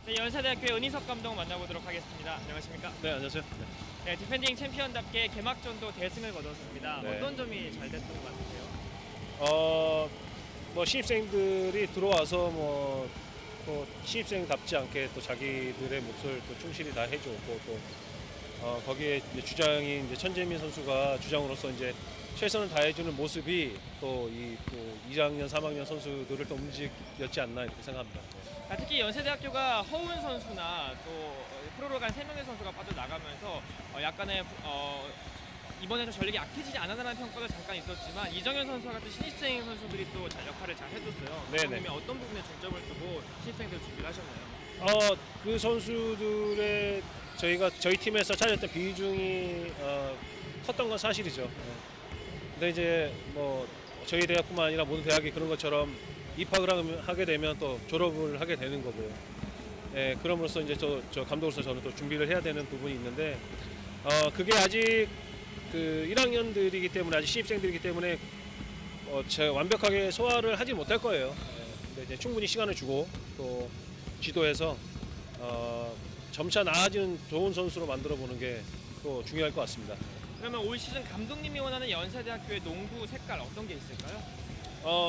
네, 연세대학교의 은희석 감독 만나보도록 하겠습니다. 안녕하십니까? 네, 안녕하세요. 네, 디펜딩 챔피언답게 개막전도 대승을 거뒀습니다. 네. 어떤 점이 잘 됐던 것 같으세요? 뭐 신입생들이 들어와서 또 신입생답지 않게 또 자기들의 몫을 또 충실히 다 해줬고 또 거기에 이제 주장인 이제 천재민 선수가 주장으로서 이제 최선을 다해주는 모습이 또 2학년, 3학년 선수들을 또 움직였지 않나 이렇게 생각합니다. 특히 연세대학교가 허운 선수나 또 프로로 간 3명의 선수가 빠져나가면서 약간의 이번에도 전력이 약해지지 않았다는 평가도 잠깐 있었지만 이정현 선수와 같은 신입생 선수들이 또 역할을 잘 해줬어요. 네네. 감독님이 어떤 부분에 중점을 두고 신입생들 준비를 하셨나요? 그 선수들의 저희 팀에서 차졌던 비중이 컸던 건 사실이죠. 근데 이제 뭐 저희 대학뿐만 아니라 모든 대학이 그런 것처럼 입학을 하게 되면 또 졸업을 하게 되는 거고요. 그럼으로써 이제 저 감독으로서 저는 또 준비를 해야 되는 부분이 있는데 그게 아직 그 1학년들이기 때문에 아직 신입생들이기 때문에 제가 완벽하게 소화를 하지 못할 거예요. 근데 이제 충분히 시간을 주고 또 지도해서 점차 나아지는 좋은 선수로 만들어 보는 게 또 중요할 것 같습니다. 그러면 올 시즌 감독님이 원하는 연세대학교의 농구 색깔 어떤 게 있을까요?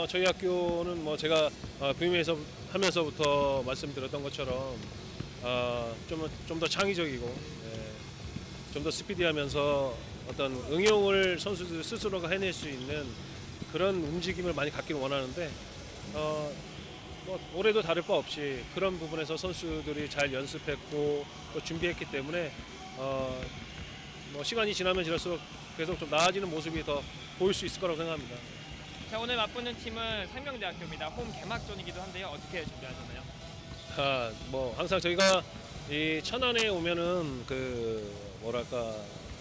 저희 학교는 뭐 제가 부임해서 하면서부터 말씀드렸던 것처럼 좀 더 창의적이고 좀 더 스피디하면서 어떤 응용을 선수들 스스로가 해낼 수 있는 그런 움직임을 많이 갖기를 원하는데 뭐 올해도 다를 바 없이 그런 부분에서 선수들이 잘 연습했고 또 준비했기 때문에 뭐 시간이 지나면 지날수록 계속 좀 나아지는 모습이 더 보일 수 있을 거라고 생각합니다. 자, 오늘 맞붙는 팀은 상명대학교입니다. 홈 개막전이기도 한데요. 어떻게 준비하셨나요? 뭐 항상 저희가 이 천안에 오면은 그 뭐랄까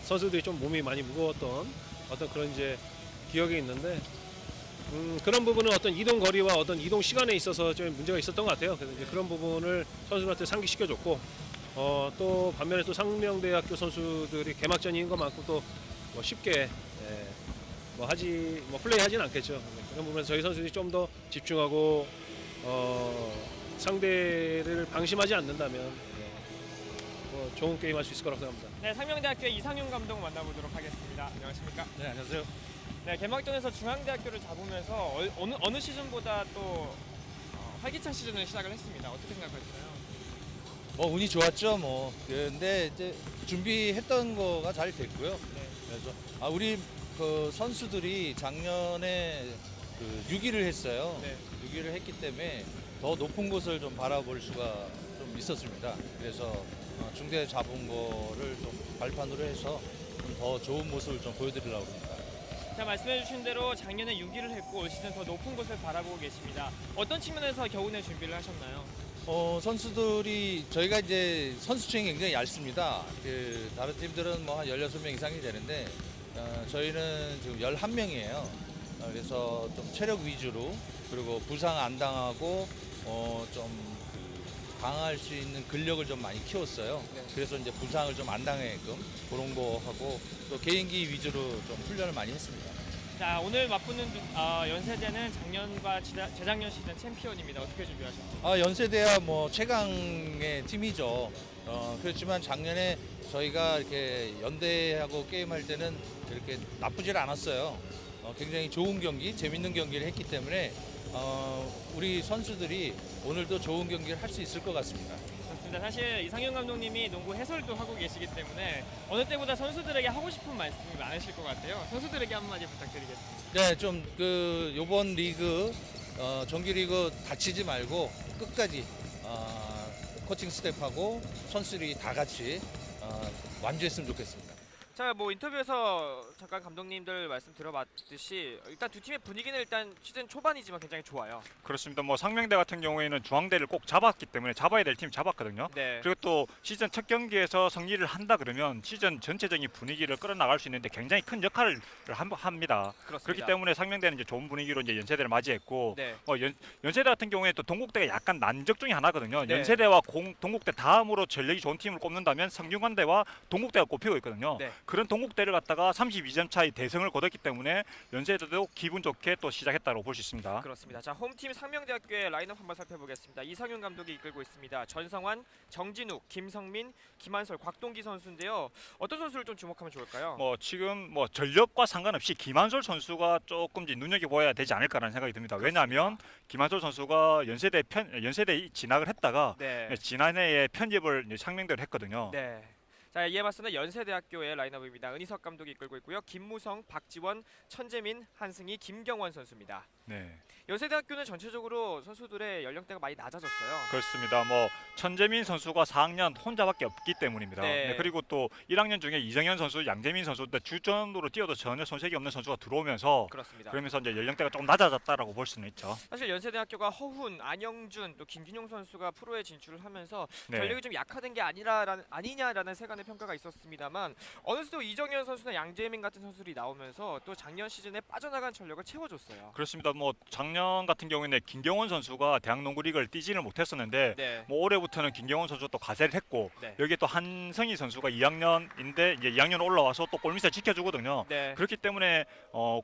선수들이 좀 몸이 많이 무거웠던 어떤 그런 이제 기억이 있는데 그런 부분은 어떤 이동 거리와 어떤 이동 시간에 있어서 좀 문제가 있었던 것 같아요. 그래서 이제 그런 부분을 선수들한테 상기시켜줬고 또 반면에 또 상명대학교 선수들이 개막전인 것만큼 또 뭐 쉽게 뭐 플레이하지는 않겠죠. 그런 부분에서 저희 선수들이 좀 더 집중하고 상대를 방심하지 않는다면 뭐 좋은 게임 할 수 있을 거라고 생각합니다. 네, 상명대학교의 이상윤 감독 만나보도록 하겠습니다. 안녕하십니까? 네, 안녕하세요. 네, 개막전에서 중앙대학교를 잡으면서 어느 시즌보다 또 활기찬 시즌을 시작을 했습니다. 어떻게 생각하시나요? 뭐 운이 좋았죠. 뭐 근데 이제 준비했던 거가 잘 됐고요. 네. 그래서 우리 그 선수들이 작년에 그 6위를 했어요. 네. 6위를 했기 때문에 더 높은 곳을 좀 바라볼 수가 좀 있었습니다. 그래서 중대 잡은 거를 좀 발판으로 해서 좀 더 좋은 모습을 좀 보여드리려고 합니다. 자, 말씀해주신 대로 작년에 6위를 했고 올 시즌 더 높은 곳을 바라보고 계십니다. 어떤 측면에서 겨우내 준비를 하셨나요? 선수들이 저희가 이제 선수층이 굉장히 얇습니다. 그 다른 팀들은 뭐 한 16명 이상이 되는데 저희는 지금 11명이에요. 그래서 좀 체력 위주로 그리고 부상 안 당하고 좀 강할 수 있는 근력을 좀 많이 키웠어요. 네. 그래서 이제 부상을 좀 안 당하게끔 그런 거 하고 또 개인기 위주로 좀 훈련을 많이 했습니다. 자, 오늘 맞붙는 연세대는 작년과 재작년 시즌 챔피언입니다. 어떻게 준비하셨죠? 연세대야 뭐 최강의 팀이죠. 그렇지만 작년에 저희가 이렇게 연대하고 게임할 때는 이렇게 나쁘질 않았어요. 굉장히 좋은 경기, 재밌는 경기를 했기 때문에 우리 선수들이 오늘도 좋은 경기를 할 수 있을 것 같습니다. 그렇습니다. 사실 이상윤 감독님이 농구 해설도 하고 계시기 때문에 어느 때보다 선수들에게 하고 싶은 말씀이 많으실 것 같아요. 선수들에게 한마디 부탁드리겠습니다. 네, 좀 요번 리그 정규 리그 다치지 말고 끝까지 코칭 스태프하고 선수들이 다 같이 완주했으면 좋겠습니다. 자, 뭐 인터뷰에서 잠깐 감독님들 말씀 들어봤듯이 일단 두 팀의 분위기는 일단 시즌 초반이지만 굉장히 좋아요. 그렇습니다. 뭐 상명대 같은 경우에는 중앙대를 꼭 잡았기 때문에 잡아야 될 팀 잡았거든요. 네. 그리고 또 시즌 첫 경기에서 승리를 한다 그러면 시즌 전체적인 분위기를 끌어나갈 수 있는데 굉장히 큰 역할을 합니다. 그렇습니다. 그렇기 때문에 상명대는 이제 좋은 분위기로 이제 연세대를 맞이했고 네. 연세대 같은 경우에 또 동국대가 약간 난적 중에 하나거든요. 네. 연세대와 동국대 다음으로 전력이 좋은 팀을 꼽는다면 성균관대와 동국대가 꼽히고 있거든요. 네. 그런 동국대를 갖다가 32점 차이 대승을 거뒀기 때문에 연세대도 기분 좋게 또 시작했다고 볼 수 있습니다. 그렇습니다. 자, 홈팀 상명대학교의 라인업 한번 살펴보겠습니다. 이상윤 감독이 이끌고 있습니다. 전성환, 정진욱, 김성민, 김한솔, 곽동기 선수인데요. 어떤 선수를 좀 주목하면 좋을까요? 뭐 지금 뭐 전력과 상관없이 김한솔 선수가 조금 이제 눈여겨보아야 되지 않을까라는 생각이 듭니다. 왜냐하면 김한솔 선수가 연세대 진학을 했다가 네. 지난해에 편입을 이제 상명대로 했거든요. 네. 자, 이에 맞서는 연세대학교의 라인업입니다. 은희석 감독이 이끌고 있고요. 김무성, 박지원, 천재민, 한승희, 김경원 선수입니다. 네. 연세대학교는 전체적으로 선수들의 연령대가 많이 낮아졌어요. 그렇습니다. 뭐 천재민 선수가 4학년 혼자밖에 없기 때문입니다. 네. 네, 그리고 또 1학년 중에 이정현 선수, 양재민 선수 주전으로 뛰어도 전혀 손색이 없는 선수가 들어오면서 그렇습니다. 그러면서 이제 연령대가 조금 낮아졌다라고 볼 수는 있죠. 사실 연세대학교가 허훈, 안영준, 또 김준용 선수가 프로에 진출을 하면서 네. 전력이 좀 약화된 게 아니냐라는 세간의 평가가 있었습니다만 어느새도 이정현 선수나 양재민 같은 선수들이 나오면서 또 작년 시즌에 빠져나간 전력을 채워줬어요. 그렇습니다. 뭐 작년 같은 경우에는 김경원 선수가 대학농구 리그를 뛰지는 못했었는데 네. 뭐 올해부터는 김경원 선수가 또 가세를 했고 네. 여기에 또 한성희 선수가 2학년인데 이제 2학년 올라와서 또 골밑을 지켜주거든요. 네. 그렇기 때문에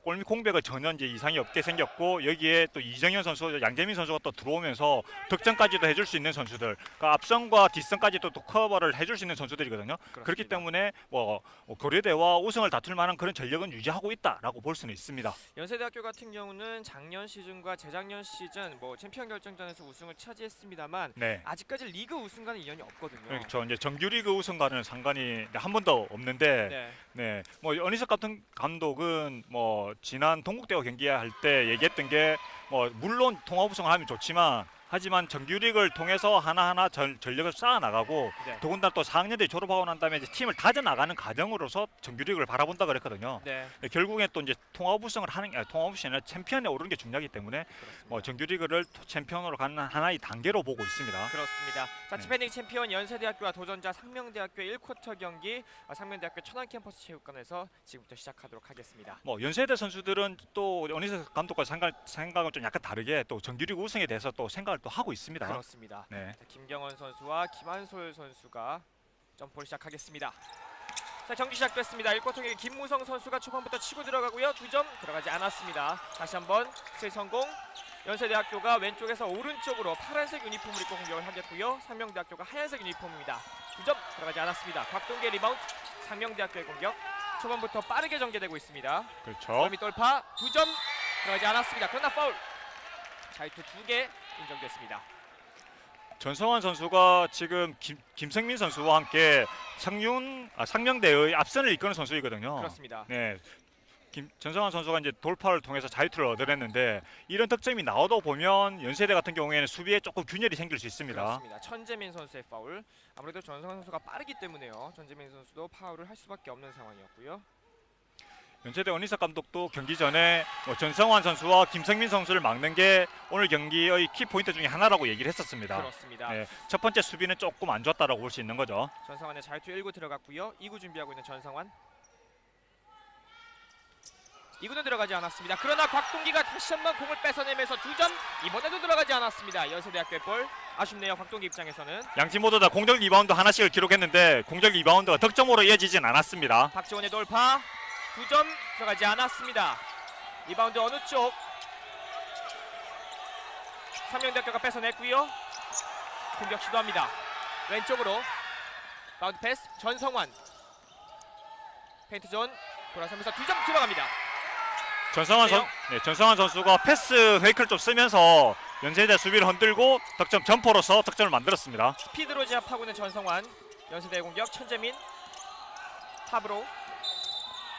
골밑 공백을 전혀 이제 이상이 없게 생겼고 여기에 또 이정현 선수, 양재민 선수가 또 들어오면서 득점까지도 해줄 수 있는 선수들, 그러니까 앞선과 뒷선까지도 또 커버를 해줄 수 있는 선수들이거든요. 그렇기 때문에 뭐 고려대와 우승을 다툴 만한 그런 전력은 유지하고 있다라고 볼 수는 있습니다. 연세대학교 같은 경우는 작년 시즌과 재작년 시즌 뭐 챔피언 결정전에서 우승을 차지했습니다만 네. 아직까지 리그 우승과는 인연이 없거든요. 그렇죠. 이제 정규리그 우승과는 상관이 한 번도 없는데, 네. 네, 뭐 연희석 같은 감독은 뭐 지난 동국대와 경기할 때 얘기했던 게 뭐 물론 통합 우승을 하면 좋지만. 하지만 정규리그를 통해서 하나하나 전력을 쌓아 나가고 네. 더군다나 또 4학년들이 졸업하고 난 다음에 이제 팀을 다져 나가는 과정으로서 정규리그를 바라본다 그랬거든요. 네. 결국에 또 이제 통합 우승을 통합 우승이 아니라 챔피언에 오르는 게 중요하기 때문에 그렇습니다. 뭐 정규리그를 챔피언으로 가는 하나의 단계로 보고 있습니다. 그렇습니다. 자, 네. 디펜딩 챔피언 연세대학교와 도전자 상명대학교 1쿼터 경기 상명대학교 천안캠퍼스 체육관에서 지금부터 시작하도록 하겠습니다. 뭐 연세대 선수들은 또 연희석 감독과 생각은 좀 약간 다르게 또 정규리그 우승에 대해서 또 생각을 또 하고 있습니다. 그렇습니다. 네. 자, 김경원 선수와 김한솔 선수가 점프를 시작하겠습니다. 자, 경기 시작됐습니다. 1쿼터 경기 김무성 선수가 초반부터 치고 들어가고요. 2점 들어가지 않았습니다. 다시 한번 스틸 성공. 연세대학교가 왼쪽에서 오른쪽으로 파란색 유니폼을 입고 공격을 하겠고요. 상명대학교가 하얀색 유니폼입니다. 2점 들어가지 않았습니다. 곽동계 리바운드. 상명대학교의 공격. 초반부터 빠르게 전개되고 있습니다. 그렇죠. 골밑 돌파 2점 들어가지 않았습니다. 그러나 파울. 자유투 2개 인정됐습니다. 전성환 선수가 지금 김성민 선수와 함께 상명대의 앞선을 이끄는 선수이거든요. 그렇습니다. 네. 전성환 선수가 이제 돌파를 통해서 자유투를 얻어냈는데 이런 득점이 나오다 보면 연세대 같은 경우에는 수비에 조금 균열이 생길 수 있습니다. 그렇습니다. 천재민 선수의 파울. 아무래도 전성환 선수가 빠르기 때문에요. 천재민 선수도 파울을 할 수밖에 없는 상황이었고요. 연세대 원희석 감독도 경기 전에 전성환 선수와 김성민 선수를 막는 게 오늘 경기의 키포인트 중에 하나라고 얘기를 했었습니다. 그렇습니다. 네, 첫 번째 수비는 조금 안 좋았다라고 볼 수 있는 거죠. 전성환의 자유투 1구 들어갔고요. 2구 준비하고 있는 전성환. 2구는 들어가지 않았습니다. 그러나 곽동기가 다시 한번 공을 뺏어내면서 2점. 이번에도 들어가지 않았습니다. 연세대학교의 볼. 아쉽네요. 곽동기 입장에서는. 양팀 모두 다 공격 리바운드 하나씩을 기록했는데 공격 리바운드가 득점으로 이어지진 않았습니다. 박지원의 돌파. 2점 들어가지 않았습니다. 리바운드 어느 쪽? 상명대학교가 뺏어냈고요. 공격 시도합니다. 왼쪽으로 바운드 패스 전성환. 페인트 존 돌아서면서 2점 들어갑니다. 전성환 선수가 패스 페이크를 좀 쓰면서 연세대 수비를 흔들고 득점 점퍼로서 득점을 만들었습니다. 스피드로 제압하고 있는 전성환. 연세대의 공격 천재민 탑으로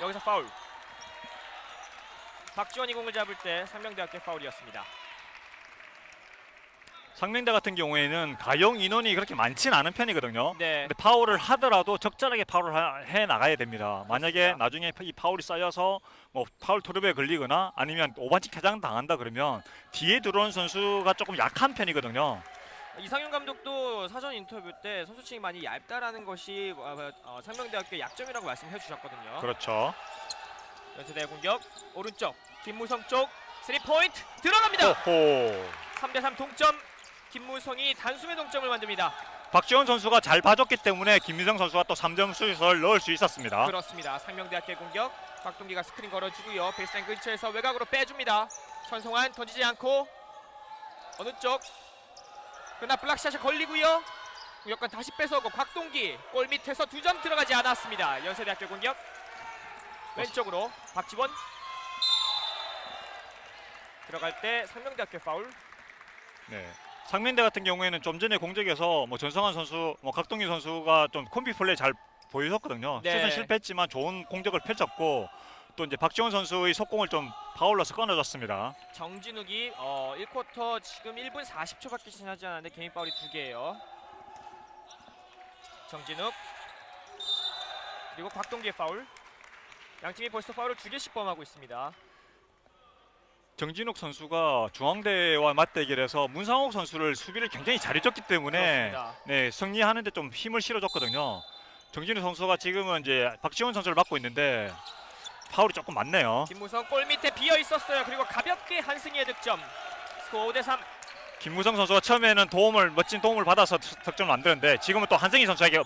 여기서 파울. 박지원이 공을 잡을 때 상명대학교 파울이었습니다. 상명대 같은 경우에는 가용 인원이 그렇게 많지는 않은 편이거든요. 네. 근데 파울을 하더라도 적절하게 파울을 해 나가야 됩니다. 만약에 나중에 이 파울이 쌓여서 뭐 파울 트러블에 걸리거나 아니면 오반칙 퇴장 당한다 그러면 뒤에 들어온 선수가 조금 약한 편이거든요. 이상윤 감독도 사전 인터뷰 때 선수층이 많이 얇다라는 것이 상명대학교의 약점이라고 말씀해 주셨거든요. 그렇죠. 연세대의 공격 오른쪽 김무성 쪽 3포인트 들어갑니다. 호호. 3대3 동점. 김무성이 단숨에 동점을 만듭니다. 박지원 선수가 잘 봐줬기 때문에 김민성 선수가 또 3점 슛을 넣을 수 있었습니다. 그렇습니다. 상명대학교의 공격. 곽동기가 스크린 걸어주고요. 베이스라인 근처에서 외곽으로 빼줍니다. 전성환 던지지 않고 어느 쪽? 그러나 블락샷이 걸리고요. 공격권 다시 뺏어오고 곽동기 골 밑에서 2점 들어가지 않았습니다. 연세대학교 공격. 왼쪽으로 박지원. 들어갈 때 상명대학교 파울. 네. 상민대 같은 경우에는 좀 전에 공격에서 뭐 전성환 선수, 뭐 각동기 선수가 좀 콤비 플레이 잘 보여줬거든요. 네. 슛은 실패했지만 좋은 공격을 펼쳤고 또 이제 박지원 선수의 속공을 좀 파울러서 끊어줬습니다. 정진욱이 1쿼터 지금 1분 40초밖에 지나지 않았는데 개인 파울이 2개예요. 정진욱 그리고 곽동기의 파울. 양팀이 벌써 파울을 2개씩 범하고 있습니다. 정진욱 선수가 중앙대와 맞대결에서 문상욱 선수를 수비를 굉장히 잘해줬기 때문에 그렇습니다. 네, 승리하는데 좀 힘을 실어줬거든요. 정진욱 선수가 지금은 이제 박지원 선수를 맡고 있는데 파울이 조금 많네요. 김무성 골 밑에 비어 있었어요. 그리고 가볍게 한승희의 득점. 스코어 5대3. 김무성 선수가 처음에는 멋진 도움을 받아서 득점을 만드는데 지금은 또 한승희 선수에게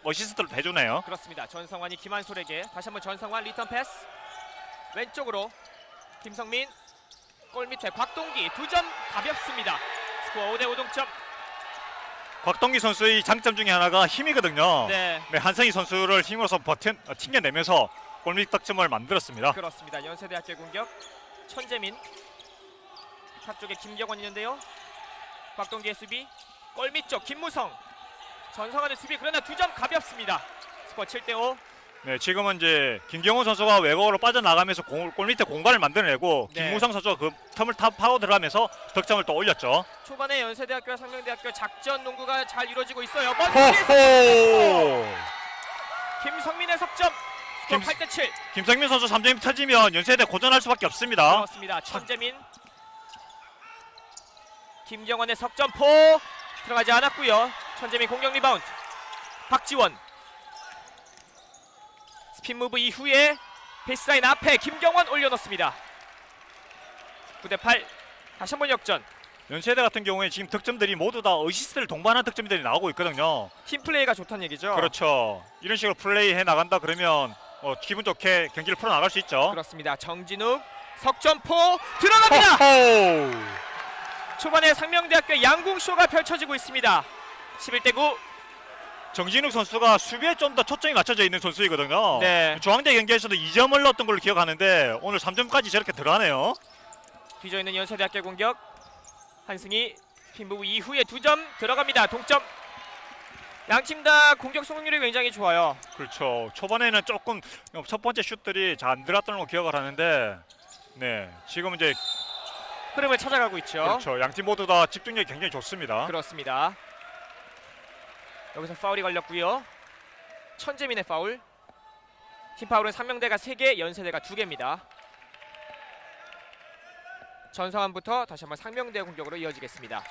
어시스트를 해주네요. 그렇습니다. 전성환이 김한솔에게 다시 한번 전성환 리턴 패스. 왼쪽으로 김성민 골 밑에 곽동기 2점 가볍습니다. 스코어 5대5 동점. 곽동기 선수의 장점 중에 하나가 힘이거든요. 네. 네, 한승희 선수를 힘으로서 튕겨내면서 골밑 득점을 만들었습니다. 그렇습니다. 연세대학교 공격. 천재민 탑 쪽에 김경원 있는데요. 곽동기의 수비. 골밑 쪽 김무성. 전성환의 수비 그러나 2점 가볍습니다. 스코어 7대5. 네, 지금은 이제 김경훈 선수가 외곽으로 빠져나가면서 골밑에 공간을 만들어내고 네. 김무성 선수가 그 틈을 파고 들어가면서 득점을 또 올렸죠. 초반에 연세대학교와 상명대학교 작전 농구가 잘 이루어지고 있어요. 호호! 김성민의 석점. 스코어 김- 8대7. 김성민 선수 3점이 터지면 연세대 고전할 수밖에 없습니다. 그렇습니다. 천재민. 김경원의 석점포 들어가지 않았고요. 천재민 공격 리바운드. 박지원. 스핀 무브 이후에 베이스라인 앞에 김경원 올려놓습니다. 9대8. 다시 한번 역전. 연세대 같은 경우에 지금 득점들이 모두 다 어시스트를 동반한 득점들이 나오고 있거든요. 팀 플레이가 좋다는 얘기죠. 그렇죠. 이런 식으로 플레이해 나간다 그러면 기분 좋게 경기를 풀어 나갈 수 있죠. 그렇습니다. 정진욱 석점포 들어갑니다. 호호! 초반에 상명대학교 양궁쇼가 펼쳐지고 있습니다. 11대9. 정진욱 선수가 수비에 좀 더 초점이 맞춰져 있는 선수이거든요. 네. 중앙대 경기에서도 2점을 넣었던 걸로 기억하는데 오늘 3점까지 저렇게 들어가네요. 뒤져있는 연세대학교 공격. 한승희 스핀무브 이후에 2점 들어갑니다. 동점. 양팀 다 공격 성공률이 굉장히 좋아요. 그렇죠. 초반에는 조금 첫 번째 슛들이 잘 안 들어갔던 걸로 기억을 하는데 네, 지금 이제 흐름을 찾아가고 있죠. 그렇죠. 양팀 모두 다 집중력이 굉장히 좋습니다. 그렇습니다. 여기서 파울이 걸렸고요. 천재민의 파울. 팀 파울은 상명대가 3개, 연세대가 2개입니다. 전성환부터 다시 한번 상명대 공격으로 이어지겠습니다.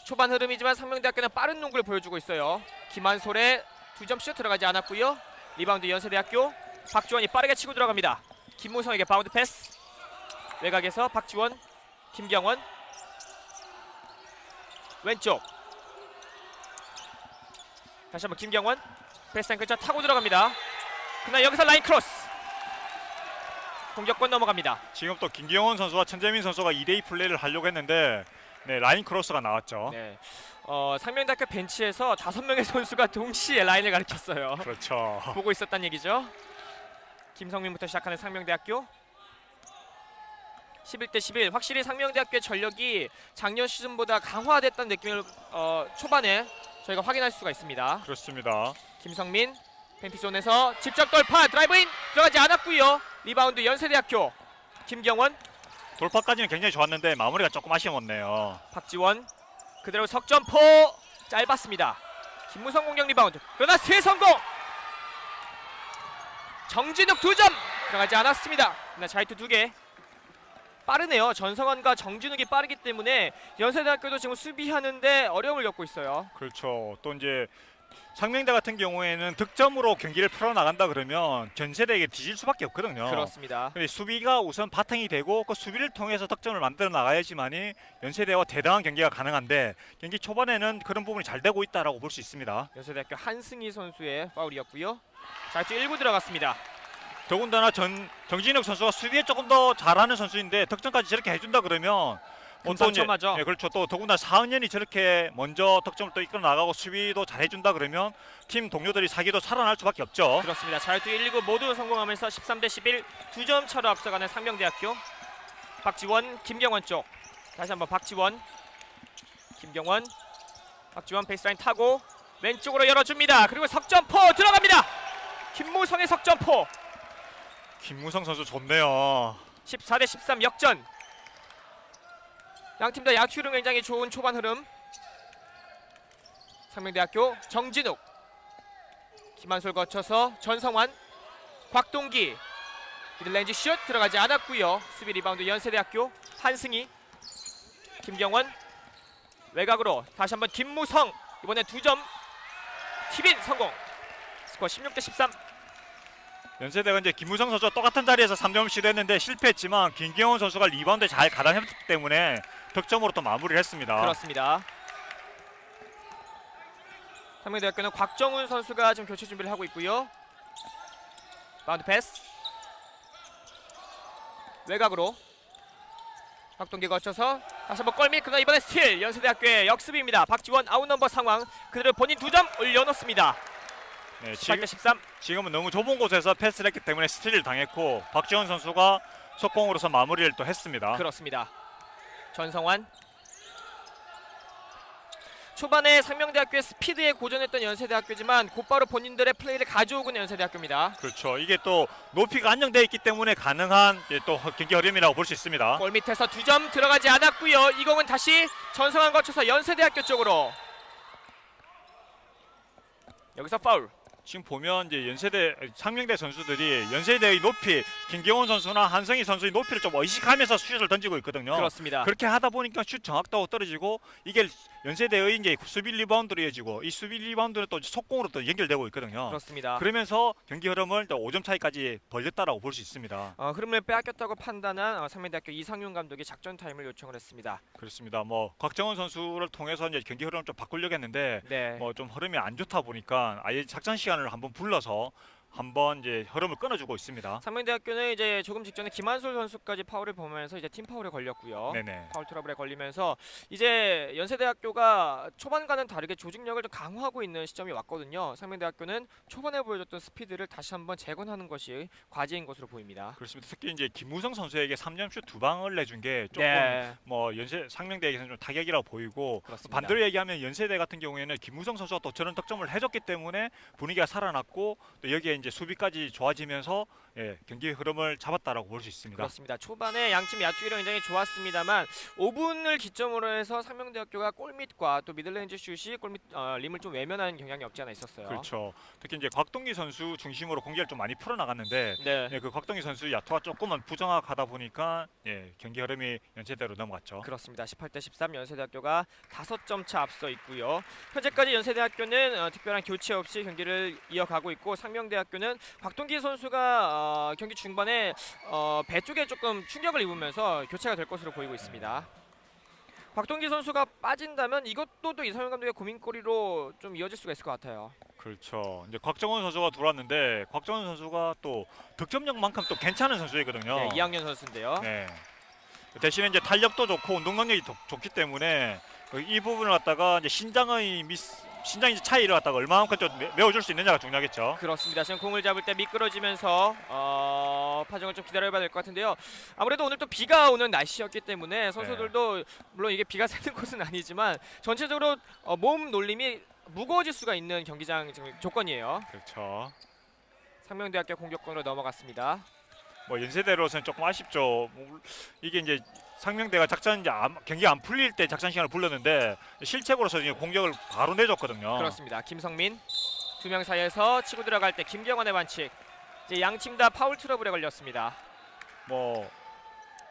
초반 흐름이지만 상명대학교는 빠른 농구를 보여주고 있어요. 김한솔의 2점 슛 들어가지 않았고요. 리바운드 연세대학교. 박지원이 빠르게 치고 들어갑니다. 김무성에게 바운드 패스. 외곽에서 박지원, 김경원. 왼쪽. 다시 한번 김경원. 패스라인 근처 타고 들어갑니다. 그러나 여기서 라인 크로스. 공격권 넘어갑니다. 지금 또 김경원 선수와 천재민 선수가 2대2 플레이를 하려고 했는데 네, 라인 크로스가 나왔죠. 네. 상명대학교 벤치에서 5명의 선수가 동시에 라인을 가리켰어요. 그렇죠. 보고 있었단 얘기죠. 김성민부터 시작하는 상명대학교. 11대11. 확실히 상명대학교의 전력이 작년 시즌보다 강화됐다는 느낌을 초반에 저희가 확인할 수가 있습니다. 그렇습니다. 김성민 펜티존에서 직접 돌파 드라이브인 들어가지 않았고요. 리바운드 연세대학교. 김경원. 돌파까지는 굉장히 좋았는데 마무리가 조금 아쉬웠네요. 박지원 그대로 석점포 짧았습니다. 김무성 공격 리바운드 그러나 세 성공. 정진욱 2점 들어가지 않았습니다. 그러나 자이트 2개. 빠르네요. 전성환과 정진욱이 빠르기 때문에 연세대학교도 지금 수비하는데 어려움을 겪고 있어요. 그렇죠. 또 이제 상명대 같은 경우에는 득점으로 경기를 풀어나간다 그러면 전세대에게 뒤질 수밖에 없거든요. 그렇습니다. 근데 수비가 우선 바탕이 되고 그 수비를 통해서 득점을 만들어 나가야지만이 연세대와 대등한 경기가 가능한데 경기 초반에는 그런 부분이 잘 되고 있다라고 볼 수 있습니다. 연세대학교 한승희 선수의 파울이었고요. 자, 이제 1구 들어갔습니다. 더군다나 정진혁 선수가 수비에 조금 더 잘하는 선수인데 득점까지 저렇게 해준다 그러면 금상첨화죠. 예, 그렇죠. 또 더군다나 사은현이 저렇게 먼저 득점을 또 이끌어 나가고 수비도 잘해준다 그러면 팀 동료들이 사기도 살아날 수밖에 없죠. 그렇습니다. 자유투 1, 2구 모두 성공하면서 13대 11 2점 차로 앞서가는 상명대학교. 박지원, 김경원 쪽. 다시 한번 박지원, 김경원. 박지원 베이스라인 타고 왼쪽으로 열어줍니다. 그리고 석점포 들어갑니다. 김무성의 석점포. 김무성 선수 좋네요. 14대 13 역전. 양팀 다 야투 흐름 굉장히 좋은 초반 흐름. 상명대학교 정진욱, 김한솔 거쳐서 전성환, 곽동기 미들레인지 슛 들어가지 않았고요. 수비 리바운드 연세대학교 한승희, 김경원 외곽으로 다시 한번 김무성. 이번에 2점 팁인 성공. 스코어 16대 13. 연세대가 이제 김무성 선수와 똑같은 자리에서 3점을 시도했는데 실패했지만 김경원 선수가 리바운드에 잘 가담했기 때문에 득점으로 또 마무리를 했습니다. 그렇습니다. 상명대학교는 곽정훈 선수가 지금 교체 준비를 하고 있고요. 바운드 패스 외곽으로 박동기 거쳐서 다시 한번 골밑. 그러나 이번에 스틸. 연세대학교의 역습입니다. 박지원 아웃 넘버 상황. 그대로 본인 2점 올려놓습니다. 네, 18대 13. 지금은 너무 좁은 곳에서 패스를 했기 때문에 스틸을 당했고 박지원 선수가 속공으로서 마무리를 또 했습니다. 그렇습니다. 전성환. 초반에 상명대학교의 스피드에 고전했던 연세대학교지만 곧바로 본인들의 플레이를 가져오고 있는 연세대학교입니다. 그렇죠. 이게 또 높이가 안정되어 있기 때문에 가능한 또 경기 흐름이라고 볼 수 있습니다. 골 밑에서 2점 들어가지 않았고요. 이 공은 다시 전성환 거쳐서 연세대학교 쪽으로. 여기서 파울. 지금 보면 이제 상명대 선수들이 연세대의 높이, 김경원 선수나 한성희 선수의 높이를 좀 의식하면서 슛을 던지고 있거든요. 그렇습니다. 그렇게 하다 보니까 슛 정확도가 떨어지고 이게 연세대의 이제 수비 리바운드로 이어지고 이 수비 리바운드는 또 속공으로 또 연결되고 있거든요. 그렇습니다. 그러면서 경기 흐름을 또 5점 차이까지 벌렸다라고 볼 수 있습니다. 흐름을 빼앗겼다고 판단한 상명대학교 이상윤 감독이 작전 타임을 요청을 했습니다. 그렇습니다. 뭐 곽정원 선수를 통해서 이제 경기 흐름을 좀 바꾸려고 했는데 네. 뭐 좀 흐름이 안 좋다 보니까 아예 작전 시간을 한번 불러서 한번 이제 흐름을 끊어주고 있습니다. 상명대학교는 이제 조금 직전에 김한솔 선수까지 파울을 보면서 이제 팀 파울에 걸렸고요. 네네. 파울 트러블에 걸리면서 이제 연세대학교가 초반과는 다르게 조직력을 좀 강화하고 있는 시점이 왔거든요. 상명대학교는 초반에 보여줬던 스피드를 다시 한번 재건하는 것이 과제인 것으로 보입니다. 그렇습니다. 특히 이제 김무성 선수에게 3점슛 2방을 내준 게 조금 네. 뭐 상명대에게서는 좀 타격이라고 보이고 그렇습니다. 반대로 얘기하면 연세대 같은 경우에는 김무성 선수가 또 저런 득점을 해줬기 때문에 분위기가 살아났고 또 여기에 이제 수비까지 좋아지면서 경기 흐름을 잡았다라고 볼 수 있습니다. 그렇습니다. 초반에 양팀 야투율이 굉장히 좋았습니다만 5분을 기점으로 해서 상명대학교가 골밑과 또 미들레인지 슛이 골밑 림을 좀 외면하는 경향이 없지 않아 있었어요. 그렇죠. 특히 이제 곽동기 선수 중심으로 공격을 좀 많이 풀어나갔는데 네. 그 곽동기 선수 야투가 조금은 부정확하다 보니까 경기 흐름이 연세대로 넘어갔죠. 그렇습니다. 18대 13 연세대학교가 5점 차 앞서 있고요. 현재까지 연세대학교는 특별한 교체 없이 경기를 이어가고 있고 상명대학교는 곽동기 선수가 경기 중반에 배 쪽에 조금 충격을 입으면서 교체가 될 것으로 보이고 있습니다. 곽동기 선수가 빠진다면 이것도 또 이상윤 감독의 고민거리로 좀 이어질 수가 있을 것 같아요. 그렇죠. 이제 곽정원 선수가 들어왔는데 곽정원 선수가 또 득점력만큼 또 괜찮은 선수이거든요. 네, 2학년 선수인데요. 네. 대신에 이제 탄력도 좋고 운동 능력이 좋기 때문에 이 부분을 갖다가 이제 신장의 신장의 차이를 갖다가 얼마만큼 좀 메워줄 수 있느냐가 중요하겠죠. 그렇습니다. 지금 공을 잡을 때 미끄러지면서 파정을 좀 기다려봐야 될 것 같은데요. 아무래도 오늘 또 비가 오는 날씨였기 때문에 선수들도 물론 이게 비가 새는 곳은 아니지만 전체적으로 몸 놀림이 무거워질 수가 있는 경기장 지금 조건이에요. 그렇죠. 상명대학교 공격권으로 넘어갔습니다. 뭐 연세대로서는 조금 아쉽죠. 이게 이제 상명대가 경기가 안 풀릴 때 작전 시간을 불렀는데 실책으로서 공격을 바로 내줬거든요. 그렇습니다. 김성민 2명 사이에서 치고 들어갈 때 김경원의 반칙. 이제 양 팀 다 파울 트러블에 걸렸습니다. 뭐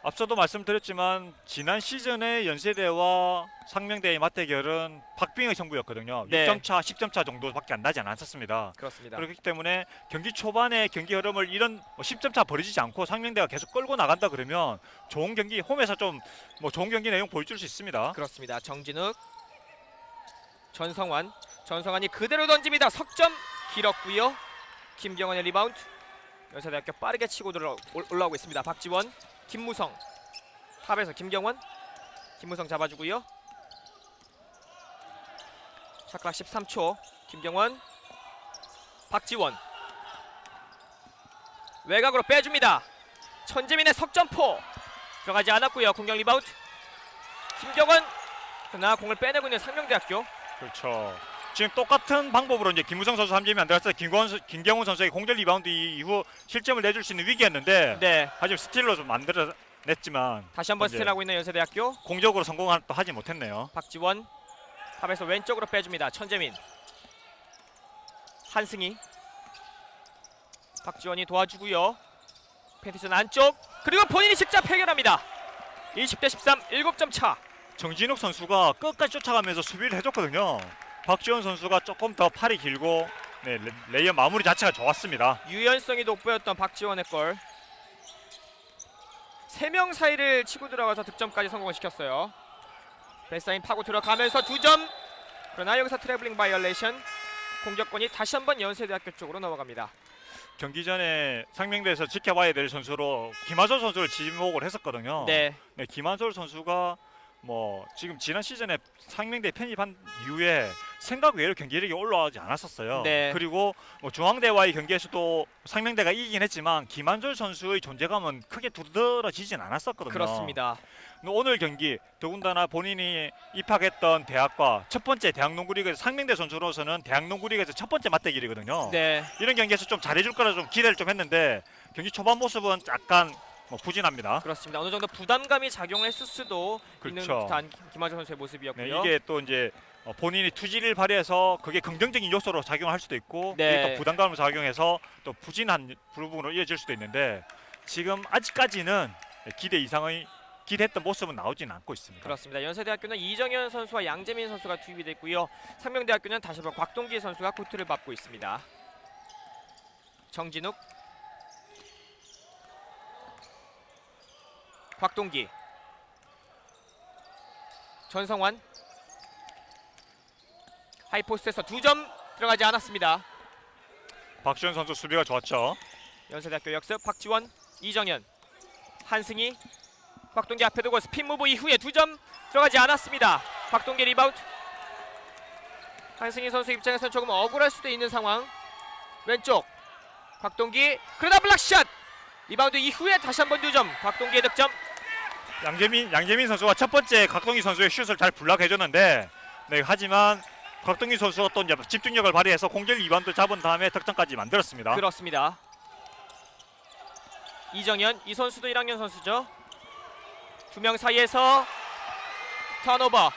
앞서도 말씀드렸지만 지난 시즌에 연세대와 상명대의 맞대결은 박빙의 승부였거든요. 네. 6점 차, 10점 차 정도밖에 안 나지 않았었습니다. 그렇습니다. 그렇기 때문에 경기 초반에 경기 흐름을 이런 10점 차 벌어지지 않고 상명대가 계속 끌고 나간다 그러면 좋은 경기, 홈에서 좀 좋은 경기 내용 보여줄 수 있습니다. 그렇습니다. 정진욱, 전성환이 그대로 던집니다. 석점 길었고요. 김경원의 리바운드. 연세대학교 빠르게 치고 올라오고 있습니다. 박지원, 김무성, 탑에서 김경원, 김무성 잡아주고요. 샷클락 13초. 김경원, 박지원 외곽으로 빼줍니다. 천재민의 석점포 들어가지 않았고요. 공격 리바운드 김경원. 그러나 공을 빼내고 있는 상명대학교. 그렇죠. 지금 똑같은 방법으로 이제 김무성 선수 3점이 안 들어갔을 때 김경훈 선수에게 공격 리바운드 이후 실점을 내줄 수 있는 위기였는데 네, 하지만 스틸로 좀 만들어냈지만 다시 한번 이제 스틸하고 있는 연세대학교. 공격으로 성공을 또 하지 못했네요. 박지원 탑에서 왼쪽으로 빼줍니다. 천재민, 한승희, 박지원이 도와주고요. 팬티전 안쪽 그리고 본인이 직접 해결합니다. 20대 13 7점 차. 정진욱 선수가 끝까지 쫓아가면서 수비를 해줬거든요. 박지원 선수가 조금 더 팔이 길고 네, 레이어 마무리 자체가 좋았습니다. 유연성이 돋보였던 박지원의 골. 3명 사이를 치고 들어가서 득점까지 성공을 시켰어요. 베이스라인 파고 들어가면서 2점. 그러나 여기서 트래블링 바이올레이션. 공격권이 다시 한번 연세대학교 쪽으로 넘어갑니다. 경기 전에 상명대에서 지켜봐야 될 선수로 김한솔 선수를 지목을 했었거든요. 네, 네, 김한솔 선수가 지금 지난 시즌에 상명대 편입한 이후에 생각 외로 경기력이 올라가지 않았었어요. 네. 그리고 중앙대와의 경기에서도 상명대가 이기긴 했지만 김한솔 선수의 존재감은 크게 두드러지진 않았었거든요. 그렇습니다. 오늘 경기 더군다나 본인이 입학했던 대학과 첫 번째 대학농구리그에서 상명대 선수로서는 대학농구리그에서 첫 번째 맞대결이거든요. 네, 이런 경기에서 좀 잘해줄 거라 좀 기대를 좀 했는데 경기 초반 모습은 약간 부진합니다. 그렇습니다. 어느 정도 부담감이 작용했을 수도 있는 그렇죠. 듯한 김하정 선수의 네, 모습이었고요. 이게 또 이제 본인이 투지를 발휘해서 그게 긍정적인 요소로 작용할 수도 있고 네. 이게 또 부담감을 작용해서 또 부진한 부분으로 이어질 수도 있는데 지금 아직까지는 기대했던 모습은 나오지는 않고 있습니다. 그렇습니다. 연세대학교는 이정현 선수와 양재민 선수가 투입이 됐고요. 상명대학교는 다시 한번 곽동기 선수가 코트를 밟고 있습니다. 정진욱, 곽동기, 전성환. 하이포스트에서 2점 들어가지 않았습니다. 박지원 선수 수비가 좋았죠. 연세대학교 역습 박지원, 이정현, 한승희, 곽동기 앞에 두고 스핀 무브 이후에 2점 들어가지 않았습니다. 곽동기 리바운드. 한승희 선수 입장에서는 조금 억울할 수도 있는 상황. 왼쪽 곽동기, 그러나 블락샷. 리바운드 이후에 다시 한번 2점. 곽동기의 득점. 양재민 선수가 첫 번째 곽동기 선수의 슛을 잘 블락해줬는데 네, 하지만 곽동기 선수가 또 이제 집중력을 발휘해서 공격 리바운드 잡은 다음에 득점까지 만들었습니다. 그렇습니다. 이정현, 이 선수도 1학년 선수죠. 2명 사이에서 턴오버.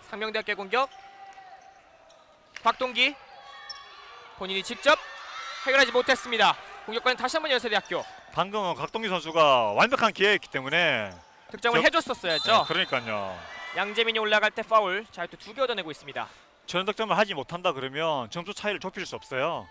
상명대학교 공격. 곽동기 본인이 직접 해결하지 못했습니다. 공격권은 다시 한번 연세대학교. 방금은 곽동기 선수가 완벽한 기회였기 때문에 득점을 해줬었어야죠. 네, 그러니까요. 양재민이 올라갈 때 파울. 자유투 2개 얻어내고 있습니다. 저런 득점을 하지 못한다 그러면 점수 차이를 좁힐 수 없어요.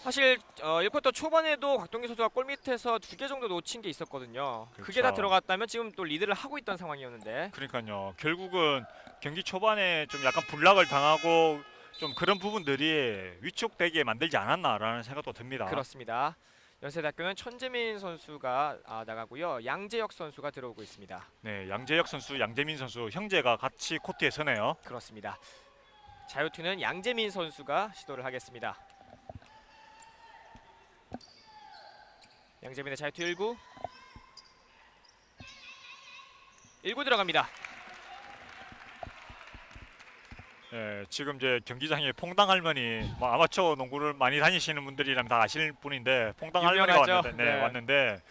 사실 1쿼터 초반에도 곽동기 선수가 골 밑에서 2개 정도 놓친 게 있었거든요. 그게 그렇죠. 다 들어갔다면 지금 또 리드를 하고 있던 상황이었는데. 그러니까요. 결국은 경기 초반에 좀 약간 불락을 당하고 좀 그런 부분들이 위축되게 만들지 않았나라는 생각도 듭니다. 그렇습니다. 연세대학교는 천재민 선수가 나가고요. 양재혁 선수가 들어오고 있습니다. 네, 양재혁 선수, 양재민 선수 형제가 같이 코트에 서네요. 그렇습니다. 자유투는 양재민 선수가 시도를 하겠습니다. 양재민의 자유투 1구 들어갑니다. 네, 지금 이제 경기장에 퐁당 할머니, 아마추어 농구를 많이 다니시는 분들이라면 다 아실 분인데 퐁당 할머니가 유명하죠. 왔는데, 네. 왔는데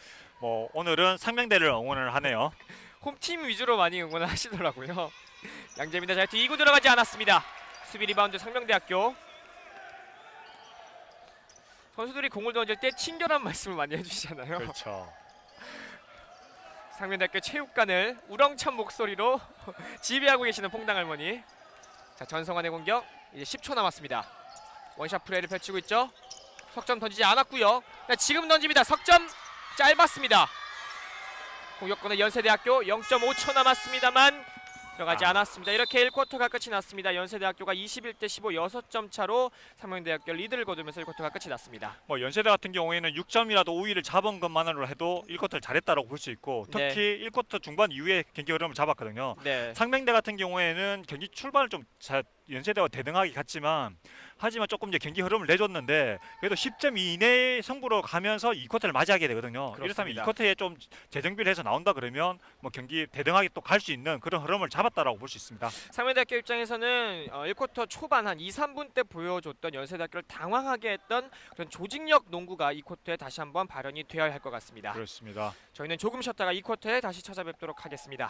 오늘은 상명대를 응원을 하네요. 홈팀 위주로 많이 응원을 하시더라고요. 양재민의 자유투 2구 들어가지 않았습니다. 수비 리바운드 상명대학교. 선수들이 공을 던질 때 친절한 말씀을 많이 해주시잖아요. 그렇죠. 상면대학교 체육관을 우렁찬 목소리로 지배하고 계시는 퐁당 할머니. 자, 전성환의 공격 이제 10초 남았습니다. 원샷 플레이를 펼치고 있죠. 석점 던지지 않았고요. 자, 지금 던집니다. 석점 짧았습니다. 공격권은 연세대학교 0.5초 남았습니다만 들어가지 않았습니다. 이렇게 1쿼터가 끝이 났습니다. 연세대학교가 21대 15 6점 차로 상명대학교 리드를 거두면서 1쿼터가 끝이 났습니다. 뭐 연세대 같은 경우에는 6점이라도 우위를 잡은 것만으로 해도 1쿼터를 잘했다라고 볼 수 있고 특히 1쿼터 중반 이후에 경기 흐름을 잡았거든요. 네. 상명대 같은 경우에는 경기 출발을 좀 연세대와 대등하게 갔지만 하지만 조금 이제 경기 흐름을 내줬는데 그래도 10점 이내의 승부로 가면서 2쿼터를 맞이하게 되거든요. 그렇습니다. 이렇다면 2쿼터에 좀 재정비를 해서 나온다 그러면 뭐 경기 대등하게 또 갈 수 있는 그런 흐름을 잡았다라고 볼 수 있습니다. 상명대학교 입장에서는 1쿼터 초반 한 2, 3분 때 보여줬던 연세대학교를 당황하게 했던 그런 조직력 농구가 2쿼터에 다시 한번 발현이 되어야 할 것 같습니다. 그렇습니다. 저희는 조금 쉬었다가 2쿼터에 다시 찾아뵙도록 하겠습니다.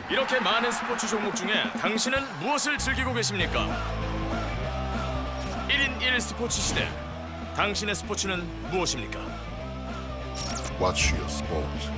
이렇게 많은 스포츠 종목 중에 당신은 무엇을 즐기고 계십니까? 1인 1 스포츠 시대. 당신의 스포츠는 무엇입니까? Watch your sport.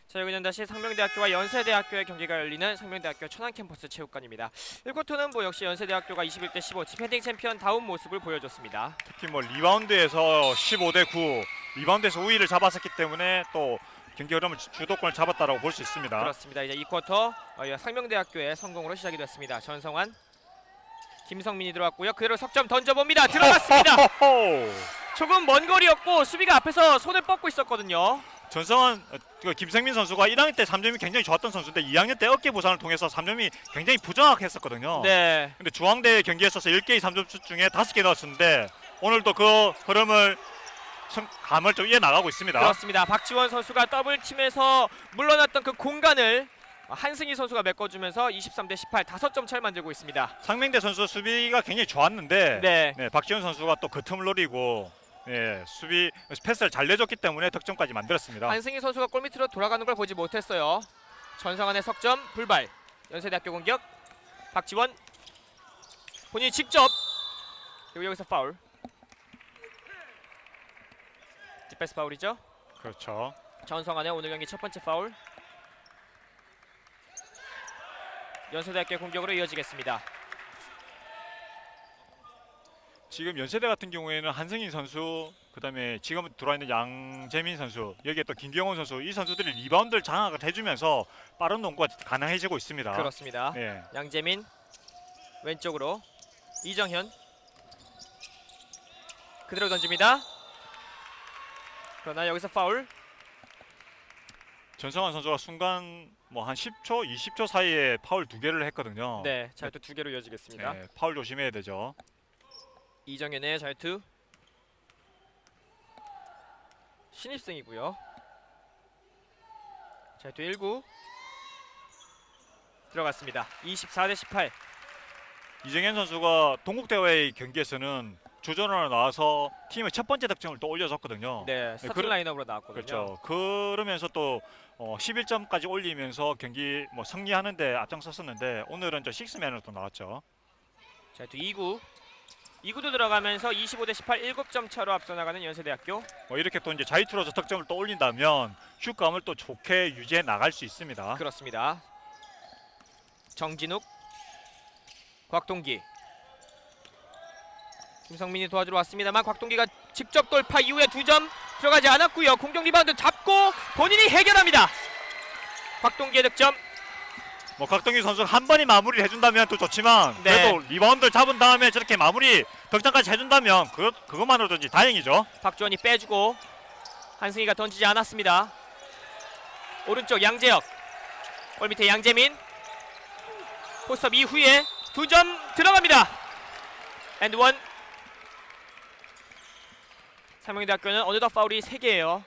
자, 여기는 다시 상명대학교와 연세대학교의 경기가 열리는 상명대학교 천안캠퍼스 체육관입니다. 1쿼터는 뭐 역시 연세대학교가 21대 15 디펜딩 챔피언다운 모습을 보여줬습니다. 특히 뭐 리바운드에서 15대 9 리바운드에서 우위를 잡았었기 때문에 또 경기 흐름을 주도권을 잡았다라고 볼 수 있습니다. 그렇습니다. 이제 2쿼터 상명대학교의 성공으로 시작이 됐습니다. 전성환, 김성민이 들어왔고요. 그대로 석점 던져봅니다. 들어갔습니다. 조금 먼 거리였고 수비가 앞에서 손을 뻗고 있었거든요. 전성환 김성민 선수가 1학년 때 3점이 굉장히 좋았던 선수인데 2학년 때 어깨 부상을 통해서 3점이 굉장히 부정확했었거든요. 네. 근데 중앙대 경기에 있어서 10개의 3점슛 중에 5개 넣었는데 오늘도 그 흐름을 감을 좀 이어나가고 있습니다. 그렇습니다. 박지원 선수가 더블팀에서 물러났던 그 공간을 한승희 선수가 메꿔주면서 23대 18 5점 차를 만들고 있습니다. 상명대 선수 수비가 굉장히 좋았는데 네. 박지원 선수가 또 그 틈을 노리고 수비 패스를 잘 내줬기 때문에 득점까지 만들었습니다. 한승희 선수가 골밑으로 돌아가는 걸 보지 못했어요. 전성환의 석점 불발. 연세대학교 공격. 박지원 본인이 직접. 그리고 여기서 파울. 디펜스 파울이죠. 그렇죠. 전성환의 오늘 경기 첫 번째 파울. 연세대학교 공격으로 이어지겠습니다. 지금 연세대 같은 경우에는 한승희 선수, 그다음에 지금 들어와 있는 양재민 선수, 여기에 또 김경원 선수, 이 선수들이 리바운드를 장악을 해주면서 빠른 농구가 가능해지고 있습니다. 그렇습니다. 예. 양재민 왼쪽으로 이정현 그대로 던집니다. 그러나 여기서 파울. 전성환 선수가 순간 뭐 한 10초, 20초 사이에 파울 2개를 했거든요. 네, 자유투 2개로 이어지겠습니다. 네, 파울 조심해야 되죠. 이정현의 자유투. 신입생이고요. 자유투 1구 들어갔습니다. 24대 18. 이정현 선수가 동국대와의 경기에서는 주전으로 나와서 팀의 첫 번째 득점을 또 올려줬거든요. 네, 스타팅 그러- 라인업으로 나왔거든요. 그렇죠. 그러면서 또 11점까지 올리면서 경기 뭐 승리하는데 앞장섰었는데 오늘은 저 식스맨으로 또 나왔죠. 자유투 2구. 2구도 들어가면서 25대 18 7점 차로 앞서 나가는 연세대학교. 뭐 이렇게 또 이제 자유투로서 득점을 또 올린다면 슛감을 또 좋게 유지해 나갈 수 있습니다. 그렇습니다. 정진욱, 곽동기. 김성민이 도와주러 왔습니다만 곽동기가 직접 돌파 이후에 2점 들어가지 않았고요. 공격 리바운드 잡고 본인이 해결합니다. 곽동기의 득점. 뭐 곽동기 선수가 한 번이 마무리를 해준다면 또 좋지만 네. 그래도 리바운드를 잡은 다음에 저렇게 마무리 득점까지 해준다면 그것만으로도 이제 다행이죠. 박주원이 빼주고 한승희가 던지지 않았습니다. 오른쪽 양재혁, 골 밑에 양재민, 포스트업 이후에 2점 들어갑니다. 앤드원. 상명대학교는 어느덧 파울이 3개예요.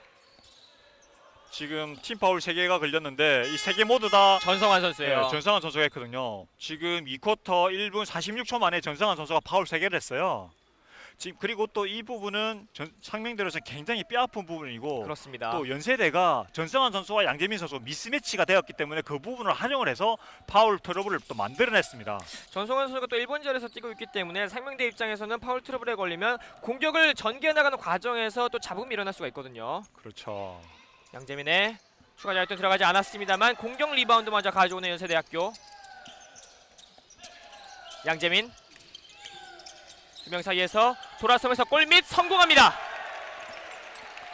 지금 팀 파울 3개가 걸렸는데 이 3개 모두 다 전성환 선수예요. 전성환 선수가 했거든요. 지금 2쿼터 1분 46초 만에 전성환 선수가 파울 3개를 했어요. 지금 그리고 또 이 부분은 상명대로서 굉장히 뼈아픈 부분이고 그렇습니다. 또 연세대가 전성환 선수와 양재민 선수 미스매치가 되었기 때문에 그 부분을 활용을 해서 파울 트러블을 또 만들어냈습니다. 전성환 선수가 또 1번지에서 뛰고 있기 때문에 상명대 입장에서는 파울 트러블에 걸리면 공격을 전개해 나가는 과정에서 또 잡음이 일어날 수가 있거든요. 그렇죠. 양재민의 추가 자유투 들어가지 않았습니다만 공격 리바운드 먼저 가져오는 연세대학교. 양재민 두 명 사이에서 돌아서면서 골밑 성공합니다.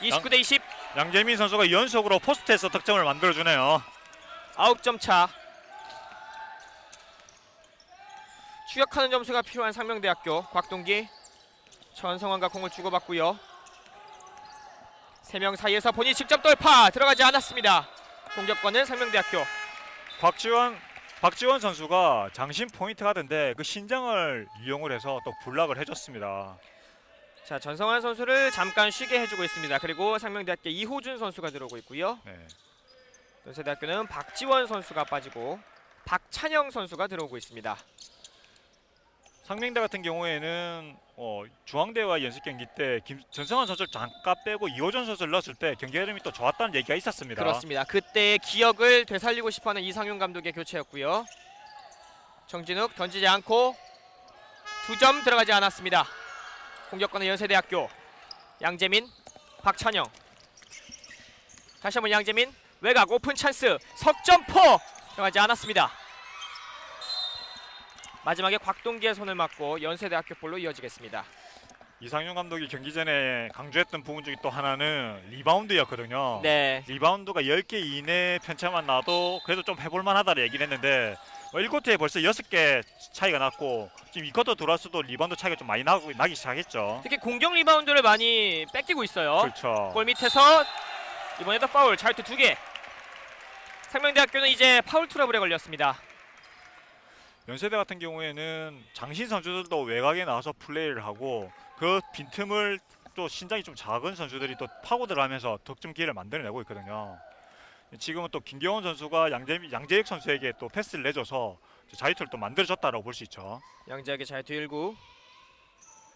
29대 20. 양재민 선수가 연속으로 포스트에서 득점을 만들어주네요. 9점 차. 추격하는 점수가 필요한 상명대학교. 곽동기 전성환과 공을 주고받고요. 3명 사이에서 본인 직접 돌파 들어가지 않았습니다. 공격권은 상명대학교. 박지원 선수가 장신 포인트 가던데 그 신장을 이용을 해서 또 블락을 해줬습니다. 자, 전성환 선수를 잠깐 쉬게 해주고 있습니다. 그리고 상명대학교 이호준 선수가 들어오고 있고요. 네. 연세대학교는 박지원 선수가 빠지고 박찬영 선수가 들어오고 있습니다. 상명대 같은 경우에는 중앙대와 연습 경기 때 전성환 선수를 잠깐 빼고 이호준 선수를 넣었을 때 경기 흐름이 또 좋았다는 얘기가 있었습니다. 그렇습니다. 그때의 기억을 되살리고 싶어하는 이상윤 감독의 교체였고요. 정진욱 던지지 않고 2점 들어가지 않았습니다. 공격권은 연세대학교. 양재민, 박찬영. 다시 한번 양재민 외곽 오픈 찬스 석점포 들어가지 않았습니다. 마지막에 곽동기의 손을 맞고 연세대학교 볼로 이어지겠습니다. 이상윤 감독이 경기 전에 강조했던 부분 중에 또 하나는 리바운드였거든요. 네. 리바운드가 10개 이내 편차만 나도 그래도 좀 해볼만 하다고 얘기를 했는데 1쿼터에 벌써 6개 차이가 났고 지금 2쿼터 들어와서도 리바운드 차이가 좀 많이 나기 시작했죠. 특히 공격 리바운드를 많이 뺏기고 있어요. 그렇죠. 골 밑에서 이번에도 파울. 자유투 2개. 상명대학교는 이제 파울 트러블에 걸렸습니다. 연세대 같은 경우에는 장신 선수들도 외곽에 나와서 플레이를 하고 그 빈틈을 또 신장이 좀 작은 선수들이 또 파고 들어가면서 득점 기회를 만들어내고 있거든요. 지금은 또 김경원 선수가 양재익 선수에게 또 패스를 내줘서 자유투를 또 만들어줬다라고 볼 수 있죠. 양재학의 자유투 1구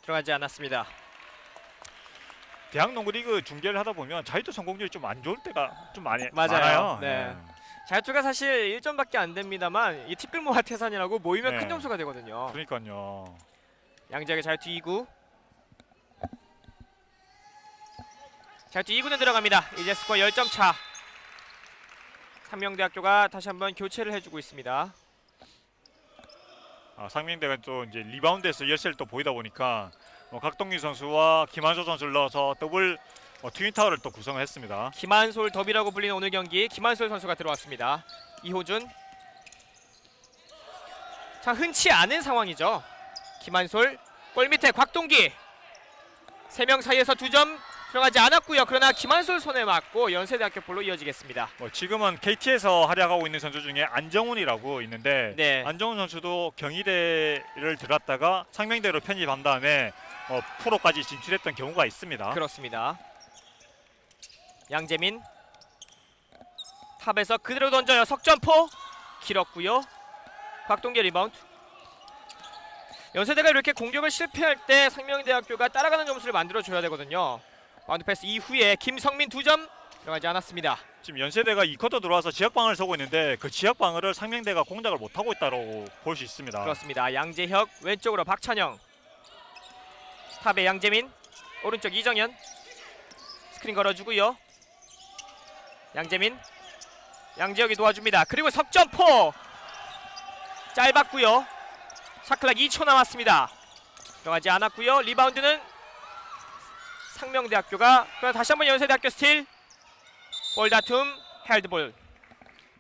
들어가지 않았습니다. 대학 농구 리그 중계를 하다 보면 자유투 성공률이 좀 안 좋을 때가 좀 맞아요. 많아요. 네. 자유투가 사실 1점밖에 안 됩니다만 이 티끌모아 태산이라고 모이면 네. 큰 점수가 되거든요. 그러니까요. 양재학의 자유투 2구. 자유투 2구는 들어갑니다. 이제 스코어 10점 차. 상명대학교가 다시 한번 교체를 해주고 있습니다. 상명대가 또 이제 리바운드에서 열세를 또 보이다 보니까 각동기 선수와 김한솔 선수를 넣어서 더블 트윈타워를 또 구성을 했습니다. 김한솔 더비라고 불리는 오늘 경기 김한솔 선수가 들어왔습니다. 이호준. 참 흔치 않은 상황이죠. 김한솔 골 밑에 곽동기. 3명 사이에서 2점 들어가지 않았고요. 그러나 김한솔 손에 맞고 연세대학교 볼로 이어지겠습니다. 지금은 KT에서 활약하고 있는 선수 중에 안정훈이라고 있는데 네. 안정훈 선수도 경희대를 들어갔다가 상명대로 편입한 다음에 프로까지 진출했던 경우가 있습니다. 그렇습니다. 양재민 탑에서 그대로 던져요. 석점포 길었고요. 곽동기 리바운드. 연세대가 이렇게 공격을 실패할 때 상명대학교가 따라가는 점수를 만들어줘야 되거든요. 바운드 패스 이후에 김성민 2점 들어가지 않았습니다. 지금 연세대가 2쿼터 들어와서 지역방어를 서고 있는데 그 지역방어를 상명대가 공작을 못하고 있다고 볼 수 있습니다. 그렇습니다. 양재혁 왼쪽으로 박찬영. 탑에 양재민 오른쪽 이정현 스크린 걸어주고요. 양재민 양재혁이 도와줍니다. 그리고 석점포 짧았고요. 샤클락 2초 남았습니다. 들어가지 않았고요. 리바운드는 상명대학교가. 그러나 다시 한번 연세대학교 스틸. 볼 다툼. 헤드볼.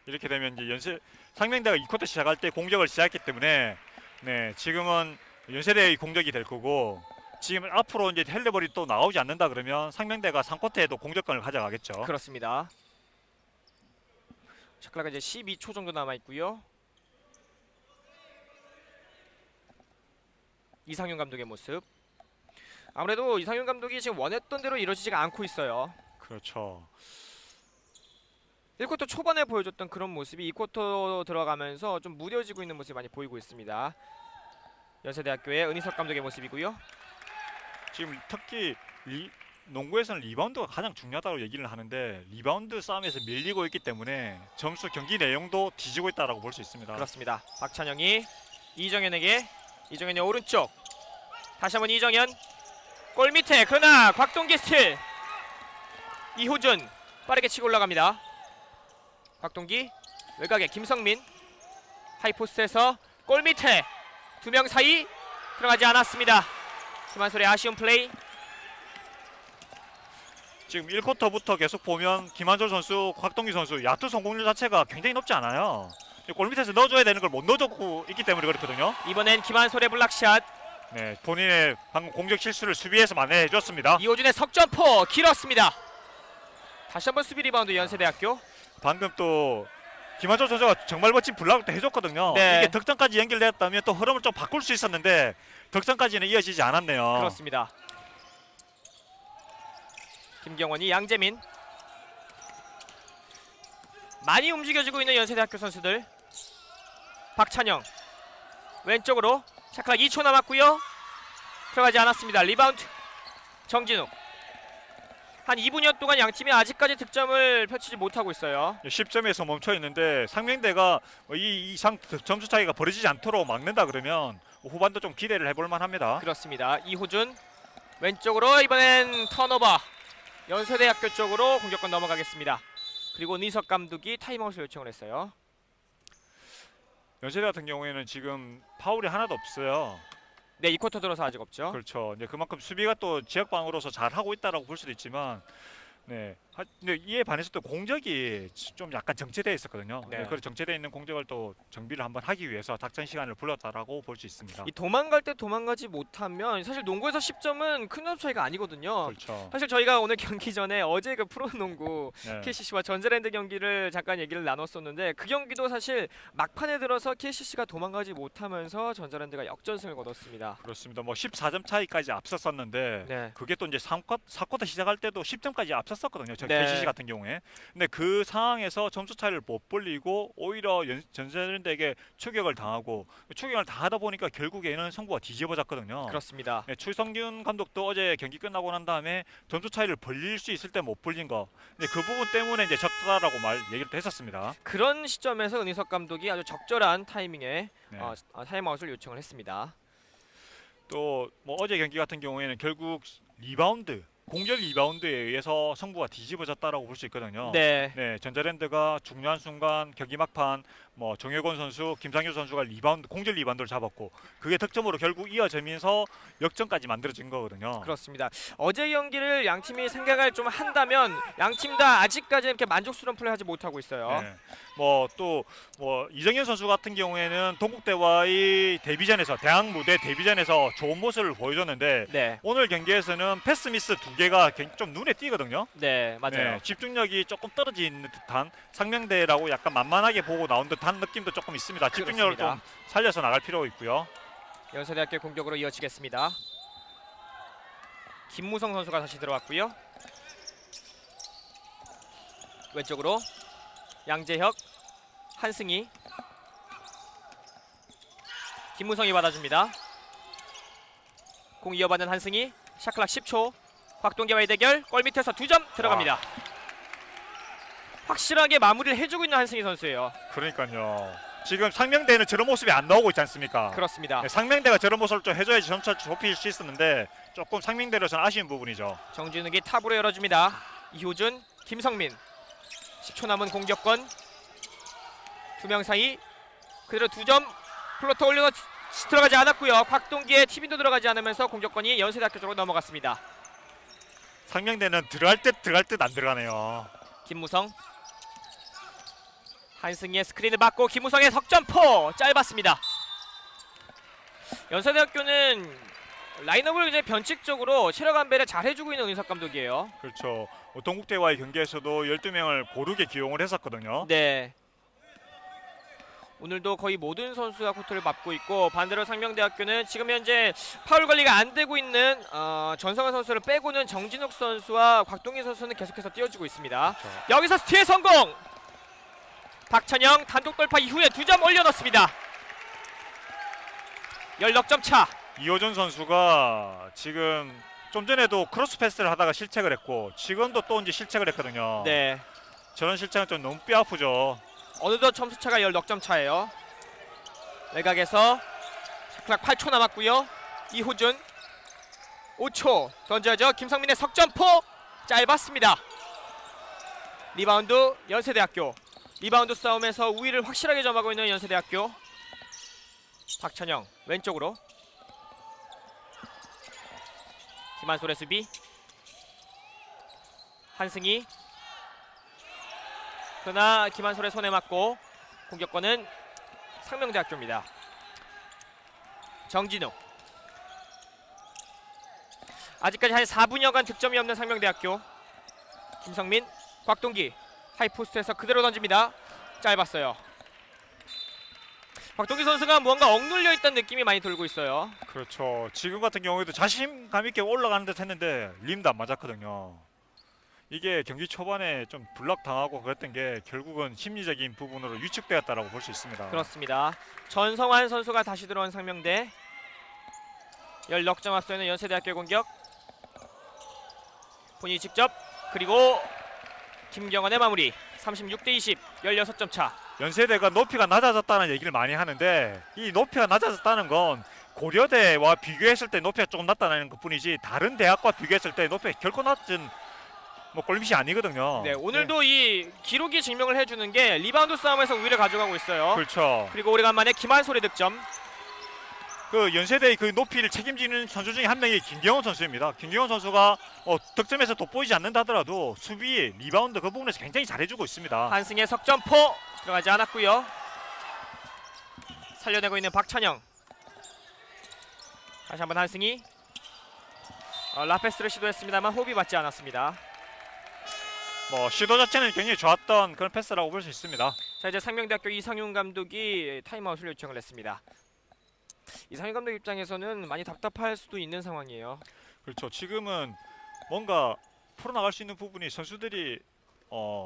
이렇게 되면 이제 상명대가 2쿼터 시작할 때 공격을 시작했기 때문에 네, 지금은 연세대의 공격이 될 거고 지금 앞으로 이제 헬레벌이 또 나오지 않는다 그러면 상명대가 3쿼터에도 공격권을 가져가겠죠. 그렇습니다. 샤클라가 이제 12초 정도 남아 있고요. 이상윤 감독의 모습. 아무래도 이상윤 감독이 지금 원했던 대로 이루어지지가 않고 있어요. 그렇죠. 1쿼터 초반에 보여줬던 그런 모습이 2쿼터 들어가면서 좀 무뎌지고 있는 모습이 많이 보이고 있습니다. 연세대학교의 은희석 감독의 모습이고요. 지금 특히 농구에서는 리바운드가 가장 중요하다고 얘기를 하는데 리바운드 싸움에서 밀리고 있기 때문에 점수 경기 내용도 뒤지고 있다라고 볼 수 있습니다. 그렇습니다. 박찬영이 이정현에게, 이정현의 오른쪽 다시 한번 이정현 골 밑에, 그러나 곽동기 스틸. 이호준 빠르게 치고 올라갑니다. 곽동기 외곽에 김성민 하이포스트에서 골 밑에 두 명 사이 들어가지 않았습니다. 김한솔의 아쉬운 플레이. 지금 1쿼터부터 계속 보면 김한솔 선수, 곽동기 선수 야투 성공률 자체가 굉장히 높지 않아요. 골 밑에서 넣어줘야 되는 걸 못 넣어주고 있기 때문에 그렇거든요. 이번엔 김한솔의 블락샷. 네, 본인의 방금 공격 실수를 수비에서 만회해줬습니다. 이호준의 석점포 길었습니다. 다시 한번 수비 리바운드 연세대학교. 방금 또 김한솔 선수가 정말 멋진 블락을 또 해줬거든요. 네. 이게 득점까지 연결됐다면 또 흐름을 좀 바꿀 수 있었는데 득점까지는 이어지지 않았네요. 그렇습니다. 김경원이 양재민. 많이 움직여주고 있는 연세대학교 선수들. 박찬영 왼쪽으로 샤클락 2초 남았고요. 들어가지 않았습니다. 리바운드 정진욱. 한 2분여 동안 양팀이 아직까지 득점을 펼치지 못하고 있어요. 10점에서 멈춰 있는데 상명대가 이 이상 점수 차이가 벌어지지 않도록 막는다 그러면 후반도 좀 기대를 해볼 만합니다. 그렇습니다. 이호준 왼쪽으로 이번엔 턴오버. 연세대학교 쪽으로 공격권 넘어가겠습니다. 그리고 니석 감독이 타임아웃을 요청을 했어요. 연세대 같은 경우에는 지금 파울이 하나도 없어요. 네, 2쿼터 들어서 아직 없죠. 그렇죠. 이제 그만큼 수비가 또 지역방으로서 잘 하고 있다라고 볼 수도 있지만, 네. 근데 이에 반해서 또 공격이 좀 약간 정체되어 있었거든요. 네. 네. 그 정체되어 있는 공격을 또 정비를 한번 하기 위해서 작전 시간을 불렀다라고 볼 수 있습니다. 이 도망갈 때 도망가지 못하면 사실 농구에서 10점은 큰 점 차이가 아니거든요. 그렇죠. 사실 저희가 오늘 경기 전에 어제 그 프로농구 네. KCC와 전자랜드 경기를 잠깐 얘기를 나눴었는데 그 경기도 사실 막판에 들어서 KCC가 도망가지 못하면서 전자랜드가 역전승을 거뒀습니다. 그렇습니다. 뭐 14점 차이까지 앞섰었는데 네. 그게 또 이제 4쿼터 시작할 때도 10점까지 앞섰었거든요. 저 네. KCC 같은 경우에. 근데 그 상황에서 점수 차이를 못 벌리고 오히려 전자랜드에게 추격을 당하고 추격을 당하다 보니까 결국에는 승부가 뒤집어졌거든요. 그렇습니다. 네, 추성균 감독도 어제 경기 끝나고 난 다음에 점수 차이를 벌릴 수 있을 때 못 벌린 거. 근데 그 부분 때문에 이제 졌다라고 얘기를 또 했었습니다. 그런 시점에서 은희석 감독이 아주 적절한 타이밍에 네. 타임아웃을 요청을 했습니다. 또 뭐 어제 경기 같은 경우에는 결국 리바운드, 공격 리바운드에 의해서 승부가 뒤집어졌다라고 볼 수 있거든요. 네. 네, 전자랜드가 중요한 순간 경기 막판 뭐 정혜권 선수, 김상효 선수가 공격 리바운드를 잡았고 그게 득점으로 결국 이어지면서 역전까지 만들어진 거거든요. 그렇습니다. 어제 경기를 양 팀이 생각을 좀 한다면 양 팀 다 아직까지 이렇게 만족스러운 플레이하지 못하고 있어요. 네. 뭐 또 이정현 선수 같은 경우에는 동국대와의 데뷔전에서 대학 무대 데뷔전에서 좋은 모습을 보여줬는데 네, 오늘 경기에서는 패스 미스 2개가 좀 눈에 띄거든요. 네, 맞아요. 네, 집중력이 조금 떨어지는 듯한 상명대라고 약간 만만하게 보고 나온 듯한 느낌도 조금 있습니다. 집중력을 그렇습니다. 좀 살려서 나갈 필요가 있고요. 연세대학교 공격으로 이어지겠습니다. 김무성 선수가 다시 들어왔고요. 왼쪽으로 양재혁, 한승희, 김무성이 받아줍니다. 공 이어받는 한승희, 샤클락 10초. 곽동기와의 대결, 골 밑에서 2점 들어갑니다. 확실하게 마무리를 해주고 있는 한승희 선수예요. 그러니까요. 지금 상명대는 저런 모습이 안 나오고 있지 않습니까? 그렇습니다. 네, 상명대가 저런 모습을 좀 해줘야지 점수를 좁힐 수 있었는데 조금 상명대로서는 아쉬운 부분이죠. 정진욱이 탑으로 열어줍니다. 이호준, 김성민. 10초 남은 공격권. 두 명 사이 그대로 2점 플로터 올려놓 들어가지 않았고요. 곽동기의 티빈도 들어가지 않으면서 공격권이 연세대학교 쪽으로 넘어갔습니다. 상명대는 들어갈 듯 안 들어가네요. 김무성 한승희의 스크린을 받고 김우성의 석점포 짧았습니다. 연세대학교는 라인업을 이제 변칙적으로 체력 안배를 잘 해주고 있는 은석 감독이에요. 그렇죠. 동국대와의 경기에서도 12명을 고르게 기용을 했었거든요. 네. 오늘도 거의 모든 선수가 코트를 맡고 있고 반대로 상명대학교는 지금 현재 파울 관리가 안 되고 있는 전성환 선수를 빼고는 정진욱 선수와 곽동희 선수는 계속해서 뛰어주고 있습니다. 그렇죠. 여기서 스틸 성공! 박찬영 단독 돌파 이후에 2점 올려놓습니다. 16점 차. 이호준 선수가 지금 좀 전에도 크로스 패스를 하다가 실책을 했고 지금도 또 이제 실책을 했거든요. 네. 저런 실책은 좀 너무 뼈 아프죠. 어느덧 점수차가 16점 차예요. 외곽에서 샤클락 8초 남았고요. 이호준 5초 던져야죠. 김성민의 석점포 짧았습니다. 리바운드 연세대학교. 리바운드 싸움에서 우위를 확실하게 점하고 있는 연세대학교. 박찬영 왼쪽으로. 김한솔의 수비. 한승희. 그러나 김한솔의 손에 맞고 공격권은 상명대학교입니다. 정진우. 아직까지 한 4분여간 득점이 없는 상명대학교. 김성민, 곽동기 하이포스트에서 그대로 던집니다. 짧았어요. 곽동기 선수가 뭔가 억눌려 있던 느낌이 많이 돌고 있어요. 그렇죠. 지금 같은 경우에도 자신감 있게 올라가는 듯 했는데 림도 안 맞았거든요. 이게 경기 초반에 좀 블락당하고 그랬던 게 결국은 심리적인 부분으로 위축되었다라고 볼 수 있습니다. 그렇습니다. 전성환 선수가 다시 들어온 상명대. 16점 앞서 있는 연세대학교 공격. 본인이 직접 그리고 김경원의 마무리. 36대20 16점 차. 연세대가 높이가 낮아졌다는 얘기를 많이 하는데 이 높이가 낮아졌다는 건 고려대와 비교했을 때 높이가 조금 낮다는 것뿐이지 다른 대학과 비교했을 때 높이가 결코 낮은 골밑이 아니거든요. 네, 오늘도 이 기록이 증명을 해주는 게 리바운드 싸움에서 우위를 가져가고 있어요. 그렇죠. 그리고 오래간만에 김한솔의 득점. 그 연세대의 그 높이를 책임지는 선수 중에 한 명이 김경원 선수입니다. 김경원 선수가 득점에서 돋보이지 않는다 하더라도 수비, 리바운드 그 부분에서 굉장히 잘해주고 있습니다. 한승의 석점포 들어가지 않았고요. 살려내고 있는 박찬영. 다시 한번 한승이. 라페스를 시도했습니다만 호흡이 맞지 않았습니다. 시도 자체는 굉장히 좋았던 그런 패스라고 볼 수 있습니다. 자, 이제 상명대학교 이상윤 감독이 타임아웃을 요청을 했습니다. 이상윤 감독 입장에서는 많이 답답할 수도 있는 상황이에요. 그렇죠. 지금은 뭔가 풀어나갈 수 있는 부분이 선수들이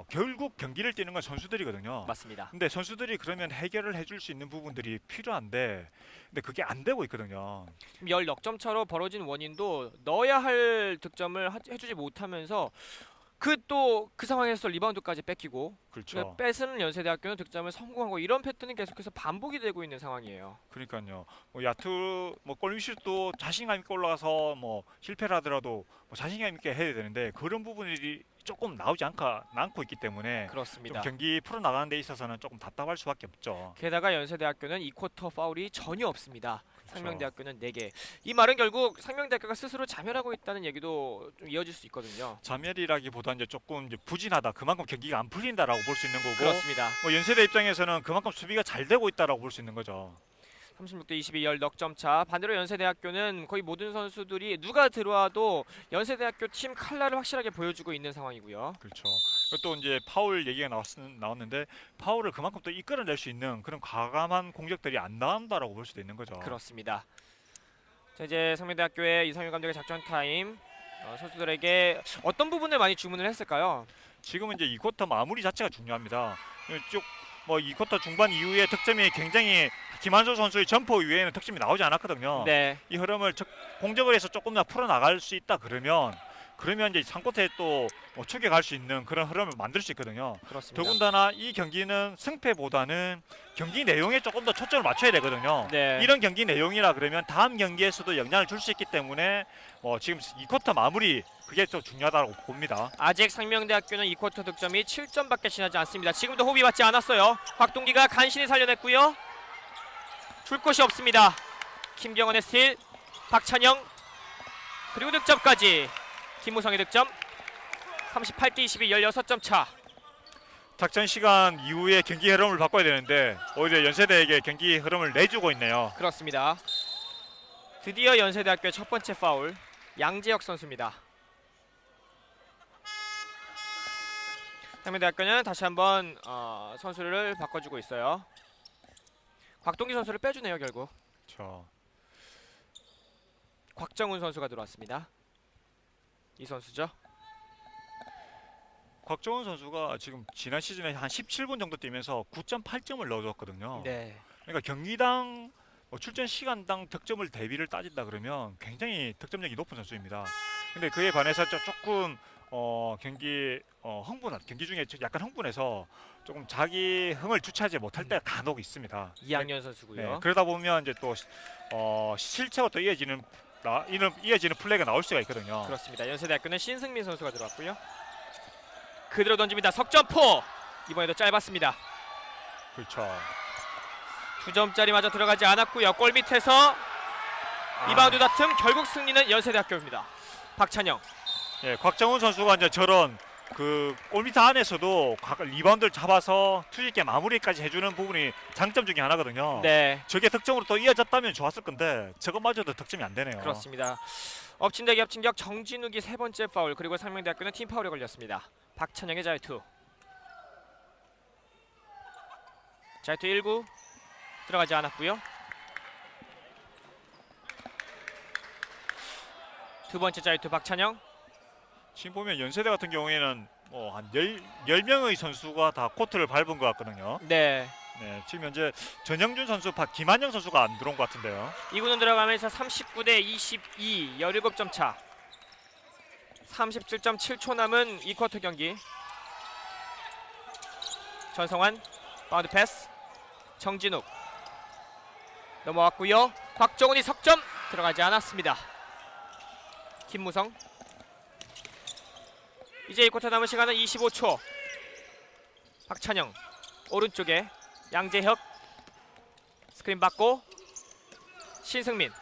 결국 경기를 뛰는 건 선수들이거든요. 맞습니다. 근데 선수들이 그러면 해결을 해줄 수 있는 부분들이 필요한데 근데 그게 안 되고 있거든요. 16점 차로 벌어진 원인도 넣어야 할 득점을 해주지 못하면서 그 상황에서 리바운드까지 뺏기고 그렇죠. 뺏은 연세대학교는 득점을 성공하고 이런 패턴이 계속해서 반복이 되고 있는 상황이에요. 그러니까요. 야투 골밑슛도 자신감 있게 올라가서 실패를 하더라도 자신감 있게 해야 되는데 그런 부분들이 조금 나오지 않고 있기 때문에 그렇습니다. 좀 경기 풀어 나가는 데 있어서는 조금 답답할 수밖에 없죠. 게다가 연세대학교는 2쿼터 파울이 전혀 없습니다. 상명대학교는 4개. 이 말은 결국 상명대학교가 스스로 자멸하고 있다는 얘기도 좀 이어질 수 있거든요. 자멸이라기보다 이제 조금 부진하다. 그만큼 경기가 안 풀린다라고 볼 수 있는 거고. 그렇습니다. 연세대 입장에서는 그만큼 수비가 잘 되고 있다라고 볼 수 있는 거죠. 36대22 16점 차. 반대로 연세대학교는 거의 모든 선수들이 누가 들어와도 연세대학교 팀 칼라를 확실하게 보여주고 있는 상황이고요. 그렇죠. 또 이제 파울 얘기가 나왔는데 파울을 그만큼 또 이끌어낼 수 있는 그런 과감한 공격들이 안 나온다라고 볼 수도 있는 거죠. 그렇습니다. 자, 이제 상명대학교의 이상윤 감독의 작전 타임. 선수들에게 어떤 부분을 많이 주문을 했을까요? 지금은 이제 2쿼터 마무리 자체가 중요합니다. 쭉 2쿼터 중반 이후에 득점이 굉장히 김한솔 선수의 점퍼 이후에는 득점이 나오지 않았거든요. 네. 이 흐름을 공격을 해서 조금 더 풀어나갈 수 있다 그러면 이제 3쿼터에 또 추격할 수 있는 그런 흐름을 만들 수 있거든요. 그렇습니다. 더군다나 이 경기는 승패보다는 경기 내용에 조금 더 초점을 맞춰야 되거든요. 네. 이런 경기 내용이라 그러면 다음 경기에서도 영향을 줄 수 있기 때문에 지금 2쿼터 마무리 그게 더 중요하다고 봅니다. 아직 상명대학교는 2쿼터 득점이 7점밖에 지나지 않습니다. 지금도 호흡이 맞지 않았어요. 곽동기가 간신히 살려냈고요. 줄 곳이 없습니다. 김경원의 스틸, 박찬영 그리고 득점까지 김우성의 득점. 38대22 16점 차. 작전 시간 이후에 경기 흐름을 바꿔야 되는데 오히려 연세대에게 경기 흐름을 내주고 있네요. 그렇습니다. 드디어 연세대학교의 첫 번째 파울 양재혁 선수입니다. 상명대학교는 다시 한번 선수를 바꿔주고 있어요. 곽동기 선수를 빼주네요. 결국 저 곽정훈 선수가 들어왔습니다. 이 선수죠. 곽정훈 선수가 지금 지난 시즌에 한 17분 정도 뛰면서 9.8점을 넣어줬거든요. 네. 그러니까 경기당 출전 시간당 득점을 대비를 따진다 그러면 굉장히 득점력이 높은 선수입니다. 근데 그에 반해서 조금 경기 경기 중에 약간 흥분해서 조금 자기 흥을 주체하지 못할 때가 간혹 있습니다. 2학년 선수고요. 네, 그러다 보면 이제 또 실체가 또 이어지는 플레이가 나올 수가 있거든요. 그렇습니다. 연세대학교는 신승민 선수가 들어왔고요. 그대로 던집니다. 석점포 이번에도 짧았습니다. 그렇죠. 2점짜리 마저 들어가지 않았고요. 골 밑에서 리바운드 다툼 결국 승리는 연세대학교입니다. 박찬영. 예, 곽정훈 선수가 이제 저런 그 골밑 안에서도 리바운드를 잡아서 투지 있게 마무리까지 해주는 부분이 장점 중에 하나거든요. 네, 저게 득점으로 또 이어졌다면 좋았을 건데 저것마저도 득점이 안 되네요. 그렇습니다. 엎친 대기 엎친 격 정진욱이 세 번째 파울 그리고 상명대학교는 팀 파울에 걸렸습니다. 박찬영의 자유투. 자유투 1구 들어가지 않았고요. 두 번째 자유투 박찬영. 지금 보면 연세대 같은 경우에는 한 10명의 선수가 다 코트를 밟은 것 같거든요. 네, 네, 지금 현재 전영준 선수, 김한영 선수가 안 들어온 것 같은데요. 2구는 들어가면서 39대 22 17점 차. 37.7초 남은 2쿼터 경기. 전성환 바운드 패스. 정진욱 넘어왔고요. 곽정훈이 석점 들어가지 않았습니다. 김무성. 이제 2쿼터 남은 시간은 25초. 박찬영 오른쪽에 양재혁 스크린 받고 신승민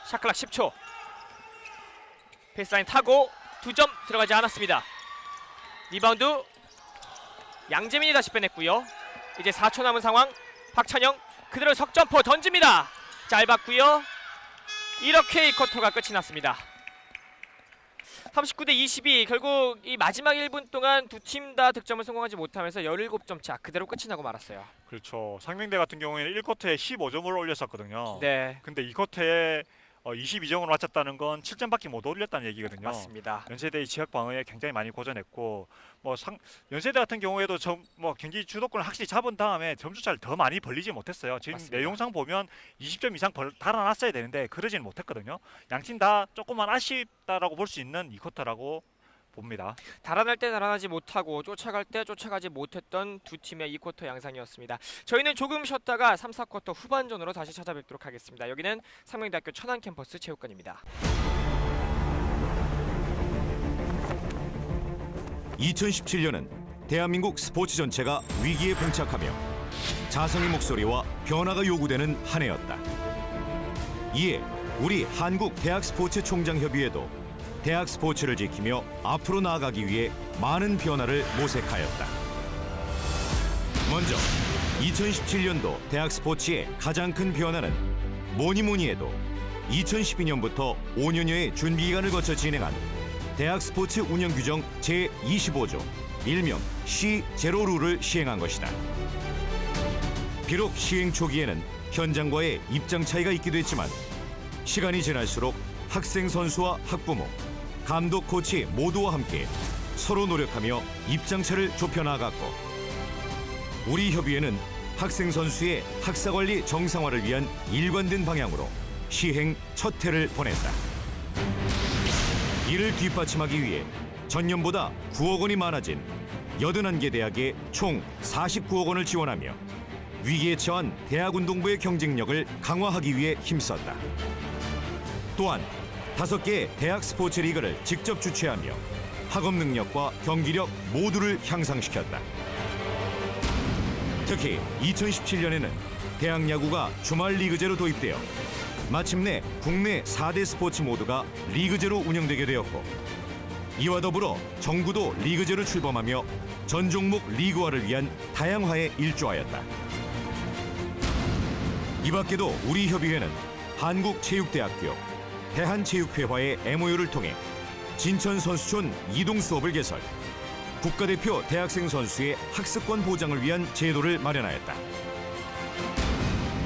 샤클락 10초. 페이스라인 타고 2점 들어가지 않았습니다. 리바운드 양재민이 다시 빼냈고요. 이제 4초 남은 상황. 박찬영 그대로 석점포 던집니다. 짧았고요. 이렇게 이 쿼터가 끝이 났습니다. 39대 22 결국 이 마지막 1분 동안 두 팀 다 득점을 성공하지 못하면서 17점 차 그대로 끝이 나고 말았어요. 그렇죠. 상명대 같은 경우에는 1쿼터에 15점을 올렸었거든요. 네, 근데 2쿼터에 22점으로 맞췄다는 건 7점밖에 못 올렸다는 얘기거든요. 맞습니다. 연세대의 지역 방어에 굉장히 많이 고전했고 연세대 같은 경우에도 경기 주도권을 확실히 잡은 다음에 점수차를 더 많이 벌리지 못했어요. 지금 맞습니다. 내용상 보면 20점 이상 달아났어야 되는데 그러지는 못했거든요. 양팀 다 조금만 아쉽다라고 볼 수 있는 2쿼터라고 봅니다. 달아날 때 달아나지 못하고 쫓아갈 때 쫓아가지 못했던 두 팀의 2쿼터 양상이었습니다. 저희는 조금 쉬었다가 3, 4쿼터 후반전으로 다시 찾아뵙도록 하겠습니다. 여기는 상명대학교 천안 캠퍼스 체육관입니다. 2017년은 대한민국 스포츠 전체가 위기에 봉착하며 자성의 목소리와 변화가 요구되는 한 해였다. 이에 우리 한국대학스포츠총장협의회도 대학 스포츠를 지키며 앞으로 나아가기 위해 많은 변화를 모색하였다. 먼저 2017년도 대학 스포츠의 가장 큰 변화는 뭐니 해도 2012년부터 5년여의 준비 기간을 거쳐 진행한 대학 스포츠 운영 규정 제25조 일명 C0 룰을 시행한 것이다. 비록 시행 초기에는 현장과의 입장 차이가 있기도 했지만 시간이 지날수록 학생 선수와 학부모, 감독 코치 모두와 함께 서로 노력하며 입장차를 좁혀나갔고 우리 협의회는 학생 선수의 학사관리 정상화를 위한 일관된 방향으로 시행 첫 해를 보냈다. 이를 뒷받침하기 위해 전년보다 9억 원이 많아진 81개 대학에 총 49억 원을 지원하며 위기에 처한 대학운동부의 경쟁력을 강화하기 위해 힘썼다. 또한 5개 대학 스포츠 리그를 직접 주최하며 학업 능력과 경기력 모두를 향상시켰다. 특히 2017년에는 대학 야구가 주말 리그제로 도입되어 마침내 국내 4대 스포츠 모두가 리그제로 운영되게 되었고 이와 더불어 정부도 리그제로 출범하며 전 종목 리그화를 위한 다양화에 일조하였다. 이 밖에도 우리 협의회는 한국체육대학교, 대한체육회와의 MOU를 통해 진천 선수촌 이동 수업을 개설, 국가대표 대학생 선수의 학습권 보장을 위한 제도를 마련하였다.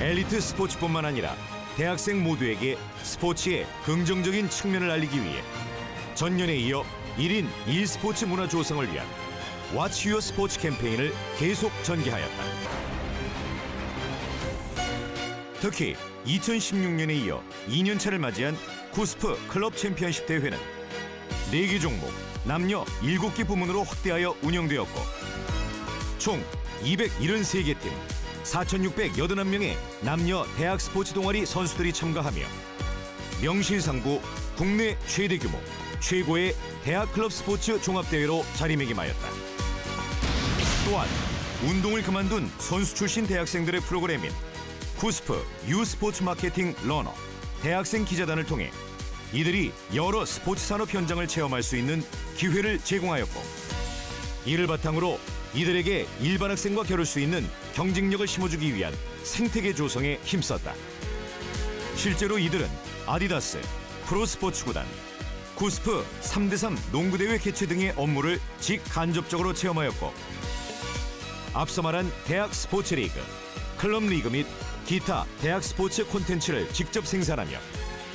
엘리트 스포츠뿐만 아니라 대학생 모두에게 스포츠의 긍정적인 측면을 알리기 위해 전년에 이어 1인 1스포츠 문화 조성을 위한 Watch Your Sports 캠페인을 계속 전개하였다. 특히 2016년에 이어 2년차를 맞이한 쿠스프 클럽 챔피언십 대회는 4개 종목, 남녀 7개 부문으로 확대하여 운영되었고 총 273개 팀, 4,681명의 남녀 대학 스포츠 동아리 선수들이 참가하며 명실상부 국내 최대 규모, 최고의 대학 클럽 스포츠 종합대회로 자리매김하였다. 또한 운동을 그만둔 선수 출신 대학생들의 프로그램인 쿠스프 U 스포츠 마케팅 러너 대학생 기자단을 통해 이들이 여러 스포츠 산업 현장을 체험할 수 있는 기회를 제공하였고 이를 바탕으로 이들에게 일반 학생과 겨룰 수 있는 경쟁력을 심어주기 위한 생태계 조성에 힘썼다. 실제로 이들은 아디다스, 프로스포츠구단, 쿠스프 3대3 농구대회 개최 등의 업무를 직간접적으로 체험하였고 앞서 말한 대학 스포츠 리그, 클럽 리그 및 기타 대학 스포츠 콘텐츠를 직접 생산하며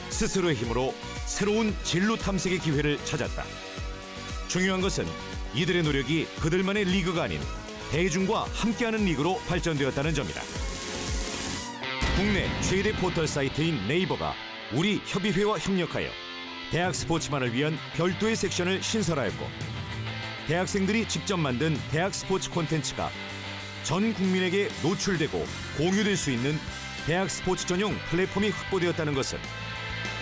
스스로의 힘으로 새로운 진로 탐색의 기회를 찾았다. 중요한 것은 이들의 노력이 그들만의 리그가 아닌 대중과 함께하는 리그로 발전되었다는 점이다. 국내 최대 포털 사이트인 네이버가 우리 협의회와 협력하여 대학 스포츠만을 위한 별도의 섹션을 신설하였고 대학생들이 직접 만든 대학 스포츠 콘텐츠가 전 국민에게 노출되고 공유될 수 있는 대학 스포츠 전용 플랫폼이 확보되었다는 것은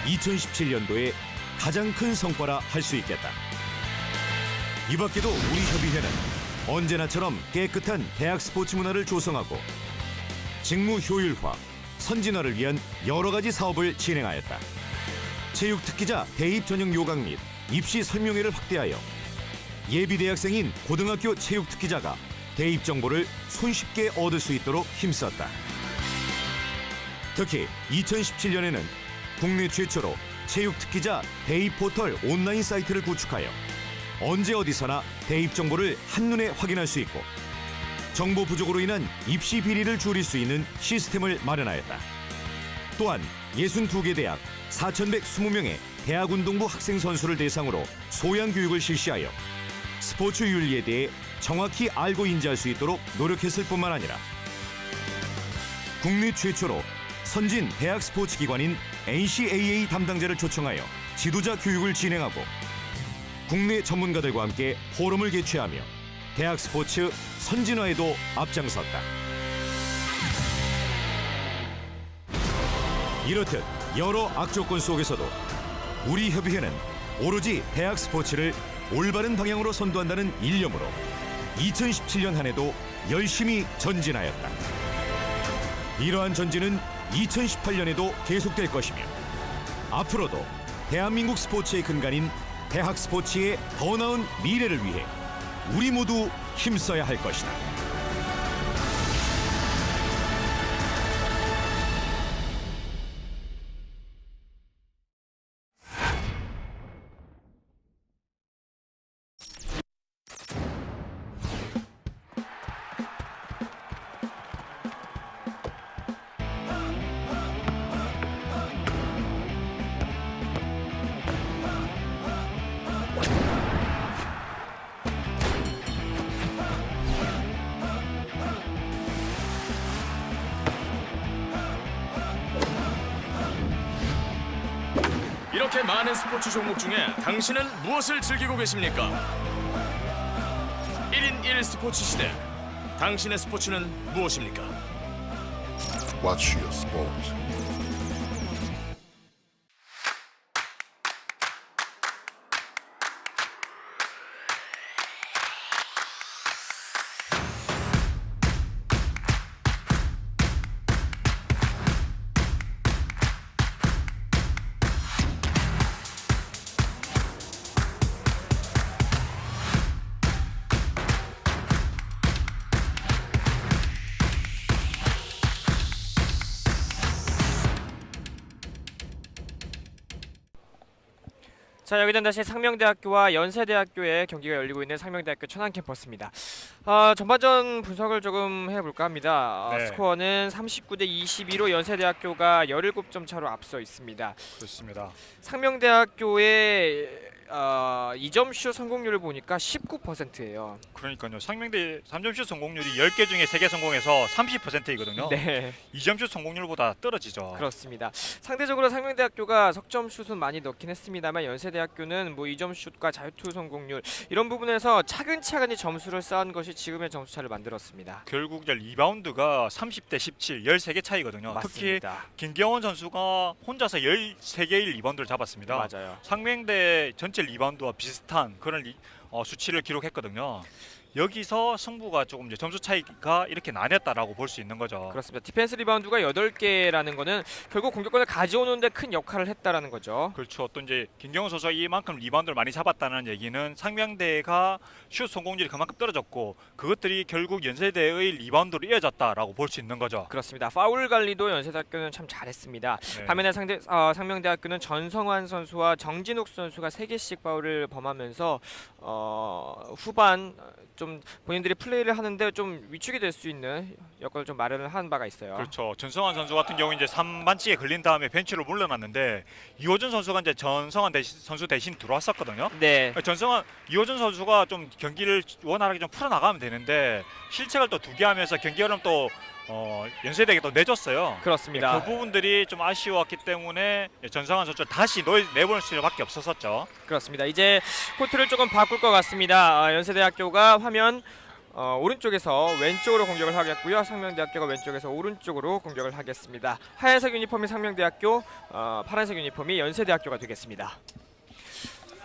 2017년도에 가장 큰 성과라 할 수 있겠다. 이 밖에도 우리 협의회는 언제나처럼 깨끗한 대학 스포츠 문화를 조성하고 직무 효율화, 선진화를 위한 여러 가지 사업을 진행하였다. 체육 특기자 대입 전형 요강 및 입시 설명회를 확대하여 예비 대학생인 고등학교 체육 특기자가 대입 정보를 손쉽게 얻을 수 있도록 힘썼다. 특히 2017년에는 국내 최초로 체육 특기자 대입 포털 온라인 사이트를 구축하여 언제 어디서나 대입 정보를 한눈에 확인할 수 있고 정보 부족으로 인한 입시 비리를 줄일 수 있는 시스템을 마련하였다. 또한 62개 대학 4,120명의 대학운동부 학생 선수를 대상으로 소양 교육을 실시하여 스포츠 윤리에 대해 정확히 알고 인지할 수 있도록 노력했을 뿐만 아니라 국내 최초로 선진 대학 스포츠 기관인 NCAA 담당자를 초청하여 지도자 교육을 진행하고 국내 전문가들과 함께 포럼을 개최하며 대학 스포츠 선진화에도 앞장섰다. 이렇듯 여러 악조건 속에서도 우리 협의회는 오로지 대학 스포츠를 올바른 방향으로 선도한다는 일념으로 2017년 한 해도 열심히 전진하였다. 이러한 전진은 2018년에도 계속될 것이며 앞으로도 대한민국 스포츠의 근간인 대학 스포츠의 더 나은 미래를 위해 우리 모두 힘써야 할 것이다. 이렇게 많은 스포츠 종목 중에 당신은 무엇을 즐기고 계십니까? 1인 1 스포츠 시대. 당신의 스포츠는 무엇입니까? Watch your sport. 자, 여기는 다시 상명대학교와 연세대학교의 경기가 열리고 있는 상명대학교 천안 캠퍼스입니다. 전반전 분석을 조금 해볼까 합니다. 네. 스코어는 39대 22로 연세대학교가 17점 차로 앞서 있습니다. 그렇습니다. 상명대학교의 2점 슛 성공률을 보니까 19%예요. 그러니까요. 상명대 3점슛 성공률이 10개 중에 3개 성공해서 30%이거든요. 네, 2점슛 성공률보다 떨어지죠. 그렇습니다. 상대적으로 상명대학교가 석점 슛은 많이 넣긴 했습니다만 연세대학교는 뭐 2점 슛과 자유투 성공률 이런 부분에서 차근차근히 점수를 쌓은 것이 지금의 점수차를 만들었습니다. 결국 이제 리바운드가 30대 17, 13개 차이거든요. 특히 맞습니다. 김경원 선수가 혼자서 13개의 리바운드를 잡았습니다. 맞아요. 상명대 전체 리바운드와 비슷한 그런 수치를 기록했거든요. 여기서 승부가 조금 이제 점수 차이가 이렇게 나뉘었다라고 볼 수 있는 거죠. 그렇습니다. 디펜스 리바운드가 8개라는 거는 결국 공격권을 가져오는 데 큰 역할을 했다라는 거죠. 그렇죠. 또 이제 김경호 선수가 이만큼 리바운드를 많이 잡았다는 얘기는 상명대가 슛 성공률이 그만큼 떨어졌고 그것들이 결국 연세대의 리바운드로 이어졌다라고 볼 수 있는 거죠. 그렇습니다. 파울 관리도 연세대학교는 참 잘했습니다. 네. 반면에 상명대학교는 전성환 선수와 정진욱 선수가 3개씩 파울을 범하면서 후반 좀 본인들이 플레이를 하는데 좀 위축이 될 수 있는 여건을 좀 마련을 한 바가 있어요. 그렇죠. 전성환 선수 같은 경우 이제 3반칙에 걸린 다음에 벤치로 물러났는데 이호준 선수가 이제 전성환 선수 대신 들어왔었거든요. 네, 이호준 선수가 좀 경기를 원활하게 좀 풀어나가면 되는데 실책을 또 2개 하면서 경기 흐름 또 연세대에게 또 내줬어요. 그렇습니다. 그 부분들이 좀 아쉬웠기 때문에 전성환 선수를 다시 내보낼 수밖에 없었었죠. 그렇습니다. 이제 코트를 조금 바꿀 것 같습니다. 연세대학교가 화면 오른쪽에서 왼쪽으로 공격을 하겠고요. 상명대학교가 왼쪽에서 오른쪽으로 공격을 하겠습니다. 하얀색 유니폼이 상명대학교, 파란색 유니폼이 연세대학교가 되겠습니다.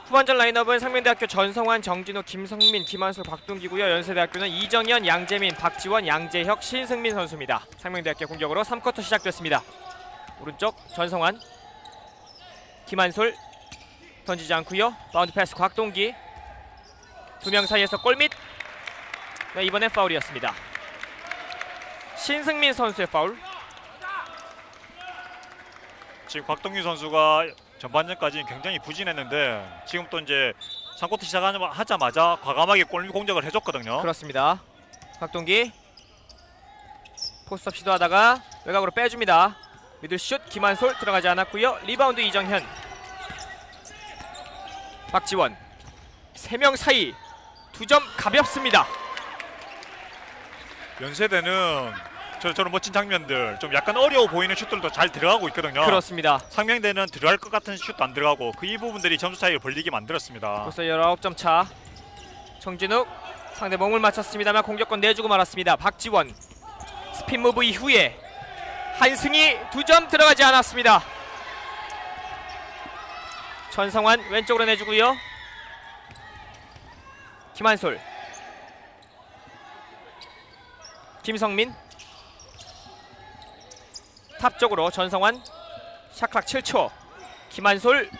후반전 라인업은 상명대학교 전성환, 정진호, 김성민, 김한솔, 박동기고요. 연세대학교는 이정현, 양재민, 박지원, 양재혁, 신승민 선수입니다. 상명대학교 공격으로 3쿼터 시작됐습니다. 오른쪽 전성환, 김한솔 던지지 않고요. 바운드 패스 곽동기, 2명 사이에서 골밑. 네, 이번엔 파울이었습니다. 신승민 선수의 파울. 지금 곽동규 선수가 전반전까지 굉장히 부진했는데 지금 또 이제 3쿼터 시작하자마자 과감하게 골밑 공격을 해줬거든요. 그렇습니다. 곽동기 포스트업 시도하다가 외곽으로 빼줍니다. 미들슛 김한솔 들어가지 않았고요. 리바운드 이정현, 박지원, 3명 사이 2점 가볍습니다. 연세대는 저런 멋진 장면들 좀 약간 어려워 보이는 슛들도 잘 들어가고 있거든요. 그렇습니다. 상명대는 들어갈 것 같은 슛도 안 들어가고 이 부분들이 점수 차이를 벌리게 만들었습니다. 벌써 19점 차. 정진욱 상대 몸을 맞췄습니다만 공격권 내주고 말았습니다. 박지원 스핀 무브 이후에 한승희 2점 들어가지 않았습니다. 전성환 왼쪽으로 내주고요. 김한솔, 김성민 탑 쪽으로 전성환 샤클락 7초. 김한솔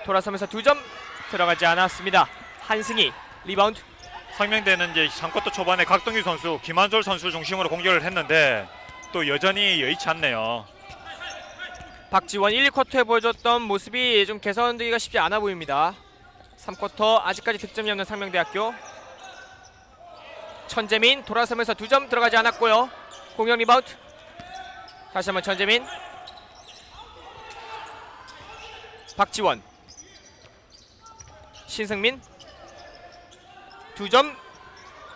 돌아서면서 2점 들어가지 않았습니다. 한승희 리바운드. 상명대는 이제 3쿼터 초반에 곽동규 선수, 김한솔 선수 중심으로 공격을 했는데 또 여전히 여의치 않네요. 박지원 1, 2쿼터에 보여줬던 모습이 좀 개선되기가 쉽지 않아 보입니다. 3쿼터 아직까지 득점이 없는 상명대학교. 천재민 돌아서면서 2점 들어가지 않았고요. 공격 리바운드. 다시 한번 천재민, 박지원, 신승민 2점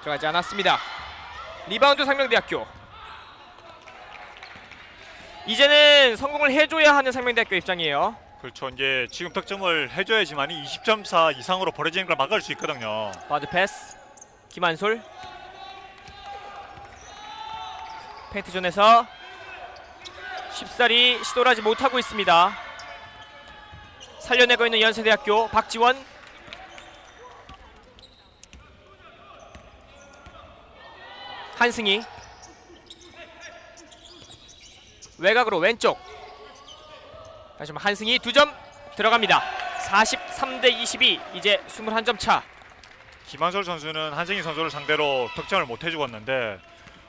들어가지 않았습니다. 리바운드 상명대학교. 이제는 성공을 해줘야 하는 상명대학교 입장이에요. 그렇죠. 이제 지금 득점을 해줘야지만 20점 차 이상으로 벌어지는 걸 막을 수 있거든요. 바운드 패스 김한솔, 페인트존에서 쉽사리 시도를 하지 못하고 있습니다. 살려내고 있는 연세대학교. 박지원, 한승희 외곽으로 왼쪽. 다시 한번 한승희 2점 들어갑니다. 43대 22. 이제 21점 차. 김한솔 선수는 한승희 선수를 상대로 득점을 못 해주었는데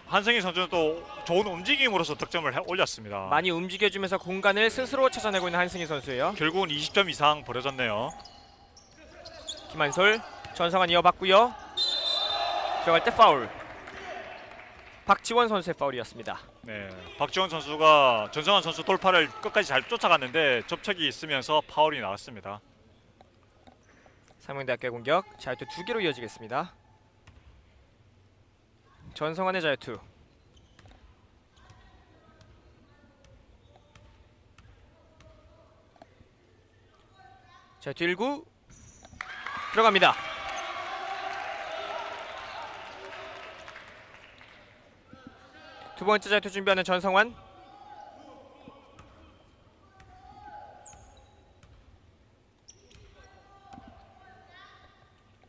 한승희 선수는 또 좋은 움직임으로서 득점을 올렸습니다. 많이 움직여주면서 공간을 스스로 찾아내고 있는 한승희 선수예요. 결국은 20점 이상 벌어졌네요. 김한솔, 전성환 이어봤고요. 들어갈 때 파울. 박지원 선수의 파울이었습니다. 네, 박지원 선수가 전성환 선수 돌파를 끝까지 잘 쫓아갔는데 접촉이 있으면서 파울이 나왔습니다. 상명대학교의 공격 자유투 2개로 이어지겠습니다. 전성환의 자유투. 자유투 1구 들어갑니다. 두 번째 자유투 준비하는 전성환.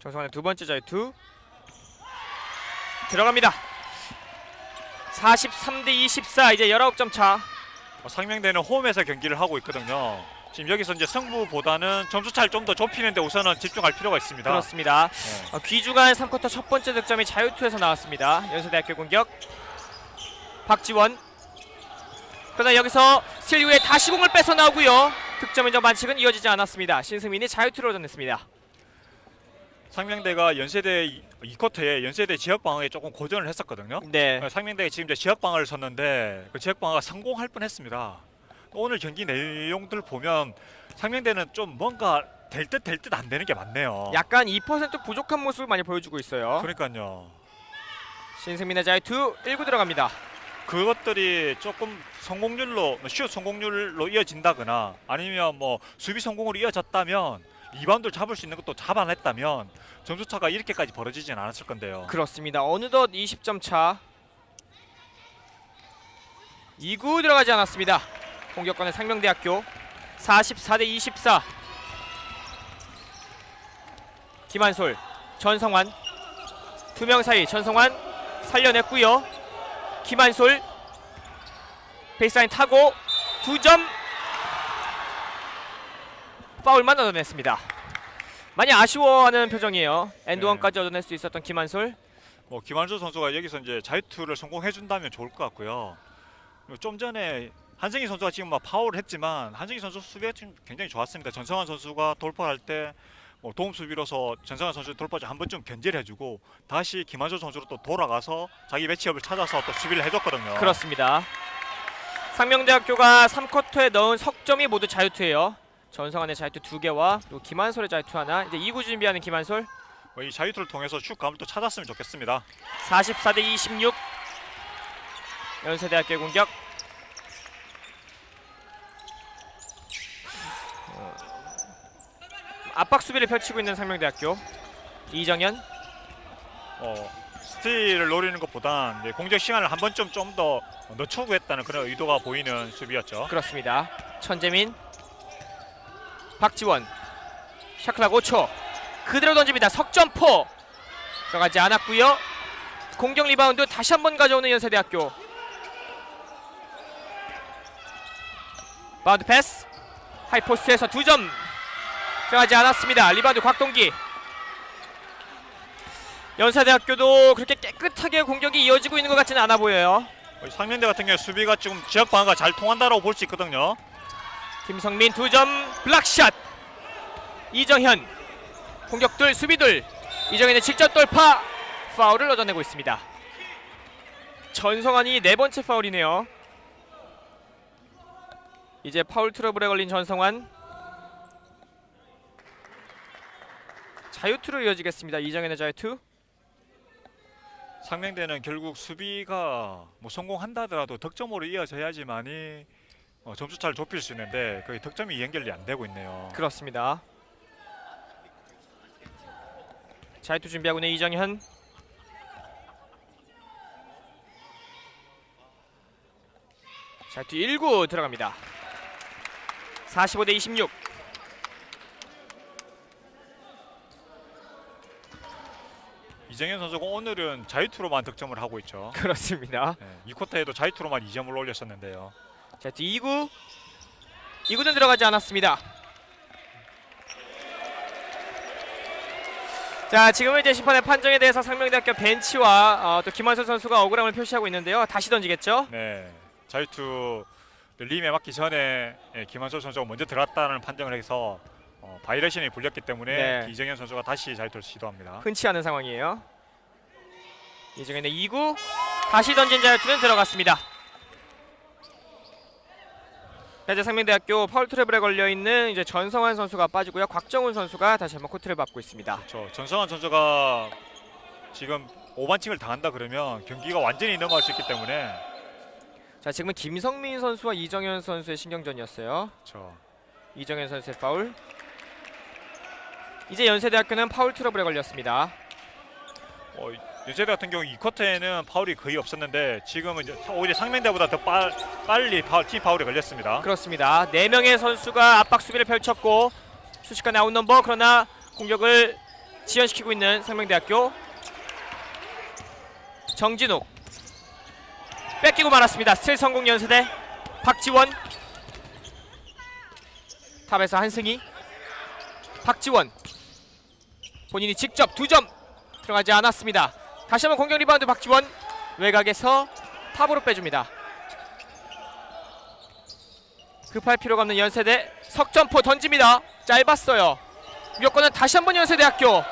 전성환의 두 번째 자유투 들어갑니다. 43대 24, 이제 19점 차. 상명대는 홈에서 경기를 하고 있거든요. 지금 여기서 이제 승부보다는 점수 차를 좀 더 좁히는데 우선은 집중할 필요가 있습니다. 그렇습니다. 네. 귀주간 3쿼터 첫 번째 득점이 자유투에서 나왔습니다. 연세대학교 공격. 박지원. 그러나 여기서 스틸 이후에 다시 공을 뺏어 나오고요. 득점은 좀 반칙은 이어지지 않았습니다. 신승민이 자유투를 얻어냈습니다. 상명대가 연세대 2쿼터에 연세대 지역 방어에 조금 고전을 했었거든요. 네. 상명대가 지금 이제 지역 방어를 섰는데 그 지역 방어가 성공할 뻔했습니다. 오늘 경기 내용들 보면 상명대는 좀 뭔가 될 듯 안 되는 게 많네요. 약간 2% 부족한 모습을 많이 보여주고 있어요. 그러니까요. 신승민의 자유투 1구 들어갑니다. 그것들이 조금 성공률로 슛 성공률로 이어진다거나 아니면 뭐 수비 성공으로 이어졌다면 리바운드를 잡을 수 있는 것도 잡아냈다면 점수차가 이렇게까지 벌어지진 않았을 건데요. 그렇습니다. 어느덧 20점 차. 2구 들어가지 않았습니다. 공격권의 상명대학교 44대 24. 김한솔, 전성환 두 명 사이. 전성환 살려냈고요. 김한솔 베이스라인 타고 2점. 파울만 얻어냈습니다. 많이 아쉬워하는 표정이에요. 엔드원까지 얻어낼 수 있었던 김한솔. 뭐 김한솔 선수가 여기서 이제 자유투를 성공해준다면 좋을 것 같고요. 그리고 좀 전에 한승희 선수가 지금 막 파울을 했지만 한승희 선수 수비가 지금 굉장히 좋았습니다. 전성환 선수가 돌파할 때 뭐 도움 수비로서 전성환 선수 돌파 한 번쯤 견제를 해주고 다시 김한솔 선수로 또 돌아가서 자기 매치업을 찾아서 또 수비를 해줬거든요. 그렇습니다. 상명대학교가 3쿼터에 넣은 석점이 모두 자유투예요. 전성환의 자유투 2개와 또 김한솔의 자유투 하나. 이제 2구 준비하는 김한솔. 이 자유투를 통해서 슛 감을 또 찾았으면 좋겠습니다. 44대 26. 연세대학교의 공격. 압박 수비를 펼치고 있는 상명대학교. 이정현. 스틸을 노리는 것보단 이제 공격 시간을 한 번쯤 좀 더 늦추고 했다는 그런 의도가 보이는 수비였죠. 그렇습니다. 천재민. 박지원. 샤클락 5초. 그대로 던집니다. 석점포. 들어가지 않았고요. 공격 리바운드 다시 한번 가져오는 연세대학교. 바운드 패스. 하이포스트에서 2점. 들어가지 않았습니다. 리바운드 곽동기. 연세대학교도 그렇게 깨끗하게 공격이 이어지고 있는 것 같지는 않아 보여요. 상명대 같은 경우 수비가 지금 지역 방어가 잘 통한다라고 볼 수 있거든요. 김성민 2점 블락샷. 이정현 공격들 수비들. 이정현의 직접 돌파. 파울을 얻어내고 있습니다. 전성환이 네 번째 파울이네요. 이제 파울 트러블에 걸린 전성환. 자유투로 이어지겠습니다. 이정현의 자유투. 상명대는 결국 수비가 뭐 성공한다 하더라도 득점으로 이어져야지만이 점수차를 좁힐 수 있는데 거의 득점이 연결이 안 되고 있네요. 그렇습니다. 자유투 준비하고 있는 이정현. 자유투 1구 들어갑니다. 45대 26. 이정현 선수가 오늘은 자유투로만 득점을 하고 있죠. 그렇습니다. 네, 이 쿼터에도 자유투로만 2점을 올렸었는데요. 자유투 2구. 2구는 들어가지 않았습니다. 자, 지금은 이제 심판의 판정에 대해서 상명대학교 벤치와 또 김한솔 선수가 억울함을 표시하고 있는데요. 다시 던지겠죠? 네, 자유투 림에 맞기 전에 김한솔 선수가 먼저 들어갔다는 판정을 해서 바이레이션이 불렸기 때문에 네. 이정현 선수가 다시 자유투를 시도합니다. 흔치 않은 상황이에요. 이정현의 2구 다시 던진 자유투는 들어갔습니다. 이제 상명대학교 파울 트러블에 걸려 있는 이제 전성환 선수가 빠지고요. 곽정훈 선수가 다시 한번 코트를 밟고 있습니다. 그렇죠. 전성환 선수가 지금 오반칙을 당한다 그러면 경기가 완전히 넘어갈 수 있기 때문에 자, 지금은 김성민 선수와 이정현 선수의 신경전이었어요. 그렇죠. 이정현 선수의 파울. 이제 연세대학교는 파울 트러블에 걸렸습니다. 연세대 같은 경우 이 쿼터에는 파울이 거의 없었는데 지금은 이제 오히려 상명대보다 더 빨리 팀 파울이 걸렸습니다. 그렇습니다. 4명의 선수가 압박 수비를 펼쳤고 순식간에 아웃 넘버, 그러나 공격을 지연시키고 있는 상명대학교. 정진욱 뺏기고 말았습니다. 스틸 성공 연세대. 박지원 탑에서 한승희. 박지원 본인이 직접 2점 들어가지 않았습니다. 다시 한번 공격 리바운드 박지원. 외곽에서 탑으로 빼줍니다. 급할 필요가 없는 연세대. 석점포 던집니다. 짧았어요. 무조건은 다시 한번 연세대학교.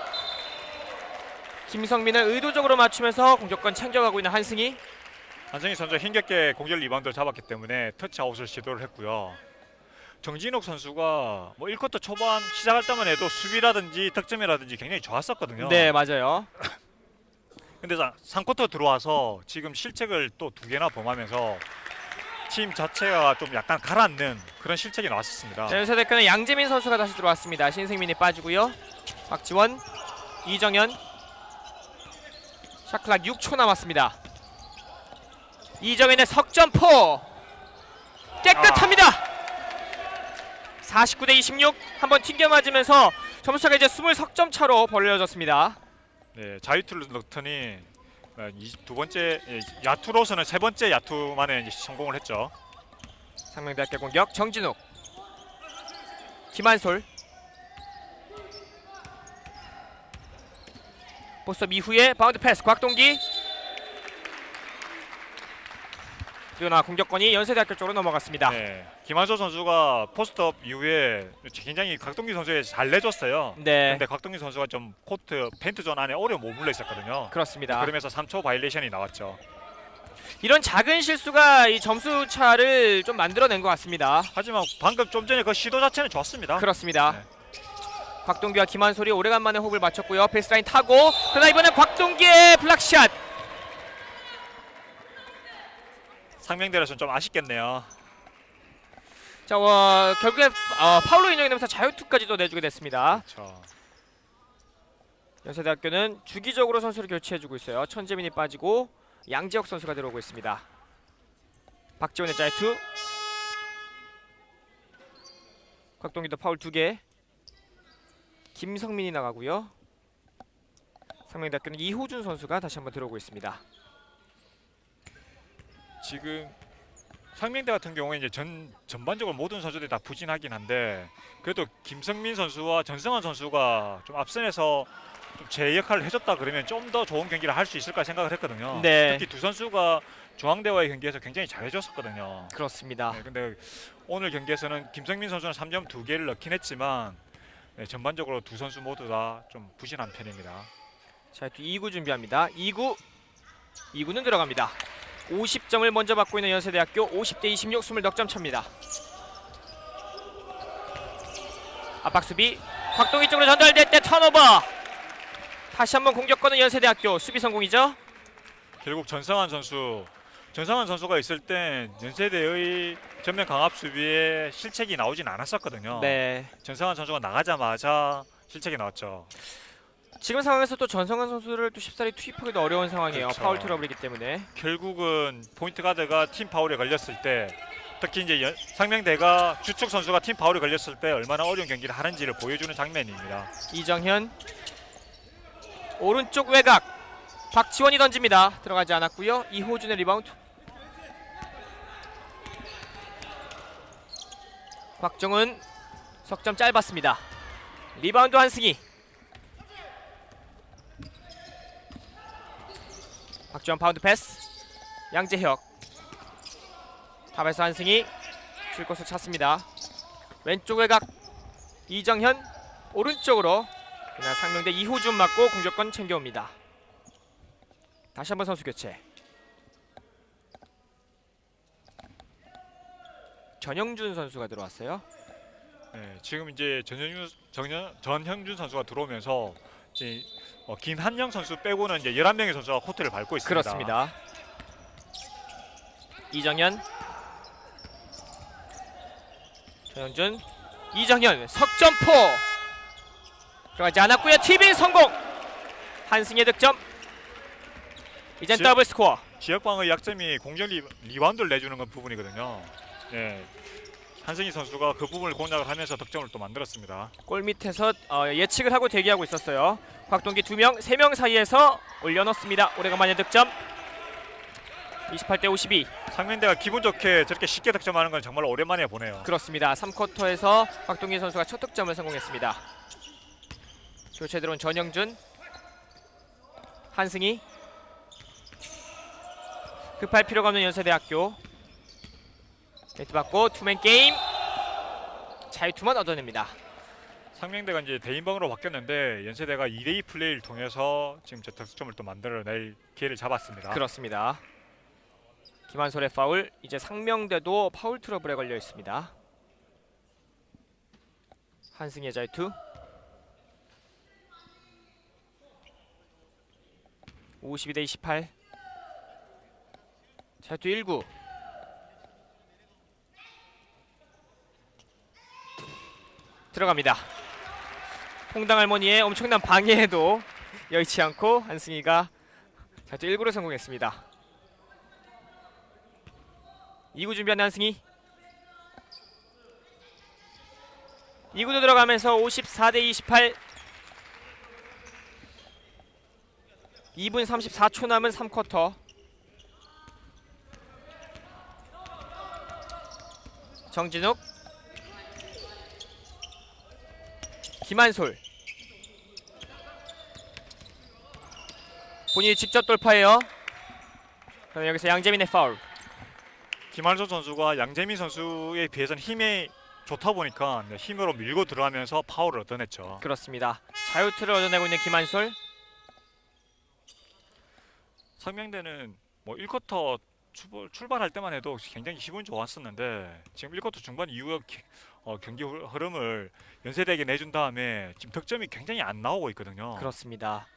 김성민을 의도적으로 맞추면서 공격권 챙겨가고 있는 한승희. 한승희 선수가 힘겹게 공격 리바운드를 잡았기 때문에 터치아웃을 시도를 했고요. 정진욱 선수가 뭐 1쿼터 초반 시작할 때만 해도 수비라든지 득점이라든지 굉장히 좋았었거든요. 네, 맞아요. 근데 3쿼터 들어와서 지금 실책을 또 2개나 범하면서 팀 자체가 좀 약간 가라앉는 그런 실책이 나왔었습니다. 자, 연세대학교는 양재민 선수가 다시 들어왔습니다. 신승민이 빠지고요. 박지원, 이정현. 샷클락 6초 남았습니다. 이정현의 석점포 깨끗합니다. 49대 26. 한번 튕겨 맞으면서 점수차가 이제 20석점 차로 벌려졌습니다. 네, 자유투를 넣더니 두 번째 야투로서는 세 번째 야투만에 이제 성공을 했죠. 상명대학교 공격. 정진욱, 김한솔. 포스업 이후에 바운드 패스 곽동기. 그러나 공격권이 연세대학교 쪽으로 넘어갔습니다. 네, 김한솔 선수가 포스트업 이후에 굉장히 곽동기 선수에 잘 내줬어요. 네, 근데 곽동기 선수가 좀 코트 펜트존 안에 오래 머물러 있었거든요. 그렇습니다. 그러면서 3초 바이레이션이 나왔죠. 이런 작은 실수가 이 점수 차를 좀 만들어낸 것 같습니다. 하지만 방금 좀 전에 그 시도 자체는 좋았습니다. 그렇습니다. 네. 곽동기와 김한솔이 오래간만에 호흡을 맞췄고요. 베이스라인 타고, 그러나 이번엔 곽동기의 블락샷. 상명대로서는 좀 아쉽겠네요. 자, 결국에 파울로 인정이 되면서 자유투까지도 내주게 됐습니다. 그렇죠. 연세대학교는 주기적으로 선수를 교체해주고 있어요. 천재민이 빠지고 양재혁 선수가 들어오고 있습니다. 박지원의 자유투. 곽동기도 파울 2개. 김성민이 나가고요. 상명대학교는 이호준 선수가 다시 한번 들어오고 있습니다. 지금 상명대 같은 경우에 이제 전반적으로 모든 선수들이 다 부진하긴 한데 그래도 김성민 선수와 전성환 선수가 좀 앞선에서 좀 제 역할을 해줬다 그러면 좀 더 좋은 경기를 할 수 있을까 생각을 했거든요. 네. 특히 두 선수가 중앙대와의 경기에서 굉장히 잘해줬었거든요. 그렇습니다. 네, 근데 오늘 경기에서는 김성민 선수는 3점 2개를 넣긴 했지만 네, 전반적으로 두 선수 모두 다 좀 부진한 편입니다. 자, 2구 준비합니다. 2구는 들어갑니다. 50점을 먼저 받고 있는 연세대학교. 50대 26, 20점 차입니다. 압박 수비. 곽동기 쪽으로 전달될 때 턴오버. 다시 한번 공격권은 연세대학교. 수비 성공이죠. 결국 전성환 선수가 있을 때 연세대의 전면 강압 수비에 실책이 나오진 않았었거든요. 네. 전성환 선수가 나가자마자 실책이 나왔죠. 지금 상황에서 또 전성환 선수를 또 쉽사리 투입하기도 어려운 상황이에요. 그렇죠. 파울 트러블이기 때문에. 결국은 포인트 가드가 팀 파울에 걸렸을 때 특히 이제 상명대가 주축 선수가 팀 파울에 걸렸을 때 얼마나 어려운 경기를 하는지를 보여주는 장면입니다. 이정현 오른쪽 외곽. 박지원이 던집니다. 들어가지 않았고요. 이호준의 리바운드. 곽정은 석점 짧았습니다. 리바운드 한승희. 박지원 파운드 패스. 양재혁. 탑에서 한승희 줄 곳을 찾습니다. 왼쪽 외곽. 이정현 오른쪽으로 그러나 상명대 이호준 맞고 공격권 챙겨옵니다. 다시 한번 선수 교체. 전영준 선수가 들어왔어요. 네, 지금 이제 전형준 선수가 들어오면서 이제 김한영 선수 빼고는 이제 11명의 선수가 코트를 밟고 있습니다. 그렇습니다. 이정현, 전영준, 이정현 석점포 들어가지 않았고요. TV 성공. 한승의 득점. 이젠 지- 더블 스코어. 지역방의 약점이 공격 리바운드를 내주는 건 부분이거든요. 네, 한승희 선수가 그 부분을 공략을 하면서 득점을 또 만들었습니다. 골 밑에서 예측을 하고 대기하고 있었어요. 곽동기 2명, 3명 사이에서 올려놓습니다. 오래간만에 득점. 28대 52. 상명대가 기분 좋게 저렇게 쉽게 득점하는 건 정말 오랜만에 보네요. 그렇습니다. 3쿼터에서 곽동기 선수가 첫 득점을 성공했습니다. 교체 들어온 전영준, 한승희. 급할 필요가 없는 연세대학교. 네트 받고 투맨 게임. 자유투만 얻어냅니다. 상명대가 이제 대인방으로 바뀌었는데 연세대가 2대2 플레이를 통해서 지금 저 득점을 또 만들어낼 기회를 잡았습니다. 그렇습니다. 김한솔의 파울. 이제 상명대도 파울 트러블에 걸려 있습니다. 한승희의 자유투. 52대 28. 자유투 1구. 들어갑니다. 홍당 할머니의 엄청난 방해에도 여의치 않고 한승희가 자유투 1구를 성공했습니다. 2구 준비하는 한승희. 2구도 들어가면서 54대 28. 2분 34초 남은 3쿼터. 정진욱, 김한솔. 본인이 직접 돌파해요. 그럼 여기서 양재민의 파울. 김한솔 선수가 양재민 선수에 비해서는 힘이 좋다 보니까 힘으로 밀고 들어가면서 파울을 얻어냈죠. 그렇습니다. 자유투를 얻어내고 있는 김한솔. 상명대는 뭐 1쿼터 출발할 때만 해도 굉장히 기분이 좋았었는데 지금 1쿼터 중반 이후 경기 흐름을 연세대에게 내준 다음에 지금 득점이 굉장히 안 나오고 있거든요. 그렇습니다.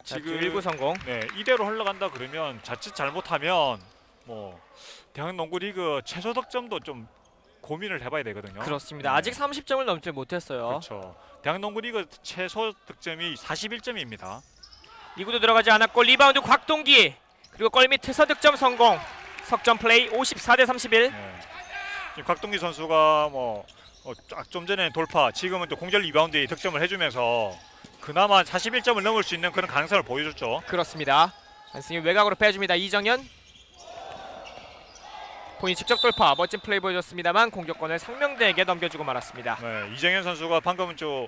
지금 지금 1구 성공. 네, 이대로 흘러간다 그러면 자칫 잘못하면 뭐 대학농구리그 최소 득점도 좀 고민을 해봐야 되거든요. 그렇습니다. 네. 아직 30점을 넘지 못했어요. 그렇죠. 대학농구리그 최소 득점이 41점입니다. 2구도 들어가지 않았고 리바운드 곽동기. 그리고 골 밑에서 득점 성공. 석점 플레이 54대 31. 네. 지금 곽동기 선수가 좀 전에 돌파, 지금은 또 공격 리바운드에 득점을 해주면서 그나마 41점을 넘을 수 있는 그런 가능성을 보여줬죠. 그렇습니다. 한승희 외곽으로 빼줍니다. 이정현. 본인 직접 돌파. 멋진 플레이 보여줬습니다만 공격권을 상명대에게 넘겨주고 말았습니다. 네, 이정현 선수가 방금은 좀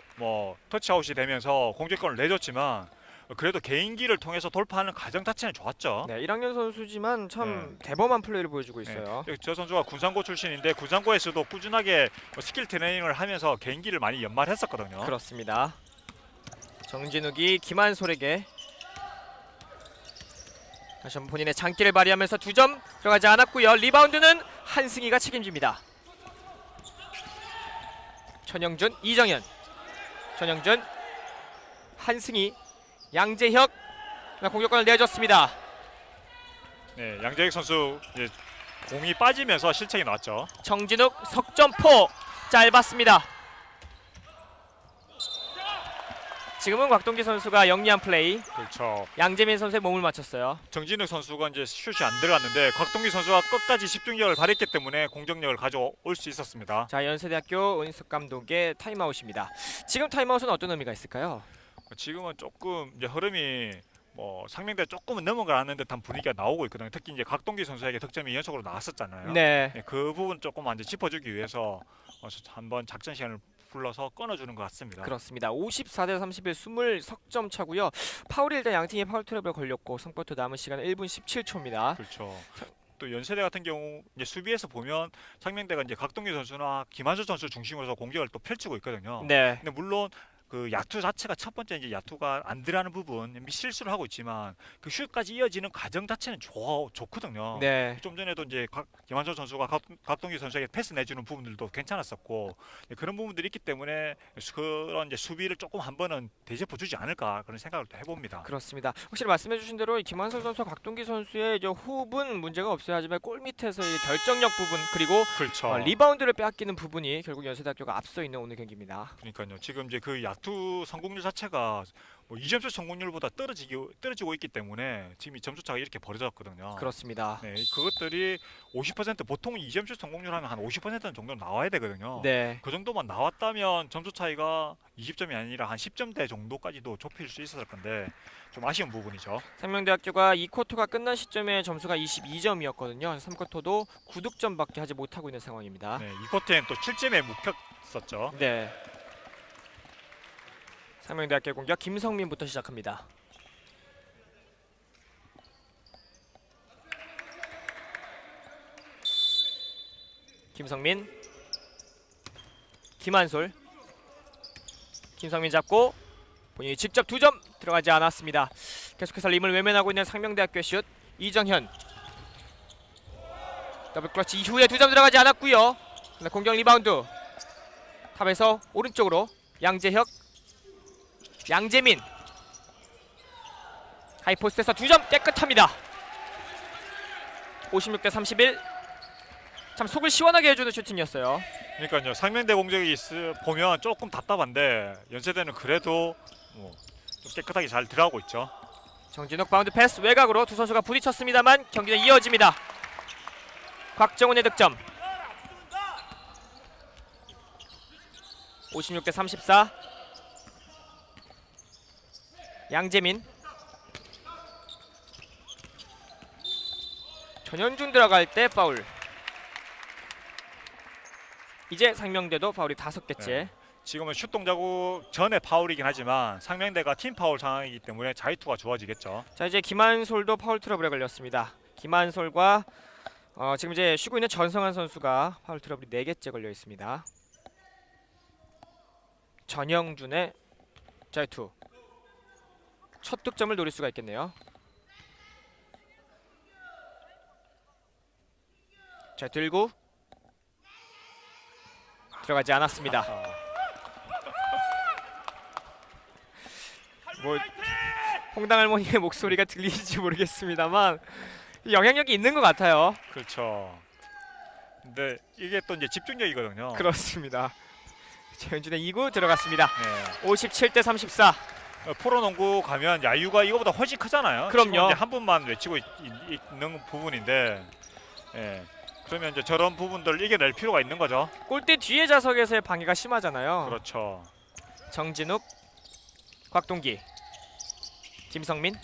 터치아웃이 되면서 공격권을 내줬지만 그래도 개인기를 통해서 돌파하는 과정 자체는 좋았죠. 네, 1학년 선수지만 참 대범한 플레이를 보여주고 있어요. 네, 저 선수가 군산고 출신인데 군산고에서도 꾸준하게 스킬 트레이닝을 하면서 개인기를 많이 연말했었거든요. 그렇습니다. 정진욱이 김한솔에게 다시 한번 본인의 장기를 발휘하면서 2점 들어가지 않았고요. 리바운드는 한승희가 책임집니다. 전영준, 이정현. 전영준, 한승희, 양재혁 공격권을 내줬습니다. 네, 양재혁 선수 이제 공이 빠지면서 실책이 나왔죠. 정진욱 석점포 짧았습니다. 지금은 곽동기 선수가 영리한 플레이. 그렇죠. 양재민 선수의 몸을 맞췄어요. 정진욱 선수가 이제 슛이 안 들어갔는데 곽동기 선수가 끝까지 집중력을 발휘했기 때문에 공격력을 가져올 수 있었습니다. 자, 연세대학교 은희석 감독의 타임아웃입니다. 지금 타임아웃은 어떤 의미가 있을까요? 지금은 조금 이제 흐름이 상명대 조금은 넘어가는 듯한 분위기가 나오고 있거든요. 특히 이제 곽동기 선수에게 득점이 연속으로 나왔었잖아요. 네. 네, 그 부분 조금 이제 짚어주기 위해서 한번 작전 시간을 불러서 끊어주는 것 같습니다. 그렇습니다. 54대 31 20석점 차고요. 파울이 일단 양팀이 파울 트러블에 걸렸고 3쿼터 남은 시간 1분 17초입니다. 그렇죠. 또 연세대 같은 경우 이제 수비에서 보면 상명대가 이제 각동기 선수나 김한수 선수 중심으로 공격을 또 펼치고 있거든요. 네. 근데 물론 그 야투 자체가 첫 번째 이제 야투가 안 들어가는 부분 실수를 하고 있지만 그 슛까지 이어지는 과정 자체는 좋거든요. 네. 좀 전에도 이제 김한철 선수가 각동기 선수에게 패스 내주는 부분들도 괜찮았었고 그런 부분들이 있기 때문에 그런 이제 수비를 조금 한 번은 대접해주지 않을까 그런 생각을 또 해봅니다. 그렇습니다. 확실히 말씀해주신 대로 이 김한솔 선수와 각동기 선수의 이제 호흡은 문제가 없어야 하지만 골 밑에서 이 결정력 부분 그리고 그렇죠. 리바운드를 빼앗기는 부분이 결국 연세대학교가 앞서 있는 오늘 경기입니다. 그러니까요. 지금 이제 그 야투 성공률 자체가 뭐 2점슛 성공률보다 떨어지고 있기 때문에 지금 이 점수 차가 이렇게 벌어졌거든요. 그렇습니다. 네, 그것들이 50% 보통 2점슛 성공률 하면 한 50% 정도 나와야 되거든요. 네. 그 정도만 나왔다면 점수 차이가 20점이 아니라 한 10점대 정도까지도 좁힐 수 있었을 건데 좀 아쉬운 부분이죠. 상명대학교가 2쿼터가 끝난 시점에 점수가 22점이었거든요. 3쿼터도 9득점밖에 하지 못하고 있는 상황입니다. 네, 이 쿼터엔 또 7점에 묵혔었죠. 네. 상명대학교 공격 김성민부터 시작합니다. 김성민, 김한솔, 김성민 잡고 본인이 직접 2점 들어가지 않았습니다. 계속해서 림을 외면하고 있는 상명대학교 슛 이정현 더블 클러치 이후에 2점 들어가지 않았고요. 공격 리바운드 탑에서 오른쪽으로 양재혁, 양재민 하이포스트에서 2점 깨끗합니다. 56대31. 참 속을 시원하게 해주는 슈팅이었어요. 그러니까요. 상명대 공격이 보면 조금 답답한데 연세대는 그래도 좀 깨끗하게 잘 들어가고 있죠. 정진욱 바운드 패스 외곽으로 두 선수가 부딪혔습니다만 경기는 이어집니다. 곽정훈의 득점. 56대34. 양재민, 전현준 들어갈 때 파울. 이제 상명대도 파울이 5개째. 네. 지금은 슛 동작 전에 파울이긴 하지만 상명대가 팀 파울 상황이기 때문에 자유투가 좋아지겠죠. 자, 이제 김한솔도 파울 트러블에 걸렸습니다. 김한솔과 지금 이제 쉬고 있는 전성환 선수가 파울 트러블이 4개째 걸려 있습니다. 전영준의 자유투. 첫 득점을 노릴 수가 있겠네요. 자, 들고 들어가지 않았습니다. 뭐 홍당 할머니의 목소리가 들리는지 모르겠습니다만 영향력이 있는 것 같아요. 그렇죠. 근데 이게 또 이제 집중력이거든요. 그렇습니다. 최현준의 2구 들어갔습니다. 네. 57대34. 프로농구 가면 야유가 이거보다 훨씬 크잖아요. 그럼요. 지금 이제 한 분만 외치고 있는 부분인데, 예. 그러면 이제 저런 부분들을 이겨낼 필요가 있는 거죠. 골대 뒤에 자석에서의 방해가 심하잖아요. 그렇죠. 정진욱, 곽동기, 김성민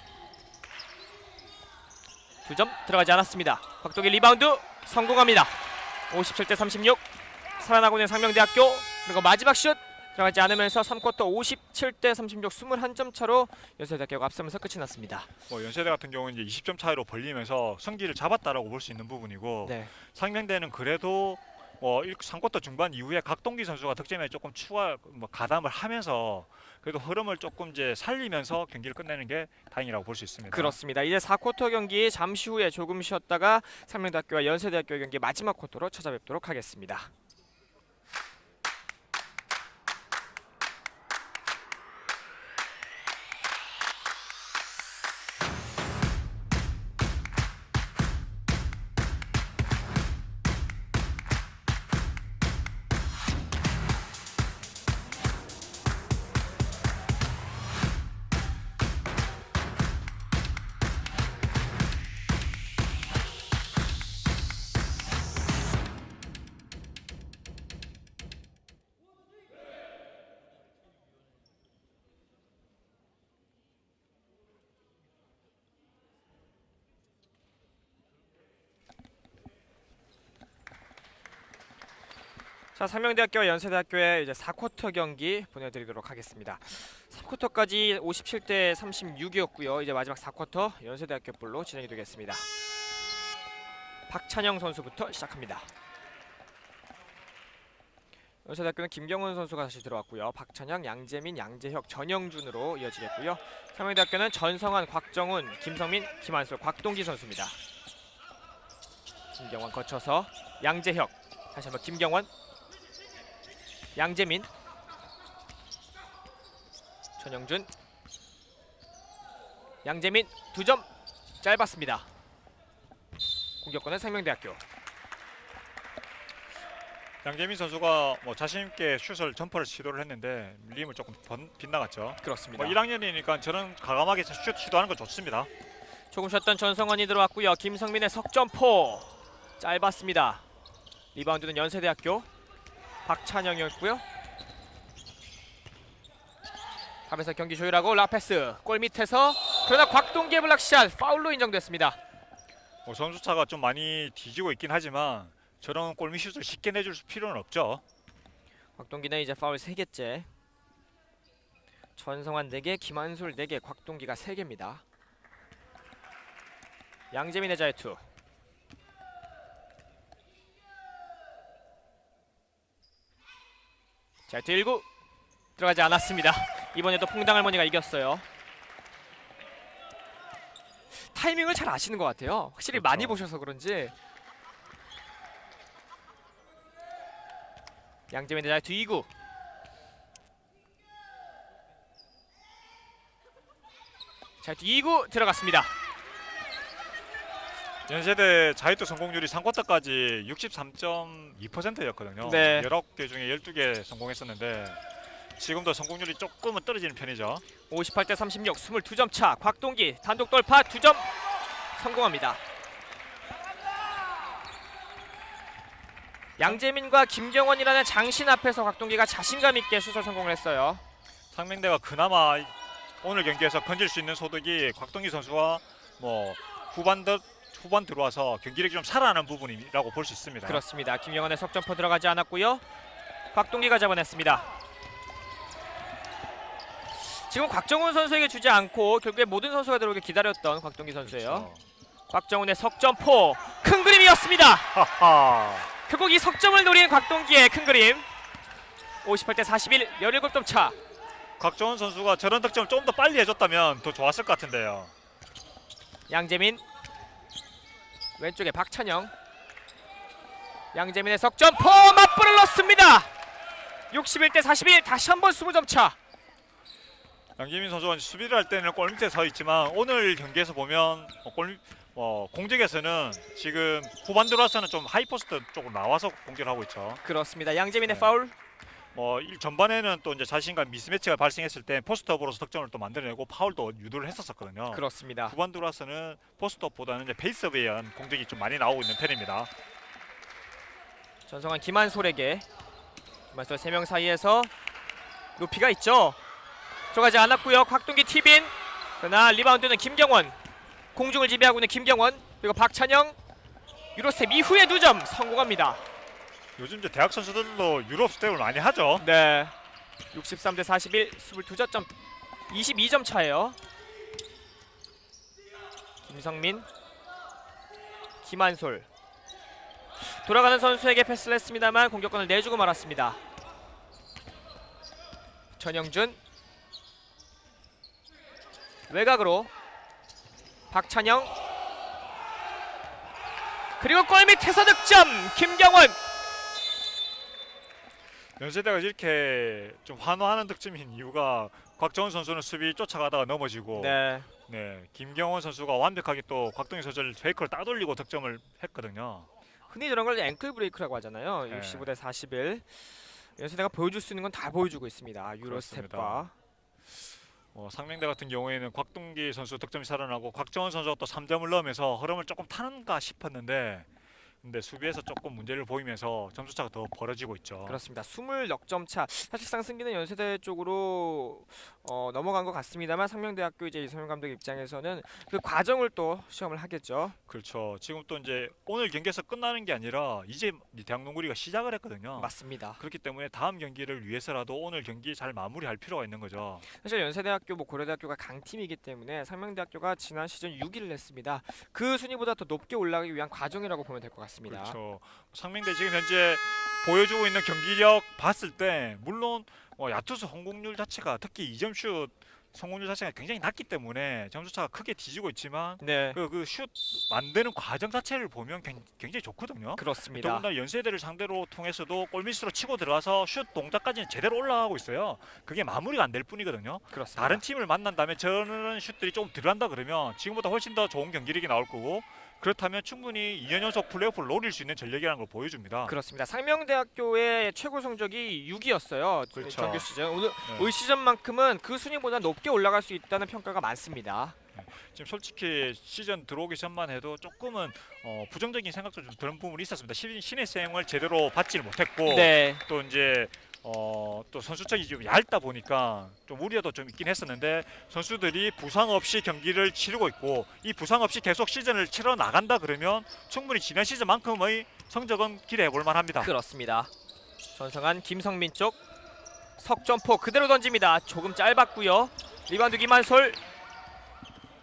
2점 들어가지 않았습니다. 곽동기 리바운드 성공합니다. 57대36. 살아나고 있는 상명대학교. 그리고 마지막 슛 들어가지 않으면서 3쿼터 57대36 21점 차로 연세대학교가 앞서면서 끝이 났습니다. 뭐 연세대 같은 경우는 이제 20점 차이로 벌리면서 승기를 잡았다라고 볼 수 있는 부분이고 네. 상명대는 그래도 3쿼터 중반 이후에 각동기 선수가 득점에 조금 가담을 하면서 그래도 흐름을 조금 이제 살리면서 경기를 끝내는 게 다행이라고 볼 수 있습니다. 그렇습니다. 이제 4쿼터 경기 잠시 후에 조금 쉬었다가 상명대학교와 연세대학교 경기 마지막 쿼터로 찾아뵙도록 하겠습니다. 자, 상명대학교와 연세대학교의 이제 4쿼터 경기 보내드리도록 하겠습니다. 3쿼터까지 57대36이었고요. 이제 마지막 4쿼터 연세대학교 볼로 진행이 되겠습니다. 박찬영 선수부터 시작합니다. 연세대학교는 김경원 선수가 다시 들어왔고요. 박찬영, 양재민, 양재혁, 전영준으로 이어지겠고요. 상명대학교는 전성환, 곽정훈, 김성민, 김한솔, 곽동기 선수입니다. 김경원 거쳐서 양재혁, 다시 한번 김경원, 양재민, 전영준, 양재민 2점 짧았습니다. 공격권은 상명대학교. 양재민 선수가 뭐 자신 있게 슛을 점퍼를 시도를 했는데 밀림을 조금 빗나갔죠. 그렇습니다. 뭐 1학년이니까 저런 과감하게 슛 시도하는 건 좋습니다. 조금 쉬었던 전성환이 들어왔고요. 김성민의 석점포 짧았습니다. 리바운드는 연세대학교 박찬영이었고요. 하면서 경기 조율하고 라페스 골 밑에서, 그러나 곽동기의 블락샷 파울로 인정됐습니다. 뭐 점수차가 좀 많이 뒤지고 있긴 하지만 저런 골밑슛을 쉽게 내줄 필요는 없죠. 곽동기는 이제 파울 3개째. 전성환 4개, 김한솔 4개, 곽동기가 3개입니다. 양재민의 자유투. 자유투 1구 들어가지 않았습니다. 이번에도 퐁당할머니가 이겼어요. 타이밍을 잘 아시는 것 같아요. 확실히 그렇죠. 많이 보셔서 그런지. 양재민의 자유투 2구. 자유투 2구 들어갔습니다. 연세대 자유투 성공률이 3쿼터까지 63.2%였거든요. 네. 19개 중에 12개 성공했었는데 지금도 성공률이 조금은 떨어지는 편이죠. 58대 36, 22점 차. 곽동기 단독 돌파 2점 성공합니다. 양재민과 김경원이라는 장신 앞에서 곽동기가 자신감 있게 슛을 성공을 했어요. 상명대가 그나마 오늘 경기에서 건질 수 있는 소득이 곽동기 선수와 뭐 후반 들어와서 경기력이 좀 살아나는 부분이라고 볼 수 있습니다. 그렇습니다. 김경원의 석점포 들어가지 않았고요. 곽동기가 잡아냈습니다. 지금 곽정훈 선수에게 주지 않고 결국에 모든 선수가 들어오길 기다렸던 곽동기 선수예요. 그렇죠. 곽정훈의 석점포 큰 그림이었습니다. 하하. 결국 이 석점을 노린 곽동기의 큰 그림. 58대 41, 17점 차. 곽정훈 선수가 저런 득점을 좀 더 빨리 해줬다면 더 좋았을 것 같은데요. 양재민 왼쪽에 박찬영. 양재민의 석점포 맞불을 넣습니다. 61대 41, 다시 한번 20점 차. 양재민 선수가 수비를 할 때는 골 밑에 서 있지만 오늘 경기에서 보면 공격에서는 지금 후반 들어와서는 좀 하이포스트 쪽으로 나와서 공격을 하고 있죠. 그렇습니다. 양재민의 네. 파울. 전반에는 또 이제 자신감 미스매치가 발생했을 때 포스트업으로서 득점을 또 만들어내고 파울도 유도를 했었거든요. 그렇습니다. 후반 들어와서는 포스트업보다는 이제 페이스업에 의한 공격이 좀 많이 나오고 있는 편입니다. 전성환 김한솔에게. 김한솔 3명 사이에서 높이가 있죠. 들어가지 않았고요. 곽동기 티빈. 그러나 리바운드는 김경원. 공중을 지배하고 있는 김경원. 그리고 박찬영. 유로스텝 이후에 2점 성공합니다. 요즘 이제 대학 선수들도 유럽 스텝을 많이 하죠. 네. 63대 41, 22점, 22점 차예요. 김성민, 김한솔. 돌아가는 선수에게 패스를 했습니다만 공격권을 내주고 말았습니다. 전영준. 외곽으로 박찬영. 그리고 골밑에서 득점 김경원. 연세대가 이렇게 좀 환호하는 득점인 이유가 곽정훈 선수는 수비 쫓아가다가 넘어지고 네. 김경원 선수가 완벽하게 또 곽동희 선수를 페이크를 따돌리고 득점을 했거든요. 흔히 저런 걸 앵클 브레이크라고 하잖아요. 네. 65대 41. 연세대가 보여줄 수 있는 건 다 보여주고 있습니다. 유로 스텝과. 상명대 같은 경우에는 곽동기 선수 득점이 살아나고 곽정훈 선수가 또 3점을 넣으면서 흐름을 조금 타는가 싶었는데 근데 수비에서 조금 문제를 보이면서 점수차가 더 벌어지고 있죠. 그렇습니다. 20넉점 차. 사실상 승기는 연세대 쪽으로 넘어간 것 같습니다만 상명대학교 이제 이성윤 감독 입장에서는 그 과정을 또 시험을 하겠죠. 그렇죠. 지금 또 이제 오늘 경기에서 끝나는 게 아니라 이제 대학농구리가 시작을 했거든요. 맞습니다. 그렇기 때문에 다음 경기를 위해서라도 오늘 경기 잘 마무리할 필요가 있는 거죠. 사실 연세대학교, 고려대학교가 강팀이기 때문에 상명대학교가 지난 시즌 6위를 했습니다. 그 순위보다 더 높게 올라가기 위한 과정이라고 보면 될 것 같습니다. 그렇죠. 상명대 지금 현재 보여주고 있는 경기력 봤을 때 물론 야투수 성공률 자체가 특히 2점슛 성공률 자체가 굉장히 낮기 때문에 점수차가 크게 뒤지고 있지만 네, 그 슛 만드는 과정 자체를 보면 굉장히 좋거든요. 그렇습니다. 더군다나 연세대를 상대로 통해서도 골밑으로 치고 들어가서 슛 동작까지는 제대로 올라가고 있어요. 그게 마무리가 안 될 뿐이거든요. 그렇습니다. 다른 팀을 만난다면 저런 슛들이 좀 들어간다 그러면 지금보다 훨씬 더 좋은 경기력이 나올 거고 그렇다면 충분히 2년 연속 플레이오프를 노릴 수 있는 전력이라는 걸 보여줍니다. 그렇습니다. 상명대학교의 최고 성적이 6위였어요. 그렇죠. 정규 시즌. 오늘 네. 올 시즌만큼은 그 순위보다 높게 올라갈 수 있다는 평가가 많습니다. 지금 솔직히 시즌 들어오기 전만 해도 조금은 부정적인 생각도 좀 드는 부분이 있었습니다. 신입생을 제대로 받지를 못했고 네, 또 이제 또 선수층이 좀 얇다 보니까 좀 우려도 좀 있긴 했었는데 선수들이 부상 없이 경기를 치르고 있고 이 부상 없이 계속 시즌을 치러 나간다 그러면 충분히 지난 시즌만큼의 성적은 기대해 볼 만합니다. 그렇습니다. 전성한 김성민 쪽 석점포 그대로 던집니다. 조금 짧았고요. 리바운드 김한솔.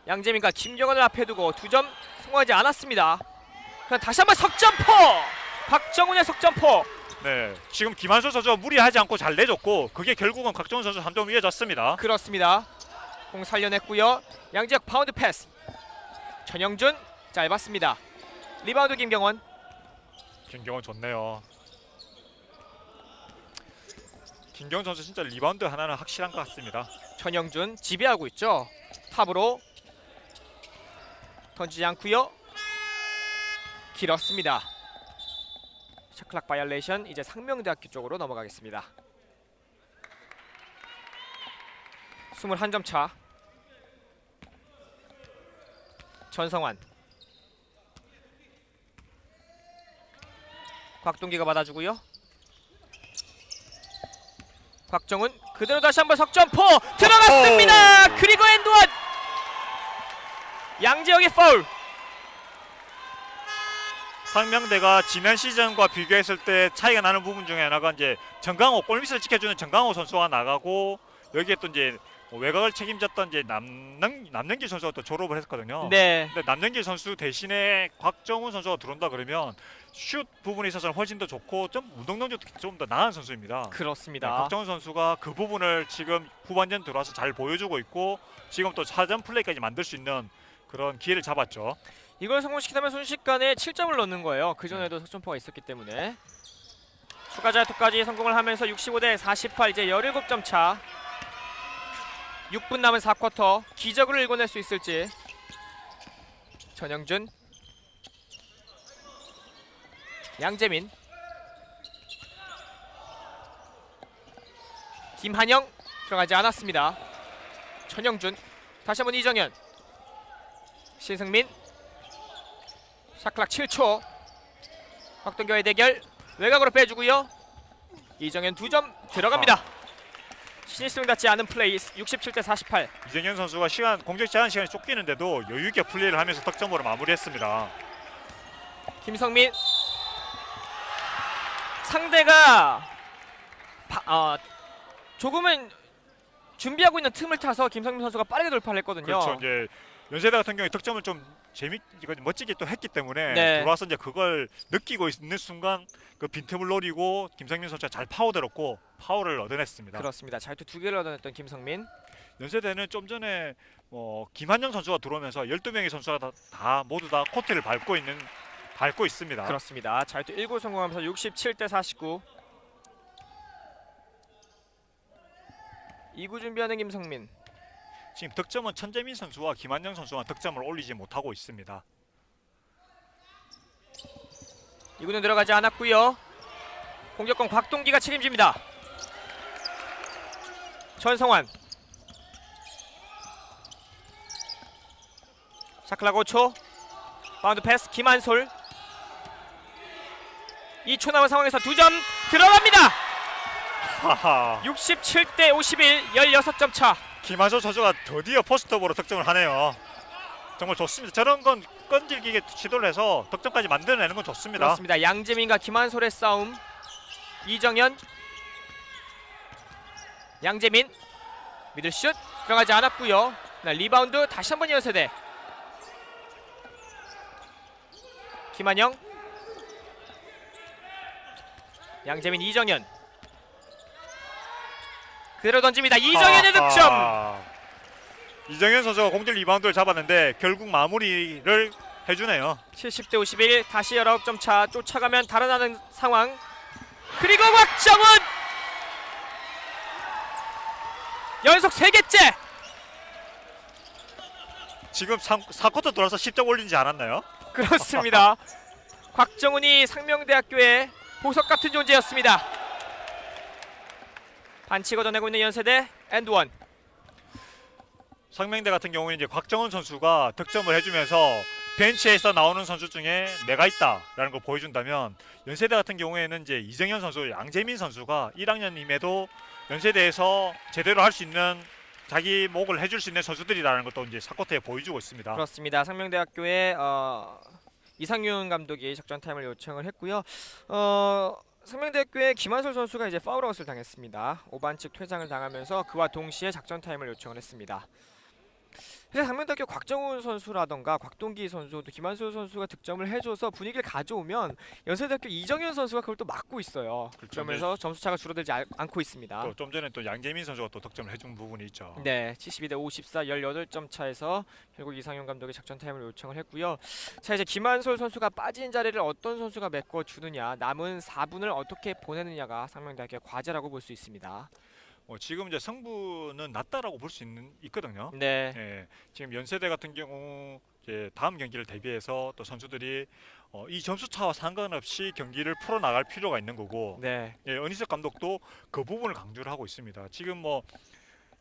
양재민과 김경원을 앞에 두고 2점 성공하지 않았습니다. 그럼 다시 한번 석점포. 박정훈의 석점포. 네, 지금 김한솔 선수가 무리하지 않고 잘 내줬고 그게 결국은 박정훈 선수 3점 이어졌습니다. 그렇습니다. 공 살려냈고요. 양지혁 바운드 패스. 전영준 짧았습니다. 리바운드 김경원. 김경원 좋네요. 김경원 선수 진짜 리바운드 하나는 확실한 것 같습니다. 전영준 지배하고 있죠. 탑으로 던지지 않고요. 길었습니다. 샤클락 바이올레이션. 이제 상명대학교 쪽으로 넘어가겠습니다. 21점 차. 전성환. 곽동기가 받아주고요. 곽정훈 그대로 다시 한번 석점포 들어갔습니다. 그리고 엔드원. 양재혁의 파울. 상명대가 지난 시즌과 비교했을 때 차이가 나는 부분 중에 하나가 이제 정강호 골밑을 지켜주는 정강호 선수가 나가고 여기에 또 이제 외곽을 책임졌던 이제 남영길 선수가 또 졸업을 했거든요. 네, 근데 남영길 선수 대신에 곽정훈 선수가 들어온다 그러면 슛 부분에 있어서는 훨씬 더 좋고 좀 운동 능력도 좀 더 나은 선수입니다. 그렇습니다. 네, 곽정훈 선수가 그 부분을 지금 후반전 들어와서 잘 보여주고 있고 지금 또 사전 플레이까지 만들 수 있는 그런 기회를 잡았죠. 이걸 성공시키다면 순식간에 7점을 넣는 거예요. 그 전에도 석점포가 있었기 때문에. 추가 자유투까지 성공을 하면서 65대48 이제 17점 차. 6분 남은 4쿼터. 기적을 일궈낼 수 있을지. 전영준. 양재민. 김한영 들어가지 않았습니다. 전영준. 다시 한번 이정현. 신승민. 샤클락 7초. 박동규와의 대결. 외곽으로 빼주고요. 이정현 2점 들어갑니다. 신입생 같지 않은 플레이. 67대48. 이정현 선수가 공격 제한 시간이 쫓기는데도 여유 있게 플레이를 하면서 득점으로 마무리했습니다. 김성민. 상대가 조금은 준비하고 있는 틈을 타서 김성민 선수가 빠르게 돌파를 했거든요. 그렇죠. 이제 연세대 같은 경우에 득점을 좀 멋지게 또 했기 때문에 네. 들어와서 이제 그걸 느끼고 있는 순간 그 빈틈을 노리고 김성민 선수가 잘 파고들었고 파울을 얻어냈습니다. 그렇습니다. 자유투 2개를 얻어냈던 김성민. 연세대는 좀 전에 김한영 선수가 들어오면서 12명의 선수가 모두 다 코트를 밟고 있습니다. 그렇습니다. 자유투 1골 성공하면서 67대49. 2구 준비하는 김성민. 지금 득점은 천재민 선수와 김한영 선수가 득점을 올리지 못하고 있습니다. 2구는 들어가지 않았고요. 공격권 곽동기가 책임집니다. 전성환. 샤클락 5초. 바운드 패스 김한솔. 2초 남은 상황에서 2점 들어갑니다. 하하. 67대 51, 16점 차. 김한솔 선수가 드디어 포스트업으로 득점을 하네요. 정말 좋습니다. 저런 건 끈질기게 시도를 해서 득점까지 만들어내는 건 좋습니다. 그렇습니다. 양재민과 김한솔의 싸움. 이정현, 양재민, 미들슛 들어가지 않았고요. 네, 리바운드 다시 한번 연세대. 김한영, 양재민, 이정현 그대로 던집니다. 이정현의 득점. 이정현 선수가 공격 리바운드를 잡았는데 결국 마무리를 해주네요. 70대 51, 다시 19점 차. 쫓아가면 달아나는 상황. 그리고 곽정훈 연속 3개째. 지금 4쿼터 돌아서 10점 올리지 않았나요? 그렇습니다. 곽정훈이 상명대학교의 보석 같은 존재였습니다. 반칙 얻어내고 있는 연세대 엔드원. 상명대 같은 경우는 이제 곽정훈 선수가 득점을 해주면서 벤치에서 나오는 선수 중에 내가 있다라는 걸 보여준다면, 연세대 같은 경우에는 이제 이정현 선수, 양재민 선수가 1학년임에도 연세대에서 제대로 할 수 있는, 자기 목을 해줄 수 있는 선수들이라는 것도 이제 4쿼터에 보여주고 있습니다. 그렇습니다. 상명대학교의 이상윤 감독이 작전 타임을 요청을 했고요. 상명대학교의 김한솔 선수가 이제 파울아웃을 당했습니다. 5반칙 퇴장을 당하면서 그와 동시에 작전 타임을 요청을 했습니다. 그래서 상명대학교 곽정훈 선수라던가 곽동기 선수, 또 김한솔 선수가 득점을 해줘서 분위기를 가져오면 연세대학교 이정현 선수가 그걸 또 막고 있어요. 그렇죠. 그러면서 점수차가 줄어들지 않고 있습니다. 또 좀 전에 또 양재민 선수가 또 득점을 해준 부분이 있죠. 네, 72대 54, 18점 차에서 결국 이상윤 감독이 작전 타임을 요청을 했고요. 자, 이제 김한솔 선수가 빠진 자리를 어떤 선수가 메꿔주느냐, 남은 4분을 어떻게 보내느냐가 상명대학교의 과제라고 볼 수 있습니다. 지금 이제 성부는 낮다라고 볼 수 있거든요. 네, 예, 지금 연세대 같은 경우 이제 다음 경기를 대비해서 또 선수들이 이 점수 차와 상관없이 경기를 풀어 나갈 필요가 있는 거고, 네, 예, 은희석 감독도 그 부분을 강조를 하고 있습니다. 지금 뭐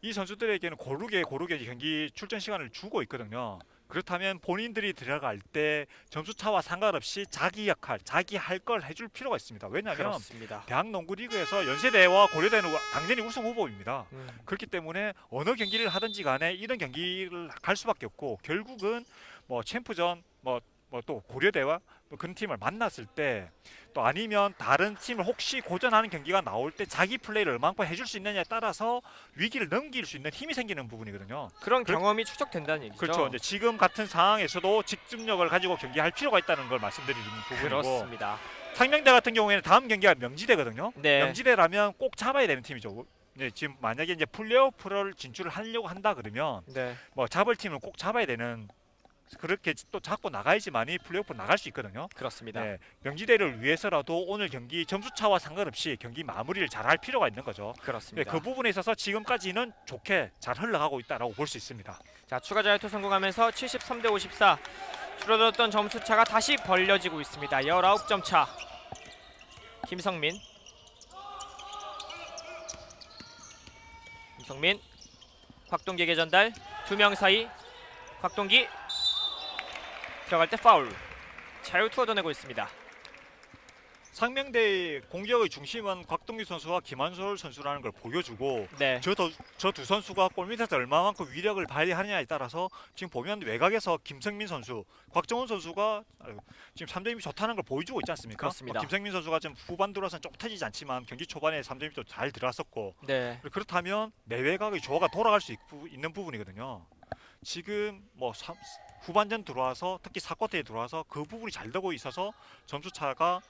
이 선수들에게는 고르게 경기 출전 시간을 주고 있거든요. 그렇다면 본인들이 들어갈 때 점수 차와 상관없이 자기 역할, 자기 할 걸 해줄 필요가 있습니다. 왜냐하면 그렇습니다. 대학농구리그에서 연세대와 고려대는 당연히 우승 후보입니다. 그렇기 때문에 어느 경기를 하든지 간에 이런 경기를 갈 수밖에 없고, 결국은 뭐 챔프전 뭐 또 고려대와 그런 팀을 만났을 때, 또 아니면 다른 팀을 혹시 고전하는 경기가 나올 때 자기 플레이를 얼마만큼 해줄 수 있느냐에 따라서 위기를 넘길 수 있는 힘이 생기는 부분이거든요. 그런 경험이 추적된다는 얘기죠. 그렇죠. 이제 지금 같은 상황에서도 집중력을 가지고 경기할 필요가 있다는 걸 말씀드리는 부분이고, 그렇습니다. 상명대 같은 경우에는 다음 경기가 명지대거든요. 네, 명지대라면 꼭 잡아야 되는 팀이죠. 네, 지금 만약에 이제 플레이오프를 진출을 하려고 한다 그러면 네, 뭐 잡을 팀을 꼭 잡아야 되는, 그렇게 또 잡고 나가야지만이 플레이오프 나갈 수 있거든요. 그렇습니다. 네, 명지대를 위해서라도 오늘 경기 점수 차와 상관없이 경기 마무리를 잘 할 필요가 있는 거죠. 네, 그렇습니다. 그 부분에 있어서 지금까지는 좋게 잘 흘러가고 있다라고 볼 수 있습니다. 자, 추가 자유투 성공하면서 73대 54, 줄어들었던 점수 차가 다시 벌려지고 있습니다. 19점 차. 김성민, 곽동기에게 전달. 2명 사이. 곽동기 들어갈 때 파울. 자유투 얻어내고 있습니다. 상명대의 공격의 중심은 곽동기 선수와 김한솔 선수라는 걸 보여주고, 네, 저 두 선수가 골밑에서 얼마만큼 위력을 발휘하느냐에 따라서 지금 보면 외곽에서 김성민 선수, 곽정훈 선수가 지금 3점이 좋다는 걸 보여주고 있지 않습니까? 그렇습니다. 김성민 선수가 지금 후반 들어서는 좀 터지지 않지만 경기 초반에 3점이 또 잘 들어왔었고, 네, 그렇다면 내외곽의 조화가 돌아갈 수 있는 부분이거든요. 지금 뭐 후반전 들어와서, 특히 4쿼터에 들어와서 그 부분이 잘 되고 있어서 점수 차가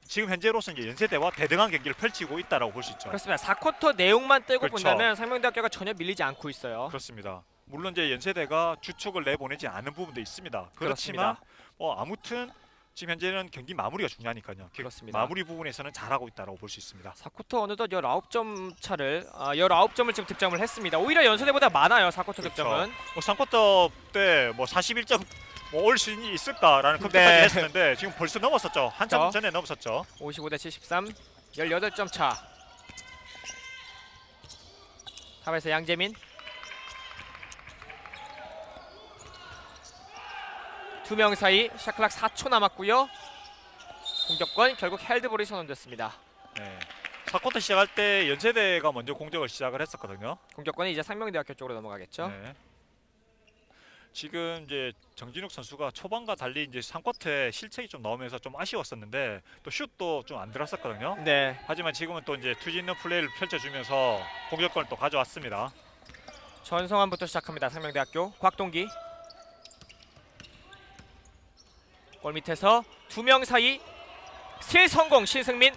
지금 현재로서 이제 연세대와 대등한 경기를 펼치고 있다라고 볼 수 있죠. 그렇습니다. 4쿼터 내용만 떼고 그렇죠. 본다면 상명대학교가 전혀 밀리지 않고 있어요. 그렇습니다. 물론 이제 연세대가 주축을 내보내지 않은 부분도 있습니다. 그렇지만 그렇습니다. 아무튼 지금 현재는 경기 마무리가 중요하니까요. 그렇습니다. 마무리 부분에서는 잘하고 있다라고 볼 수 있습니다. 4쿼터 어느덧 19점 차를 19점을 지금 득점을 했습니다. 오히려 연세대보다 많아요. 4쿼터 그렇죠. 득점은. 3쿼터 때 41점 올 수 있을까라는 걱정까지 네. 했었는데 지금 벌써 넘었었죠. 한참 그렇죠. 전에 넘었었죠. 55대 73, 18점 차. 탑에서 양재민. 2명 사이. 샤클락 4초 남았고요. 공격권 결국 헬드볼이 선언됐습니다. 네. 4쿼터 시작할 때 연세대가 먼저 공격을 시작을 했었거든요. 공격권이 이제 상명대학교 쪽으로 넘어가겠죠. 네. 지금 이제 정진욱 선수가 초반과 달리 이제 3쿼터에 실책이 좀 나오면서 좀 아쉬웠었는데 또 슛도 좀 안 들었었거든요. 네. 하지만 지금은 또 이제 투지 있는 플레이를 펼쳐주면서 공격권을 또 가져왔습니다. 전성환부터 시작합니다. 상명대학교 곽동기. 골 밑에서 두 명 사이 스틸 성공. 신승민.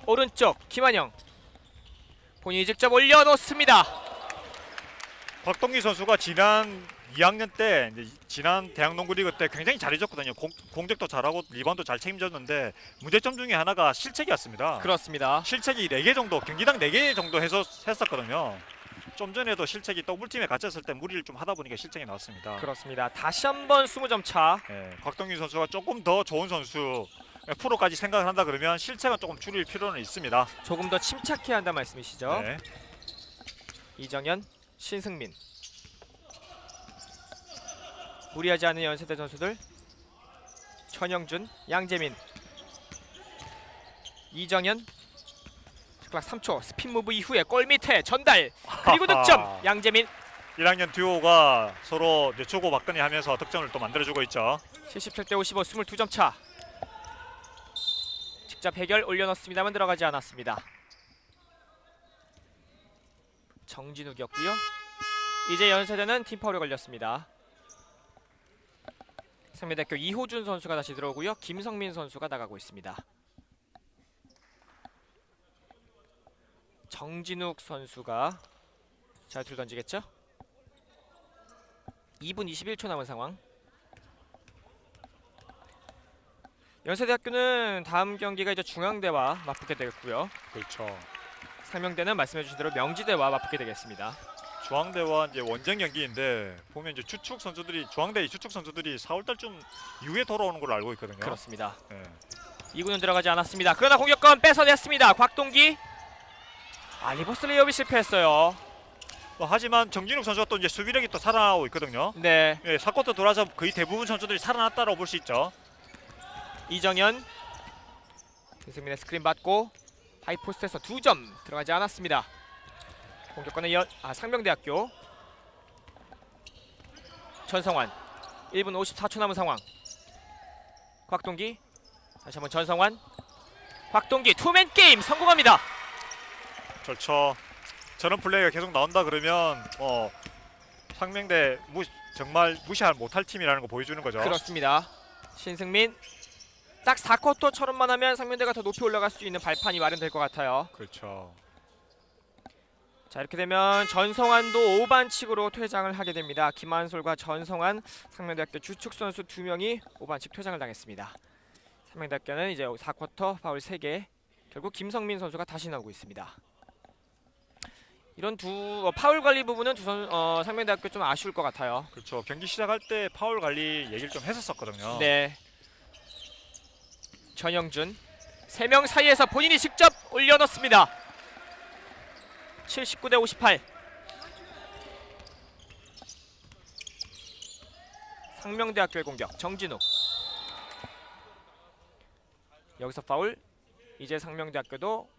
오른쪽 김한영. 본인이 직접 올려놓습니다. 곽동기 선수가 지난 2학년 때 이제 지난 대학농구 리그 때 굉장히 잘해줬거든요. 공격도 잘하고 리바운드 잘 책임졌는데 문제점 중에 하나가 실책이었습니다. 그렇습니다. 실책이 4개 정도, 경기당 4개 정도 했었거든요. 좀 전에도 실책이 더블팀에 갇혔을 때 무리를 좀 하다 보니까 실책이 나왔습니다. 그렇습니다. 다시 한번 20점 차. 네, 곽동기 선수가 조금 더 좋은 선수, 프로까지 생각을 한다 그러면 실책은 조금 줄일 필요는 있습니다. 조금 더 침착해야 한다는 말씀이시죠. 네. 이정현, 신승민. 무리하지 않은 연세대 선수들. 천영준, 양재민. 이정현. 특락 3초 스핀 무브 이후에 골 밑에 전달. 그리고 득점. 양재민. 1학년 듀오가 서로 이제 주고받거니 하면서 득점을 또 만들어주고 있죠. 77대 55, 22점 차. 직접 해결 올려놓습니다만 들어가지 않았습니다. 정진욱이었고요. 이제 연세대는 팀 파울에 걸렸습니다. 상명대학교 이호준 선수가 다시 들어오고요. 김성민 선수가 나가고 있습니다. 정진욱 선수가 자유투를 던지겠죠? 2분 21초 남은 상황. 연세대학교는 다음 경기가 이제 중앙대와 맞붙게 되겠고요. 그렇죠. 상명대는 말씀해주신 대로 명지대와 맞붙게 되겠습니다. 중앙대와 이제 원정 경기인데 보면 이제 주축 선수들이 중앙대 주축 선수들이 4월달쯤 이후에 돌아오는 걸로 알고 있거든요. 그렇습니다. 네. 2구는 들어가지 않았습니다. 그러나 공격권 뺏어냈습니다. 곽동기. 리버스 레이업이 실패했어요. 하지만 정진욱 선수가 또 이제 수비력이 또 살아나고 있거든요. 네. 예, 4쿼터 돌아서 거의 대부분 선수들이 살아났다고 볼 수 있죠. 이정현. 김승민의 스크린 받고 하이포스트에서 2점 들어가지 않았습니다. 공격권은 상명대학교. 전성환. 1분 54초 남은 상황. 곽동기. 다시 한번 전성환. 곽동기 투맨 게임 성공합니다. 그렇죠. 저런 플레이가 계속 나온다 그러면 상명대 정말 무시할 못할 팀이라는 거 보여주는 거죠. 그렇습니다. 신승민. 딱 4쿼터처럼만 하면 상명대가 더 높이 올라갈 수 있는 발판이 마련될 것 같아요. 그렇죠. 자, 이렇게 되면 전성환도 5반칙으로 퇴장을 하게 됩니다. 김한솔과 전성환 상명대학교 주축 선수 2명이 5반칙 퇴장을 당했습니다. 상명대학교는 이제 4쿼터 파울 3개. 결국 김성민 선수가 다시 나오고 있습니다. 이런 파울 관리 부분은 상명대학교 좀 아쉬울 것 같아요. 그렇죠. 경기 시작할 때 파울 관리 얘기를 좀 했었거든요. 네. 전영준 3명 사이에서 본인이 직접 올려놓습니다. 79대 58. 상명대학교의 공격. 정진욱. 여기서 파울. 이제 상명대학교도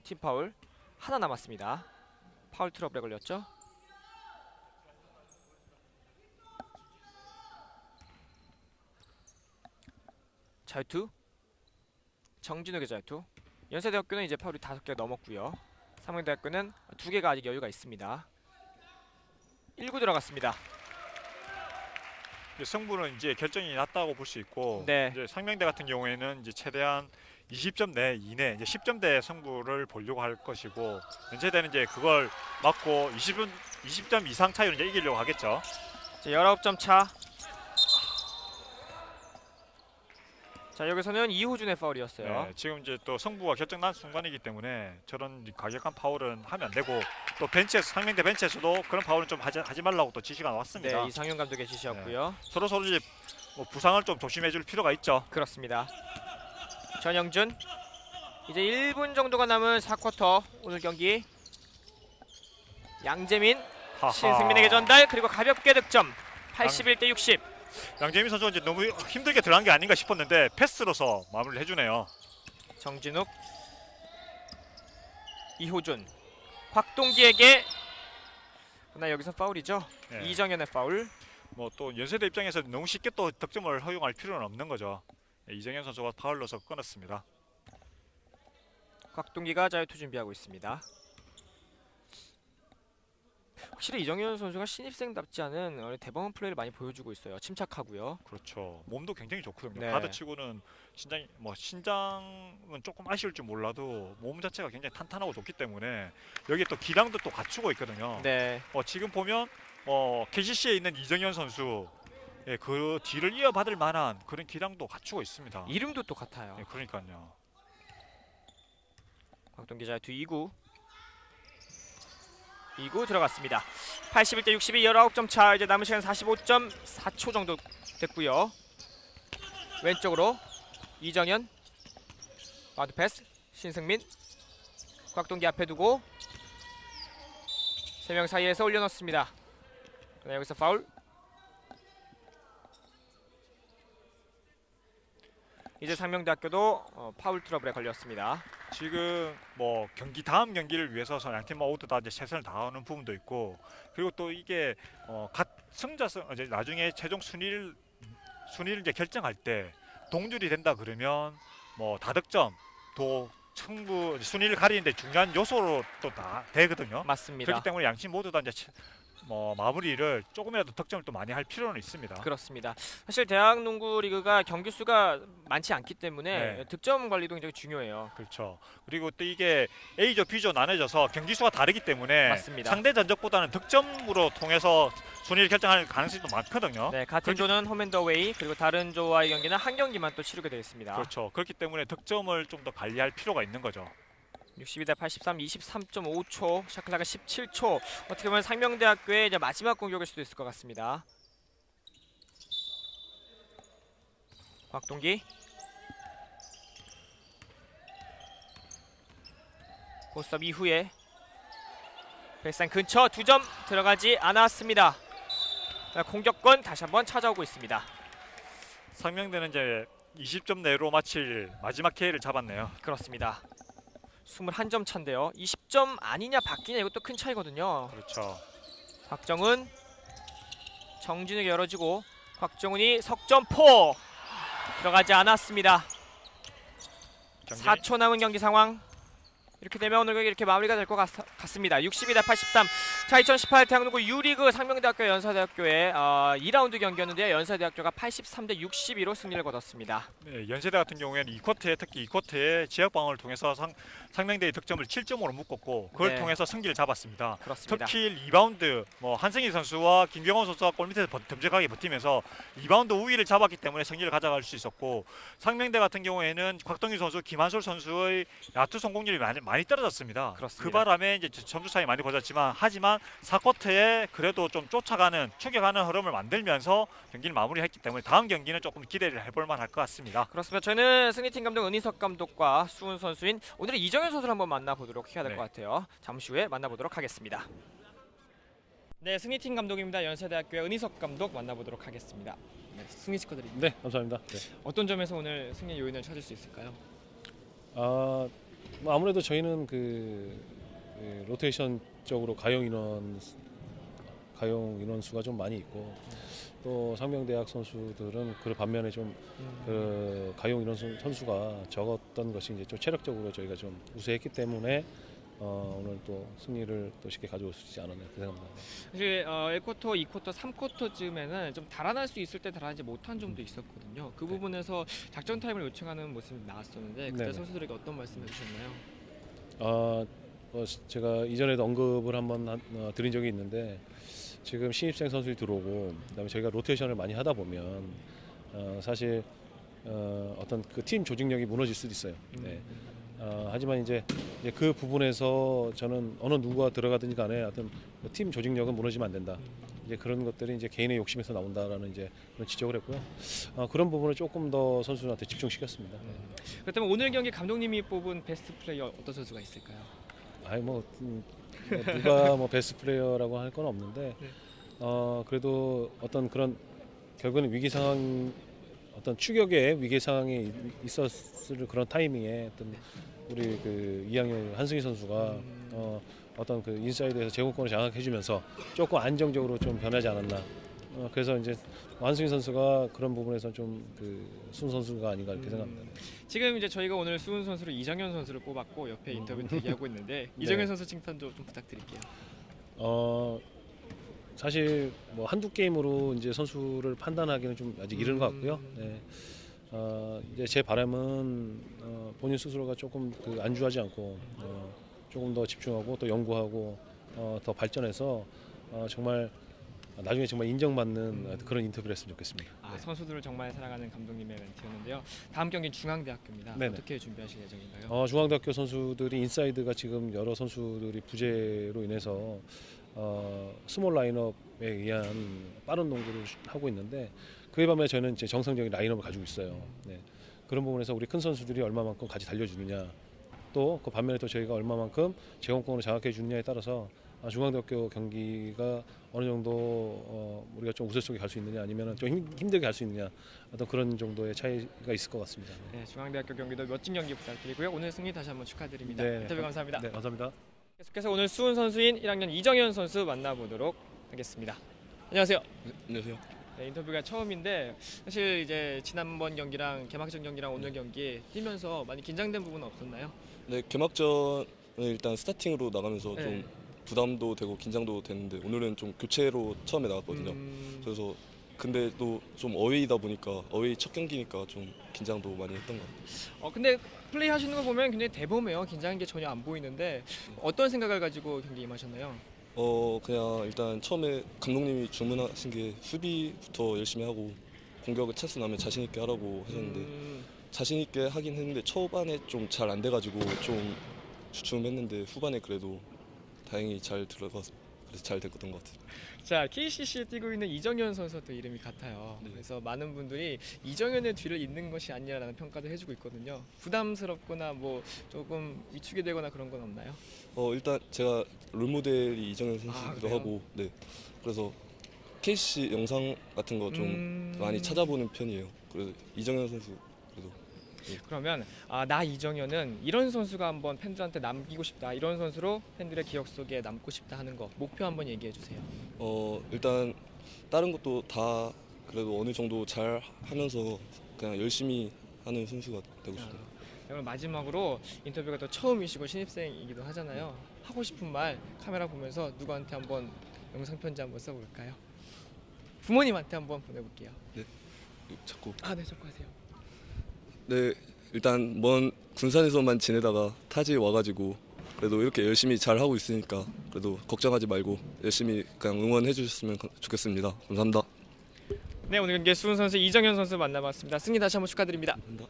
팀 파울 하나 남았습니다. 파울 트러블에 걸렸죠. 자유투. 정진욱의 자유투. 연세대학교는 이제 파울이 5개 넘었고요. 상명대학교는 2개가 아직 여유가 있습니다. 1구 들어갔습니다. 승부는 이제 결정이 났다고 볼 수 있고, 네. 이제 상명대 같은 경우에는 이제 최대한 20점 이내, 이제 10점대 승부를 보려고 할 것이고, 연세대는 이제 그걸 막고 20점 이상 차이로 이제 이기려고 하겠죠. 자, 19점 차. 자, 여기서는 이호준의 파울이었어요. 네, 지금 이제 또 승부가 결정난 순간이기 때문에 저런 과격한 파울은 하면 안 되고, 또 상명대 벤치에서도 그런 파울은 좀 하지 말라고 또 지시가 나왔습니다. 네, 이상윤 감독의 지시였고요. 서로 이제 부상을 좀 조심해줄 필요가 있죠. 그렇습니다. 전영준. 이제 1분 정도가 남은 4쿼터 오늘 경기. 양재민. 하하. 신승민에게 전달. 그리고 가볍게 득점. 81대 60. 양재민 선수가 이제 너무 힘들게 들어간 게 아닌가 싶었는데 패스로서 마무리를 해주네요. 정진욱, 이호준, 곽동기에게 그러나 여기서 파울이죠. 네. 이정현의 파울. 뭐 또 연세대 입장에서 너무 쉽게 또 득점을 허용할 필요는 없는 거죠. 이정현 선수가 파울로서 끊었습니다. 곽동기가 자유투 준비하고 있습니다. 확실히 이정현 선수가 신입생답지 않은 대범한 플레이를 많이 보여주고 있어요. 침착하고요. 그렇죠. 몸도 굉장히 좋거든요. 네. 가드치고는 신장은 조금 아쉬울 줄 몰라도 몸 자체가 굉장히 탄탄하고 좋기 때문에 여기에 또 기량도 또 갖추고 있거든요. 네, 지금 보면 KCC에 있는 이정현 선수 그 뒤를 이어받을 만한 그런 기량도 갖추고 있습니다. 이름도 또 같아요. 예, 그러니까요. 곽동기 자유투 2구. 2구 들어갔습니다. 81대 62, 19점 차. 이제 남은 시간 45.4초 정도 됐고요. 왼쪽으로 이정현, 바운드 패스, 신승민, 곽동기 앞에 두고 3명 사이에서 올려놓습니다. 그러나 여기서 파울. 이제 상명대학교도 파울 트러블에 걸렸습니다. 지금 뭐 다음 경기를 위해서 양팀 모두 다 이제 최선을 다하는 부분도 있고, 그리고 또 이게 각 승자승 이제 나중에 최종 순위를 이제 결정할 때 동률이 된다 그러면 뭐 다득점도 충분 순위를 가리는데 중요한 요소로 또 다 되거든요. 맞습니다. 그렇기 때문에 양팀 모두 다 이제 마무리를 조금이라도 득점을 또 많이 할 필요는 있습니다. 그렇습니다. 사실 대학 농구 리그가 경기 수가 많지 않기 때문에 네. 득점 관리도 굉장히 중요해요. 그렇죠. 그리고 또 이게 A조, B조 나눠져서 경기 수가 다르기 때문에 맞습니다. 상대 전적보다는 득점으로 통해서 순위를 결정할 가능성이 또 많거든요. 네, 같은 조는 홈앤더웨이, 그리고 다른 조와의 경기는 한 경기만 또 치르게 되어 있습니다. 그렇죠. 그렇기 때문에 득점을 좀 더 관리할 필요가 있는 거죠. 62대 83, 23.5초, 샤클락은 17초. 어떻게 보면 상명대학교의 이제 마지막 공격일 수도 있을 것 같습니다. 곽동기, 포스트업 이후에 베이스라인 근처 2점 들어가지 않았습니다. 공격권 다시 한번 찾아오고 있습니다. 상명대는 이제 20점 내로 마칠 마지막 기회를 잡았네요. 그렇습니다. 21점 차인데요. 20점 아니냐 바뀌냐 이것도 큰 차이거든요. 그렇죠. 박정은, 정진욱이 열어주고 곽정훈이 석점포 들어가지 않았습니다. 4초 남은 경기 상황. 이렇게 되면 오늘 경기 이렇게 마무리가 될 것 같습니다. 62대 83. 자, 2018 대학농구 U리그 상명대학교 연사대학교의 2라운드 경기였는데요. 연사대학교가 83대 62로 승리를 거뒀습니다. 네, 연세대 같은 경우에는 2쿼터에 특히 2쿼터에 지역 방어를 통해서 상명대의 득점을 7점으로 묶었고 그걸 네. 통해서 승기를 잡았습니다. 그렇습니다. 특히 리바운드 한승희 선수와 김경원 선수가 골밑에서 듬직하게 버티면서 리바운드 우위를 잡았기 때문에 승리를 가져갈 수 있었고, 상명대 같은 경우에는 곽동희 선수, 김한솔 선수의 야투 성공률이 많이 떨어졌습니다. 그렇습니다. 그 바람에 이제 점수 차이 많이 벌어졌지만 하지만 4쿼터에 그래도 좀 쫓아가는 추격하는 흐름을 만들면서 경기를 마무리했기 때문에 다음 경기는 조금 기대를 해볼 만할 것 같습니다. 그렇습니다. 저희는 승리팀 감독 은희석 감독과 수훈 선수인 오늘의 이정현 선수를 한번 만나보도록 해야 될 것 같아요. 잠시 후에 만나보도록 하겠습니다. 네, 승리팀 감독입니다. 연세대학교의 은희석 감독 만나보도록 하겠습니다. 네, 승리 축하드립니다. 네, 감사합니다. 네. 어떤 점에서 오늘 승리 요인을 찾을 수 있을까요? 뭐 아무래도 저희는 로테이션 쪽으로 가용 인원수가 좀 많이 있고, 또 상명대학 선수들은 그 반면에 좀 가용 인원 선수가 적었던 것이 이제 좀 체력적으로 저희가 좀 우세했기 때문에 오늘 또 승리를 또 쉽게 가져올 수 있지 않았나 그 생각합니다. 사실 1쿼터, 2쿼터, 3쿼터쯤에는 좀 달아날 수 있을 때 달아나지 못한 점도 있었거든요. 그 부분에서 작전 타임을 요청하는 모습이 나왔었는데 그때 네네. 선수들에게 어떤 말씀 해주셨나요? 제가 이전에도 언급을 한번 드린 적이 있는데, 지금 신입생 선수들이 들어오고 그다음에 저희가 로테이션을 많이 하다 보면 사실 어떤 그 팀 조직력이 무너질 수도 있어요. 네. 하지만 이제 그 부분에서 저는 어느 누구가 들어가든지 간에 어떤 팀 조직력은 무너지면 안 된다. 이제 그런 것들이 이제 개인의 욕심에서 나온다라는 이제 그런 지적을 했고요. 그런 부분을 조금 더 선수들한테 집중시켰습니다. 그렇다면 오늘 경기 감독님이 뽑은 베스트 플레이어 어떤 선수가 있을까요? 누가 베스트 플레이어라고 할 건 없는데, 네. 그래도 어떤 그런 결국은 위기 상황 어떤 추격의 위기 상황이 있었을 그런 타이밍에 어떤 우리 그 이학년 한승희 선수가 어떤 그 인사이드에서 제공권을 장악해주면서 조금 안정적으로 좀 변하지 않았나. 그래서 이제 한승희 선수가 그런 부분에서 좀그 수훈 선수가 아닌가 이렇게 생각합니다. 지금 이제 저희가 오늘 수훈 선수로 이정현 선수를 뽑았고 옆에 인터뷰 대기하고 있는데 네. 이정현 선수 칭찬도 좀 부탁드릴게요. 사실 뭐 한두 게임으로 이제 선수를 판단하기는 좀 아직 이른 것 같고요. 네. 이제 제 바람은 본인 스스로가 조금 그 안주하지 않고 조금 더 집중하고 또 연구하고 더 발전해서 정말 나중에 정말 인정받는 그런 인터뷰를 했으면 좋겠습니다. 선수들을 정말 사랑하는 감독님의 멘트였는데요. 다음 경기는 중앙대학교입니다. 네네. 어떻게 준비하실 예정인가요? 중앙대학교 선수들이 인사이드가 지금 여러 선수들이 부재로 인해서 스몰 라인업에 의한 빠른 농구를 하고 있는데 그에 반면에 저는 이제 정상적인 라인업을 가지고 있어요. 네. 그런 부분에서 우리 큰 선수들이 얼마만큼 같이 달려주느냐 또 그 반면에 또 저희가 얼마만큼 제공권을 장악해 주느냐에 따라서 중앙대학교 경기가 어느 정도 우리가 좀 우세 속에 갈 수 있느냐 아니면 좀 힘들게 갈 수 있느냐 어떤 그런 정도의 차이가 있을 것 같습니다. 네, 중앙대학교 경기도 멋진 경기 부탁드리고요. 오늘 승리 다시 한번 축하드립니다. 네. 인터뷰 감사합니다. 네, 감사합니다. 계속해서 오늘 수훈 선수인 1학년 이정현 선수 만나보도록 하겠습니다. 안녕하세요. 안녕하세요. 네, 인터뷰가 처음인데 사실 이제 지난번 경기랑 개막전 경기랑 오늘 경기 뛰면서 많이 긴장된 부분은 없었나요? 네, 개막전은 일단 스타팅으로 나가면서 네. 좀 부담도 되고 긴장도 됐는데 오늘은 좀 교체로 처음에 나갔거든요. 그래서 근데 또 좀 어웨이다 보니까 어웨이 첫 경기니까 좀 긴장도 많이 했던 것 같아요. 근데 플레이 하시는 거 보면 굉장히 대범해요. 긴장한 게 전혀 안 보이는데 어떤 생각을 가지고 경기 임하셨나요? 그냥 일단 처음에 감독님이 주문하신 게 수비부터 열심히 하고 공격을 찬스 나면 자신 있게 하라고 하셨는데 자신 있게 하긴 했는데 초반에 좀 잘 안 돼가지고 좀 주춤했는데 후반에 그래도 다행히 잘 들어가서 그래서 잘 됐던 것 같아요. 자, KCC에 뛰고 있는 이정현 선수도 이름이 같아요. 네. 그래서 많은 분들이 이정현의 뒤를 잇는 것이 아니라는 평가도 해주고 있거든요. 부담스럽거나 뭐 조금 위축이 되거나 그런 건 없나요? 일단 제가 롤모델이 이정현 선수기도 그래요? 하고 네 그래서 KCC 영상 같은 거 좀 많이 찾아보는 편이에요. 그래서 이정현 선수 그래도 그러면 나 이정현은 이런 선수가 한번 팬들한테 남기고 싶다. 이런 선수로 팬들의 기억 속에 남고 싶다 하는 거 목표 한번 얘기해 주세요. 일단 다른 것도 다 그래도 어느 정도 잘 하면서 그냥 열심히 하는 선수가 되고 싶어요. 그럼 마지막으로 인터뷰가 또 처음이시고 신입생이기도 하잖아요. 하고 싶은 말 카메라 보면서 누구한테 한번 영상 편지 한번 써볼까요? 부모님한테 한번 보내볼게요. 자꾸 네, 자꾸 하세요. 네 일단 먼 군산에서만 지내다가 타지에 와가지고 그래도 이렇게 열심히 잘 하고 있으니까 그래도 걱정하지 말고 열심히 그냥 응원해 주셨으면 좋겠습니다. 감사합니다. 네, 오늘 경기 수훈 선수, 이정현 선수 만나봤습니다. 승리 다시 한번 축하드립니다. 감사합니다.